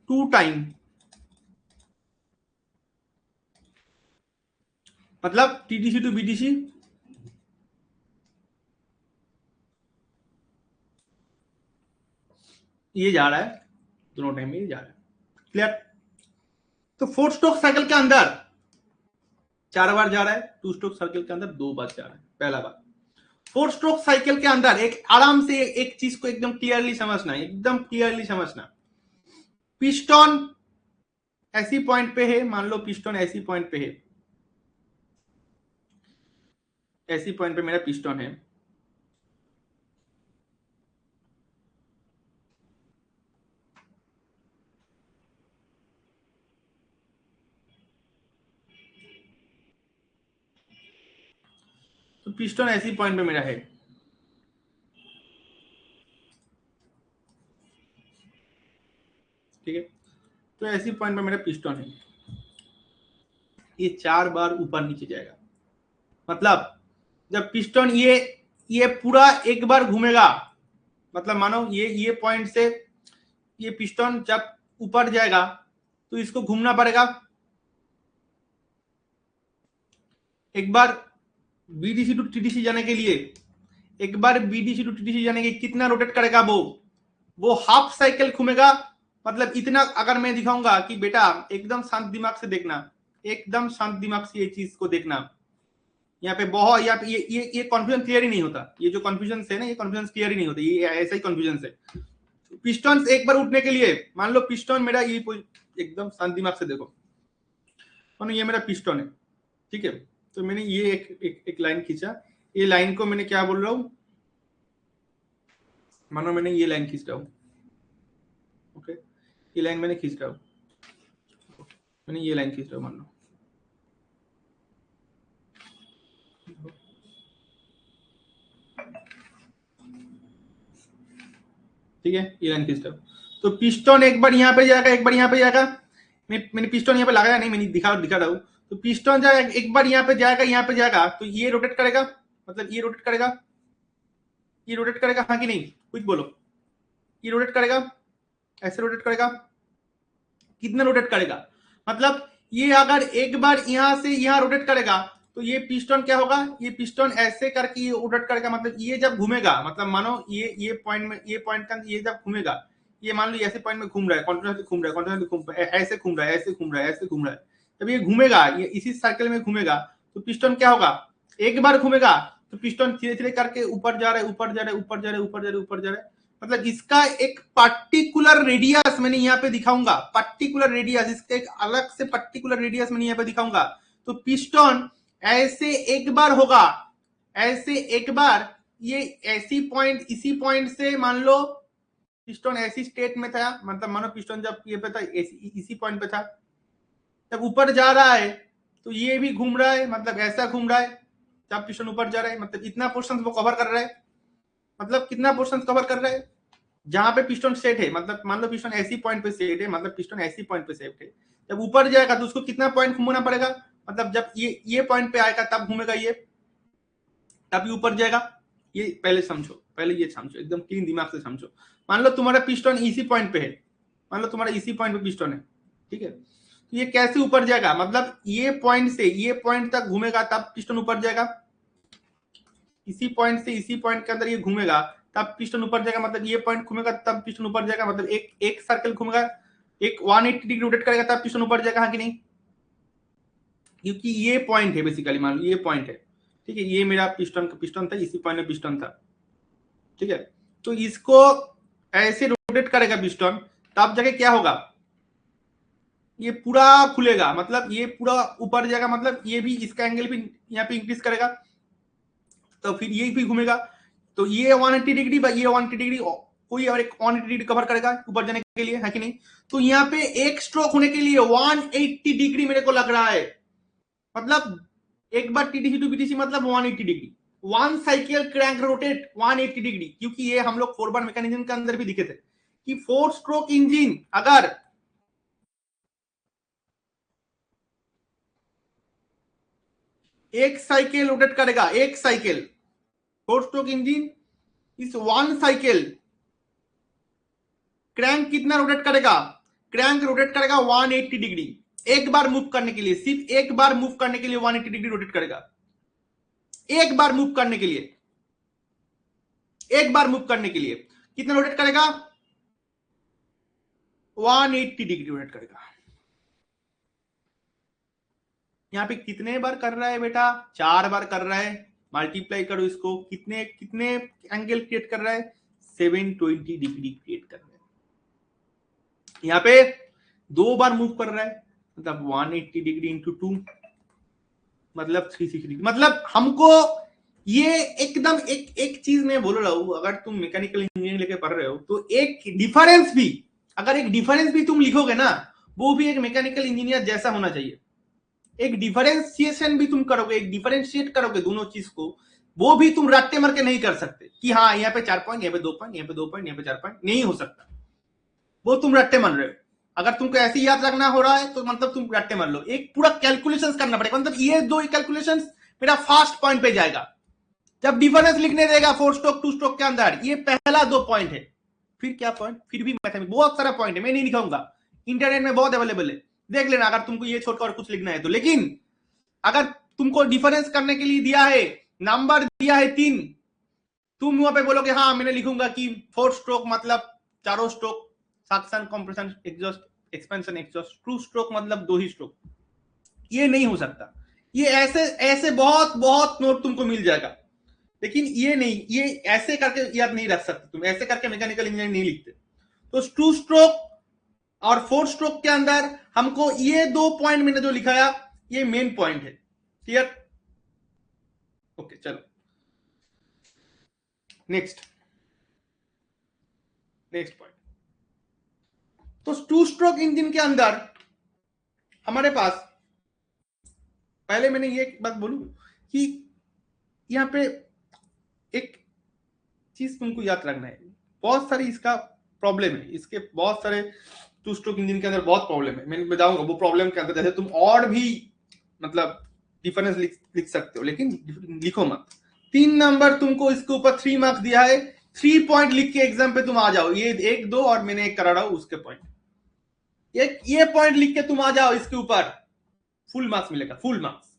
two time, मतलब टीडीसी टू बीडीसी, ये जा रहा है दोनों टाइम में, ये जा रहा है। क्लियर? तो 4 स्ट्रोक साइकिल के अंदर 4 बार जा रहा है, 2 स्ट्रोक साइकिल के अंदर 2 बार जा रहा है, पहला बार। 4 स्ट्रोक साइकिल के अंदर एक आराम से एक चीज को एकदम क्लियरली समझना, एकदम क्लियरली समझना। पिस्टन ऐसी पॉइंट पे है, मान लो पिस्टन ऐसी पॉइंट पे है, ऐसी पॉइंट पे मेरा पिस्टन है। तो पिस्टन ऐसी पॉइंट पे मेरा है, ठीक है। तो ऐसी पॉइंट पे मेरा पिस्टन है, ये 4 बार ऊपर नीचे जाएगा। मतलब जब पिस्टन ये पूरा एक बार घूमेगा, मतलब मानो ये पॉइंट से ये पिस्टन जब ऊपर जाएगा तो इसको घूमना पड़ेगा। एक बार बीडीसी टू टीडीसी जाने के लिए, एक बार बीडीसी टू टीडीसी जाने के कितना रोटेट करेगा, वो हाफ साइकिल घूमेगा। मतलब इतना अगर मैं दिखाऊंगा कि बेटा एकदम शांत दिमाग से देखना, एकदम शांत दिमाग से ये चीज को देखना। यहाँ पे बहुत, यहाँ पे ये कॉन्फ्यूजन क्लियर ही नहीं होता, ये जो कॉन्फ्यूजन है ना, ये कॉन्फ्यूजन क्लियर ही नहीं होता, ये ऐसा ही कॉन्फ्यूजन है। पिस्टन एक बार उठने के लिए, मान लो पिस्टन मेरा ये, एकदम शांत दिमाग से देखो, मानो ये मेरा पिस्टन है, ठीक है। तो मैंने ये एक लाइन खींचा, ये लाइन को मैंने क्या बोल रहा हूँ, मानो मैंने ये लाइन खींच रहा हूँ, ओके, ये लाइन मैंने खींच रहा हूँ, मैंने ये लाइन खींच रहा हूँ, मान लो ठीक है, ये लाइन खींचता हूं तो पिस्टन एक बार यहाँ पे जाएगा, एक बार यहाँ पे जाएगा। मैंने पिस्टन यहाँ पे लगाया नहीं, मैंने दिखा रहा हूँ। तो पिस्टन जाएगा, एक बार यहाँ पे जाएगा, यहाँ पे जाएगा, तो ये रोटेट करेगा, मतलब ये रोटेट करेगा, ये रोटेट करेगा, हाँ कि नहीं, कुछ बोलो। ये रोटेट करेगा, ऐसे रोटेट करेगा, कितना रोटेट करेगा, मतलब ये अगर एक बार यहां से यहां रोटेट करेगा तो ये पिस्टन क्या होगा, ये पिस्टन ऐसे करके ये रोटेट करेगा, मतलब ये जब घूमेगा, मतलब मानो ये पॉइंट में, ये पॉइंट का ये जब घूमेगा, ये मान लो ऐसे पॉइंट में घूम रहा है, कॉन्टिन्यूसली घूम रहा है, कॉन्टिन्यूसली घूम रहा है, ऐसे घूम रहा है, ऐसे घूम रहा है, ऐसे घूम रहा है। जब ये घूमेगा, ये इसी सर्कल में घूमेगा, तो पिस्टन क्या होगा, एक बार घूमेगा तो पिस्टन धीरे धीरे करके ऊपर जा रहा है, ऊपर जा रहा है, ऊपर जा रहा है, ऊपर जा रहा है, ऊपर जा रहा है। मतलब इसका एक पर्टिकुलर रेडियस मैंने यहाँ पे दिखाऊंगा, पर्टिकुलर रेडियस, इसका एक अलग से पर्टिकुलर रेडियस मैंने यहाँ पे दिखाऊंगा। तो पिस्टन ऐसे एक बार होगा, ऐसे एक बार, ये ऐसी पॉइंट, इसी पॉइंट से मान लो पिस्टन ऐसी स्टेट में था, मतलब मानो पिस्टन जब ये पे था, इसी पॉइंट पे था, जब ऊपर जा रहा है तो ये भी घूम रहा है, मतलब ऐसा घूम रहा है। जब पिस्टन ऊपर जा रहा है मतलब इतना पोर्शन वो कवर कर रहा है, मतलब कितना पोर्शन कवर कर रहा है, जहां पे पिस्टन सेट है, मतलब मान लो पिस्टन ऐसी पॉइंट पे सेट है, मतलब पिस्टन ऐसी पॉइंट पे सेट है, जब ऊपर जाएगा तो उसको कितना पॉइंट घूमना पड़ेगा, मतलब जब ये पॉइंट पे आएगा तब घूमेगा ये, तब ये ऊपर जाएगा। ये पहले समझो, पहले ये समझो, एकदम क्लीन दिमाग से समझो। मान लो तुम्हारा पिस्टन इसी पॉइंट पे है, मान लो तुम्हारा इसी पॉइंट पे पिस्टन है, ठीक है, तो ये कैसे ऊपर जाएगा, मतलब ये पॉइंट से ये पॉइंट तक घूमेगा तब पिस्टन ऊपर जाएगा, इसी पॉइंट से इसी पॉइंट के अंदर ये घूमेगा तब पिस्टन ऊपर जाएगा, मतलब ये पॉइंट घूमेगा तब पिस्टन ऊपर जाएगा, मतलब एक सर्कल घूमेगा, एक 180 डिग्री रोटेट करेगा तब पिस्टन ऊपर जाएगा, हाँ कि नहीं, क्योंकि ये पॉइंट है बेसिकली, मान लो ये पॉइंट है, ठीक है, ये मेरा पिस्टन था, इसी पॉइंट में पिस्टन था, ठीक है, तो इसको ऐसे रोटेट करेगा पिस्टन, तब जाके क्या होगा, ये पूरा खुलेगा, मतलब ये पूरा ऊपर जाएगा, मतलब ये भी इसका एंगल भी यहाँ पे इंक्रीज करेगा, तो फिर ये भी घूमेगा, तो ये 180 डिग्री बाई ये 180 डिग्री, कोई और एक 180 डिग्री कवर करेगा ऊपर जाने के लिए, है कि नहीं। तो यहाँ पे एक स्ट्रोक होने के लिए 180 डिग्री मेरे को लग रहा है, मतलब एक बार टीटीसी टू बीटीसी मतलब 180 degree, one cycle crank rotate 180 degree, क्योंकि ये हम लोग 4 बार मैकेनिज्म के अंदर भी दिखे थे कि 4 स्ट्रोक इंजन अगर एक साइकिल रोटेट करेगा, एक साइकिल 4 स्ट्रोक इंजन इस 1 साइकिल क्रैंक कितना रोटेट करेगा, क्रैंक रोटेट करेगा 180 डिग्री, एक बार मूव करने के लिए, सिर्फ एक बार मूव करने के लिए 180 डिग्री रोटेट करेगा, एक बार मूव करने के लिए, एक बार मूव करने के लिए कितना रोटेट करेगा, 180 डिग्री रोटेट करेगा। यहां पे कितने बार कर रहा है बेटा, 4 बार कर रहा है, मल्टीप्लाई करो इसको, कितने कितने एंगल क्रिएट कर रहा है, 720 डिग्री क्रिएट कर रहा है। यहाँ पे 2 बार मूव कर रहा है, मतलब 180 डिग्री इंटू 2 मतलब 360 डिग्री, मतलब हमको ये एकदम एक चीज मैं बोल रहा हूं, अगर तुम मैकेनिकल इंजीनियरिंग लेके पढ़ रहे हो तो एक डिफरेंस भी, अगर एक डिफरेंस भी तुम लिखोगे ना, वो भी एक मैकेनिकल इंजीनियर जैसा होना चाहिए। एक डिफरेंशिएशन भी तुम करोगे, एक डिफरेंशिएट करोगे दोनों चीज को, वो भी तुम रट्टे मार के नहीं कर सकते कि हाँ यहाँ पे 4 पॉइंट, यहाँ पे 2 पॉइंट, यहाँ पे 2 पॉइंट, यहाँ पे 4 पॉइंट, नहीं हो सकता, वो तुम रट्टे मार रहे हो। अगर तुमको ऐसे याद रखना हो रहा है तो मतलब तुम रट्टे मार लो, एक पूरा कैलकुलेशंस करना पड़ेगा, मतलब ये 2 कैलकुलेशंस मेरा फर्स्ट पॉइंट पे जाएगा, जब डिफरेंस लिखने देगा 4 स्ट्रोक 2 स्ट्रोक के अंदर, ये पहला 2 पॉइंट है, फिर क्या पॉइंट, फिर भी मैथमेटिक्स बहुत सारा पॉइंट है, मैं नहीं लिखाऊंगा, इंटरनेट में बहुत अवेलेबल है, देख लेना अगर तुमको ये छोड़कर और कुछ लिखना है तो। लेकिन अगर तुमको डिफरेंस करने के लिए दिया है, नंबर दिया है 3, तुम वहां पे बोलोगे हाँ मैंने लिखूंगा कि 4 स्ट्रोक मतलब चारों stroke, suction compression exhaust expansion exhaust, 2 stroke मतलब 2 ही स्ट्रोक, ये नहीं हो सकता। ये ऐसे ऐसे बहुत बहुत नोट तुमको मिल जाएगा, लेकिन ये नहीं, ये ऐसे करके याद नहीं रख सकते तुम, ऐसे करके मैकेनिकल इंजीनियरिंग नहीं लिखते। तो 2 स्ट्रोक और 4 स्ट्रोक के अंदर हमको ये 2 पॉइंट मैंने जो लिखाया ये मेन पॉइंट है, क्लियर, ओके चलो नेक्स्ट पॉइंट। तो 2 स्ट्रोक इंजन के अंदर हमारे पास, पहले मैंने ये बात बोलूं कि यहां पे एक चीज तुमको याद रखना है, बहुत सारी इसका प्रॉब्लम है, इसके बहुत सारे टू स्ट्रोक इंजन के अंदर बहुत प्रॉब्लम है, मैं बताऊंगा वो प्रॉब्लम के अंदर। जैसे तुम और भी मतलब डिफरेंस लिख सकते हो, लेकिन लिखो मत। 3 नंबर तुमको इसके ऊपर 3 मार्क्स दिया है, 3 पॉइंट लिख के एग्जाम पे तुम आ जाओ। ये 1 2 और मैंने एक करा रहा हूं उसके पॉइंट, ये पॉइंट लिख के तुम आ जाओ, इसके ऊपर फुल मार्क्स मिलेगा, फुल मार्क्स।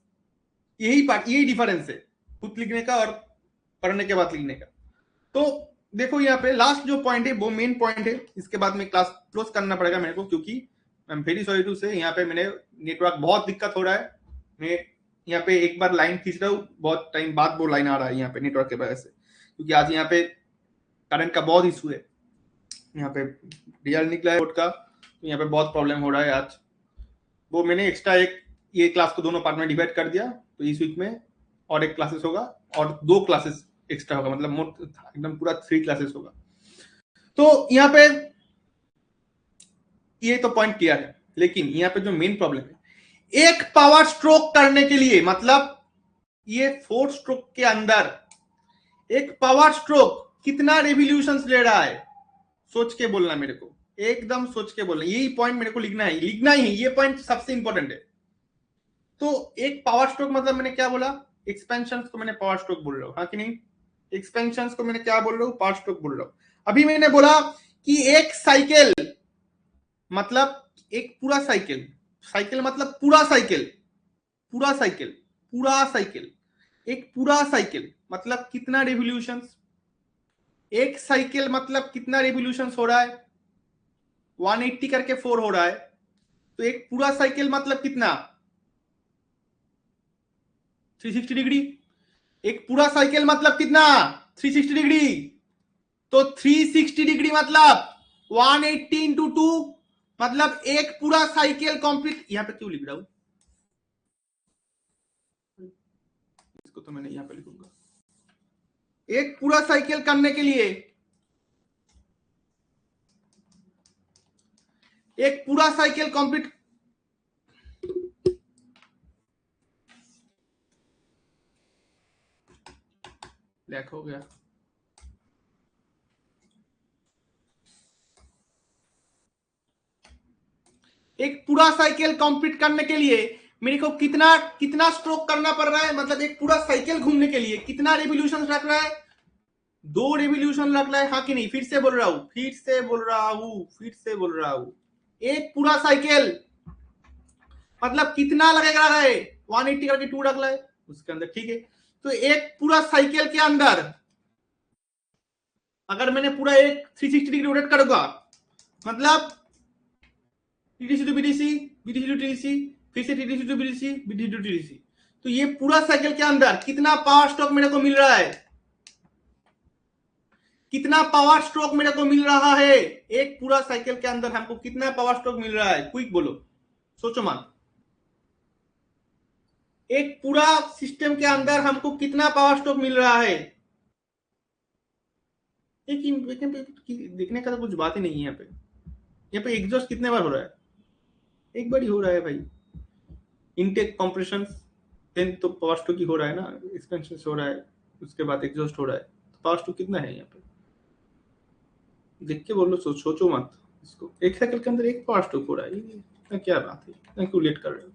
यही डिफरेंस है खुद लिखने का और पढ़ने के बाद लिखने का। तो देखो यहाँ पे लास्ट जो पॉइंट है वो मेन पॉइंट है, इसके बाद में क्लास क्लोज करना पड़ेगा मेरे को, क्योंकि I am very sorry to say यहाँ पे मैंने नेटवर्क बहुत दिक्कत हो रहा है। मैं यहाँ पे एक बार लाइन खींच रहा हूँ, बहुत टाइम बाद वो लाइन आ रहा है यहाँ पे नेटवर्क के वजह से, क्योंकि आज यहाँ पे करंट का बहुत इशू है। यहाँ पे रिजल्ट निकला है बोर्ड का, तो यहाँ पे बहुत प्रॉब्लम हो रहा है आज। वो मैंने एक्स्ट्रा ये क्लास को दोनों पार्ट में डिवाइड कर दिया, तो इस वीक में और एक क्लासेस होगा और 2 क्लासेस एक्स्ट्रा होगा, मतलब एकदम पूरा 3 क्लासेस होगा। तो यहाँ पे ये तो पॉइंट क्लियर है, लेकिन यहाँ पे जो मेन प्रॉब्लम है, एक पावर स्ट्रोक करने के लिए, मतलब ये 4 स्ट्रोक के अंदर एक पावर स्ट्रोक कितना रेवोल्यूशंस ले रहा है, सोच के बोलना मेरे को, एकदम सोच के बोलना। यही पॉइंट मेरे को लिखना ही है, ये पॉइंट सबसे इंपॉर्टेंट है। तो एक पावर स्ट्रोक मतलब मैंने क्या बोला, एक्सपेंशन को मैंने पावर स्ट्रोक बोल रहा हूं, हाँ कि नहीं? एक्सपेंशन को मैंने क्या बोल रहा हूं, पावर स्ट्रोक बोल रहा हूं। अभी मैंने बोला कि एक साइकिल मतलब एक पूरा साइकिल, साइकिल मतलब पूरा साइकिल, एक पूरा साइकिल मतलब कितना रेवोल्यूशंस, एक साइकिल मतलब कितना रेवोल्यूशंस हो रहा है, 180 करके 4 हो रहा है। तो एक पूरा साइकिल मतलब कितना, 360 डिग्री। एक पूरा साइकिल मतलब कितना, 360 डिग्री। तो 360 डिग्री मतलब 180 इंटू 2, मतलब एक पूरा साइकिल कंप्लीट। यहां पे क्यों लिख रहा हूं, इसको तो मैंने यहां पे लिखूंगा। एक पूरा साइकिल करने के लिए, एक पूरा साइकिल कंप्लीट, ब्लैक हो गया। एक पूरा साइकिल कंप्लीट करने के लिए मेरे को कितना स्ट्रोक करना पड़ रहा है, मतलब एक पूरा साइकिल घूमने के लिए कितना रेवोल्यूशन रख रहा है, 2 रेवोल्यूशन लग रहा है, हाँ कि नहीं? फिर से बोल रहा हूं, एक पूरा साइकिल मतलब कितना लगेगा है, 180 करके 2 रख है उसके अंदर, ठीक है? तो एक पूरा साइकिल के अंदर अगर मैंने पूरा एक 360 डिग्री रोटेट करूंगा, मतलब TDC to BDC, BDC to TDC, फिर से TDC to BDC, BDC to TDC, तो ये पूरा साइकिल के अंदर कितना पावर स्ट्रोक मेरे को मिल रहा है, कितना पावर स्ट्रोक मेरे को मिल रहा है, एक पूरा साइकिल के अंदर हमको कितना पावर स्ट्रोक मिल रहा है, क्विक बोलो, सोचो मान। एक पूरा सिस्टम के अंदर हमको कितना पावर स्ट्रोक मिल रहा है, देखने का तो कुछ बात ही नहीं है। यहाँ पे एग्जॉस्ट कितने बार हो रहा है, एक बार ही हो रहा है भाई। इनटेक कंप्रेशन देन तो पावर स्ट्रोक ही हो रहा है ना, एक्सपेंशन हो रहा है, उसके बाद एग्जॉस्ट हो रहा है, तो पावर स्ट्रोक कितना है यहाँ पे, देख के बोलो, सोचो मत इसको। एक साइकिल के अंदर एक पावर स्ट्रोक हो रहा है, ये क्या बात है, क्यों लेट कर रहे हो?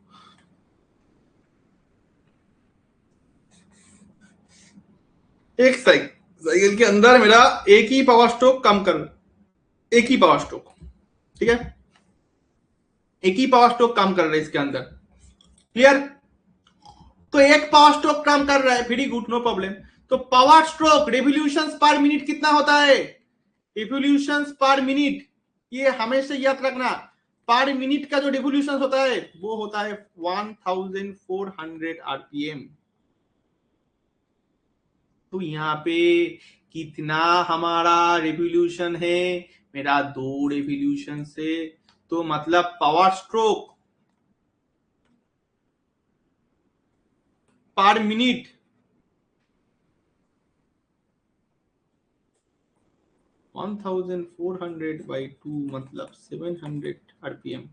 एक साइकिल के अंदर मेरा एक ही पावर स्ट्रोक काम कर रहा है, एक ही पावर स्ट्रोक, ठीक है, एक ही पावर स्ट्रोक काम कर रहा है इसके अंदर, क्लियर? तो एक पावर स्ट्रोक काम कर रहा है, वेरी गुड, नो प्रॉब्लम। तो पावर स्ट्रोक रेवोल्यूशंस पर मिनट कितना होता है, रेवोल्यूशंस पर मिनट, ये हमेशा याद रखना, पर मिनट का जो रेवोल्यूशंस होता है वो होता है 1400 आरपीएम। तो यहाँ पे कितना हमारा रेवोल्यूशन है, मेरा 2 रेवोल्यूशन से, तो मतलब पावर स्ट्रोक पर मिनट 1400 बाई 2 मतलब 700 आरपीएम।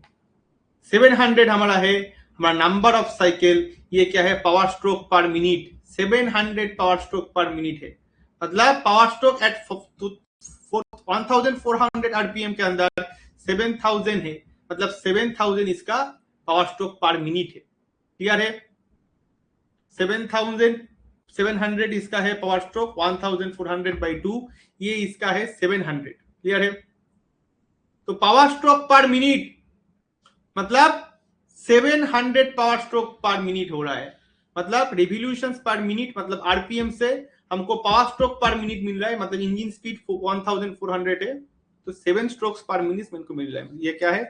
700 हमारा है, हमारा नंबर ऑफ साइकिल, ये क्या है, पावर स्ट्रोक पर मिनट, 700 पावर स्ट्रोक पर मिनट है, मतलब पावर स्ट्रोक एट 1400 आरपीएम के अंदर 7000 है, मतलब 7000 इसका पावर स्ट्रोक पर मिनट है। क्लियर है? 7700 इसका है पावर स्ट्रोक, 1400/2 ये इसका है 700। क्लियर है? तो पावर स्ट्रोक पर मिनट मतलब 700 पावर स्ट्रोक पर मिनट हो रहा है, मतलब रिवॉल्यूशंस पर मिनट, मतलब आरपीएम से हमको पावर स्ट्रोक पर मिनट मिल रहा है, मतलब इंजन स्पीड 1400 है तो 7 स्ट्रोक्स पर मिनट मेरे को मिल रहा है। ये क्या है?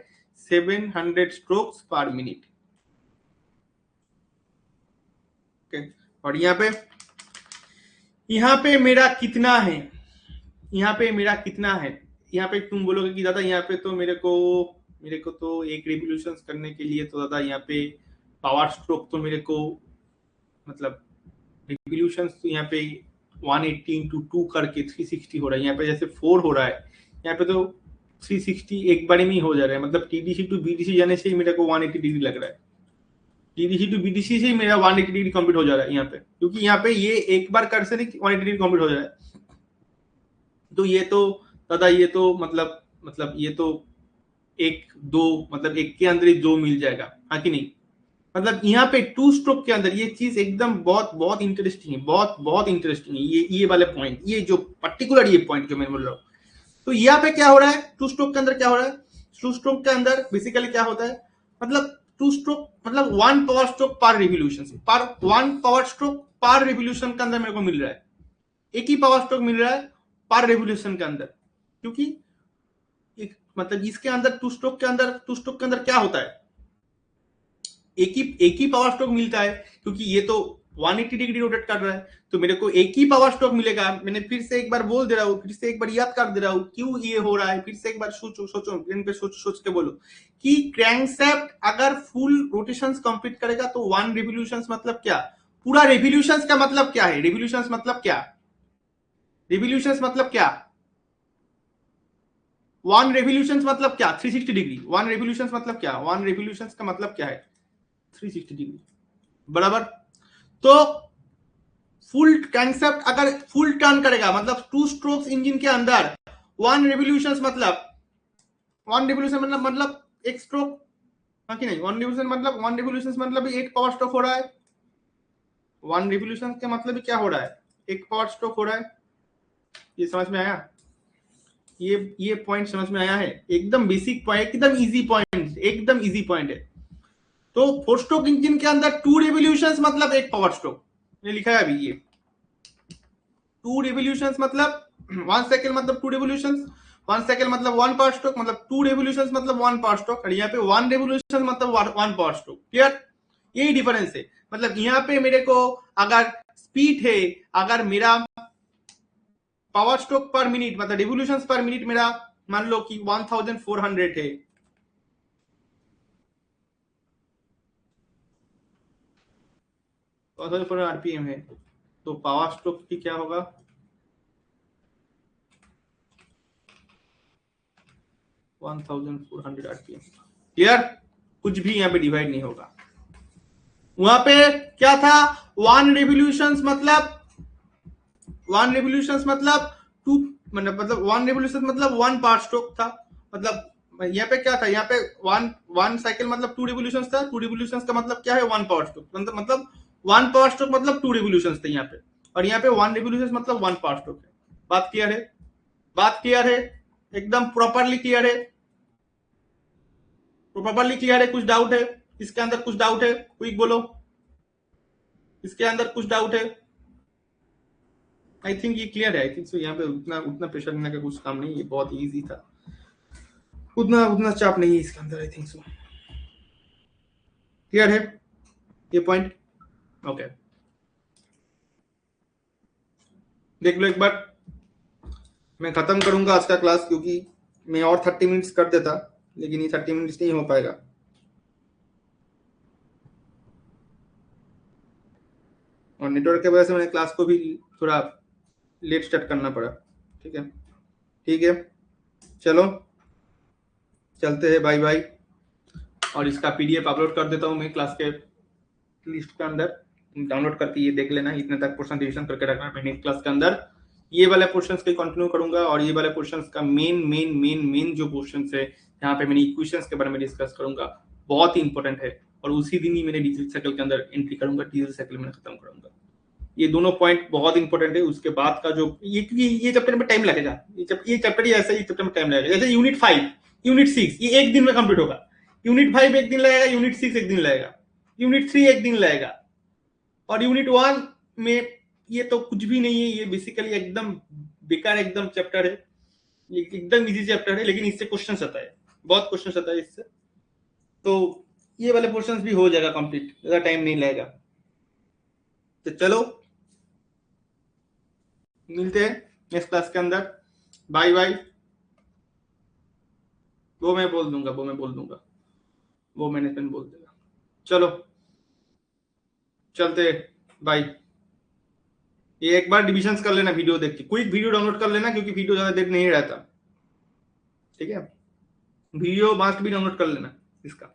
700 स्ट्रोक्स पर मिनट। ओके, और यहाँ पे मेरा कितना है? यहाँ पे मेरा कितना है? यहाँ पे तुम बोलोगे कि दादा यहाँ पे तो मेरे को तो एक रिवॉल्यूशन करने के लिए तो दादा यहाँ पे पावर स्ट्रोक तो मेरे को मतलब रिवॉल्यूशन तो यहाँ पे 180 into 2 करके 360 हो रहा है। यहाँ पे जैसे 4 हो रहा है, यहाँ पे तो 360 एक बार में ही हो जा रहा है, मतलब टीडीसी टू बीडीसी जाने से ही मेरे को 180 डिग्री लग रहा है। टीडीसी टू बीडीसी से ही मेरा 180 डिग्री कंप्लीट हो जा रहा है यहाँ पे, क्योंकि यहाँ पे ये एक बार कर से नहीं 180 डिग्री कंप्लीट हो जा रहा है। तो ये तो दादा ये तो मतलब ये तो एक के अंदर ही 2 मिल जाएगा, हाँ कि नहीं? मतलब यहाँ पे 2 स्ट्रोक के अंदर ये चीज एकदम बहुत इंटरेस्टिंग है, बहुत इंटरेस्टिंग है ये वाले पॉइंट, ये जो पर्टिकुलर ये पॉइंट जो मैं बोल रहा हूँ। तो यहाँ पे क्या हो रहा है? 2 स्ट्रोक के अंदर क्या हो रहा है? 2 स्ट्रोक के अंदर बेसिकली क्या होता है, मतलब 2 स्ट्रोक मतलब 1 पावर स्ट्रोक पर रिवॉल्यूशन, पर 1 पावर स्ट्रोक पर रिवॉल्यूशन के अंदर मेरे को मिल रहा है, एक ही पावर स्ट्रोक मिल रहा है पर रिवॉल्यूशन के अंदर, क्योंकि मतलब इसके अंदर 2 स्ट्रोक के अंदर क्या होता है, एक ही पावर स्ट्रोक मिलता है, क्योंकि ये तो 180 डिग्री रोटेट कर रहा है, तो मेरे को एक ही पावर स्ट्रोक मिलेगा। मैंने फिर से एक बार बोल दे रहा हूँ, फिर से एक बार याद कर दे रहा हूँ क्यों ये हो रहा है, फिर से एक बार सोचो ब्रेन पे सोच के बोलो कि क्रैंकशैफ्ट अगर फुल रोटेशंस कंप्लीट करेगा तो 1 रिवॉल्यूशंस मतलब क्या, पूरा रिवॉल्यूशंस का मतलब क्या है, रिवॉल्यूशंस मतलब क्या, 1 रिवॉल्यूशंस मतलब क्या, 360 डिग्री। 1 रिवॉल्यूशंस मतलब क्या, 1 रिवॉल्यूशंस का मतलब क्या है, 360 डिग्री बराबर। तो फुल क्रैंकशैफ्ट अगर फुल टर्न करेगा मतलब 2 स्ट्रोक्स इंजन के अंदर 1 रिवॉल्यूशंस मतलब एक स्ट्रोक, हाँ कि नहीं? 1 रिवॉल्यूशंस मतलब एक पावर स्ट्रोक हो रहा है। 1 रिवॉल्यूशन का मतलब क्या हो रहा है, एक पावर स्ट्रोक हो रहा है। ये समझ में आया? ये पॉइंट समझ में आया है? एकदम बेसिक पॉइंट, एकदम इजी पॉइंट है। तो 4 स्ट्रोक इंजन के अंदर 2 रिवॉल्यूशंस मतलब एक पावर स्ट्रोक, ये लिखा है अभी, ये 2 रिवॉल्यूशंस मतलब 1 सेकंड मतलब 2 रिवॉल्यूशंस, 1 सेकंड मतलब 1 पावर स्ट्रोक, मतलब 2 रिवॉल्यूशंस मतलब 1 पावर स्ट्रोक, और यहाँ पे 1 रिवॉल्यूशन मतलब 1 पावर स्ट्रोक। क्लियर? यही डिफरेंस है। मतलब यहाँ पे मेरे को अगर स्पीड है, अगर मेरा पावर स्ट्रोक पर मिनट मतलब रिवॉल्यूशंस पर मिनट मेरा मान लो कि 1400 है, आरपीएम है, तो पावर स्ट्रोक की क्या होगा, 1400 आरपीएम। क्लियर? कुछ भी यहाँ पे डिवाइड नहीं होगा। वहां पे क्या था, 1 रिवॉल्यूशंस मतलब 1 रिवॉल्यूशंस मतलब 2 मतलब 1 रिवॉल्यूशन मतलब 1 पावर स्ट्रोक था। मतलब यहाँ पे क्या था, यहाँ पे 1 साइकिल मतलब 2 रिवॉल्यूशंस था, 2 रिवॉल्यूशंस का मतलब क्या है, 1 पावर स्ट्रोक, मतलब 1 पावर स्ट्रोक मतलब 2 रिवॉल्यूशंस थे यहाँ पे, और यहाँ पे 1 रिवॉल्यूशन मतलब 1 पावर स्ट्रोक है। बात क्लियर है? बात क्लियर है? एकदम प्रॉपरली क्लियर है? प्रॉपरली क्लियर है? कुछ डाउट है इसके अंदर? कुछ डाउट है? क्विक बोलो, इसके अंदर कुछ डाउट है? आई थिंक ये क्लियर है। आई थिंक सो। यहाँ पे उतना प्रेशर लेने का कुछ काम नहीं, ये बहुत इजी था, उतना चाप नहीं है इसके अंदर। आई थिंक सो क्लियर है ये पॉइंट? ओके, देख लो एक बार। मैं खत्म करूंगा आज का क्लास, क्योंकि मैं और 30 मिनट्स कर देता, लेकिन ये 30 मिनट्स नहीं हो पाएगा। और नेटवर्क की वजह से मैंने क्लास को भी थोड़ा लेट स्टार्ट करना पड़ा। ठीक है, ठीक है, चलो चलते हैं, बाय बाय। और इसका पीडीएफ अपलोड कर देता हूँ मैं क्लास के लिस्ट के अंदर, डाउनलोड करके ये देख लेना। इतने तक पोर्शन रिविजन करके रखना अपने नेक्स्ट क्लास के अंदर। ये वाला पोर्शंस के कंटिन्यू करूंगा और ये वाला पोर्शंस का मेन जो पोर्शंस है यहाँ पे मैंने इक्वेशंस के बारे में डिस्कस करूंगा, बहुत ही इंपॉर्टेंट है। और उसी दिन ही मैंने डीजल साइकिल के अंदर एंट्री करूंगा, डीजल साइकिल में खत्म करूंगा। ये दोनों पॉइंट बहुत इंपॉर्टेंट है। उसके बाद का जो ये चैप्टर में टाइम लगेगा, ये चैप्टर ही ऐसा, ये चैप्टर में टाइम लगेगा। जैसे यूनिट 5 यूनिट 6 ये एक दिन में कंप्लीट होगा। यूनिट 5 एक दिन लगेगा, यूनिट 6 एक दिन लगेगा, यूनिट 3 एक दिन लगेगा, और यूनिट 1 में ये तो कुछ भी नहीं है, ये बेसिकली एकदम बेकार एकदम चैप्टर है, ये एकदम इजी चैप्टर है, लेकिन इससे क्वेश्चन आता है, बहुत क्वेश्चन आता है इससे। तो ये वाले पोर्शंस भी हो जाएगा कंप्लीट, ज्यादा टाइम नहीं लगेगा। तो चलो मिलते हैं नेक्स्ट क्लास के अंदर, बाय बाय। वो मैं बोल दूंगा, वो मैनेजमेंट बोल देगा। चलो चलते, बाय। ये एक बार डिविजन्स कर लेना वीडियो देख के, क्विक वीडियो डाउनलोड कर लेना, क्योंकि वीडियो ज्यादा देर नहीं रहता, ठीक है। वीडियो मस्ट भी डाउनलोड कर लेना इसका।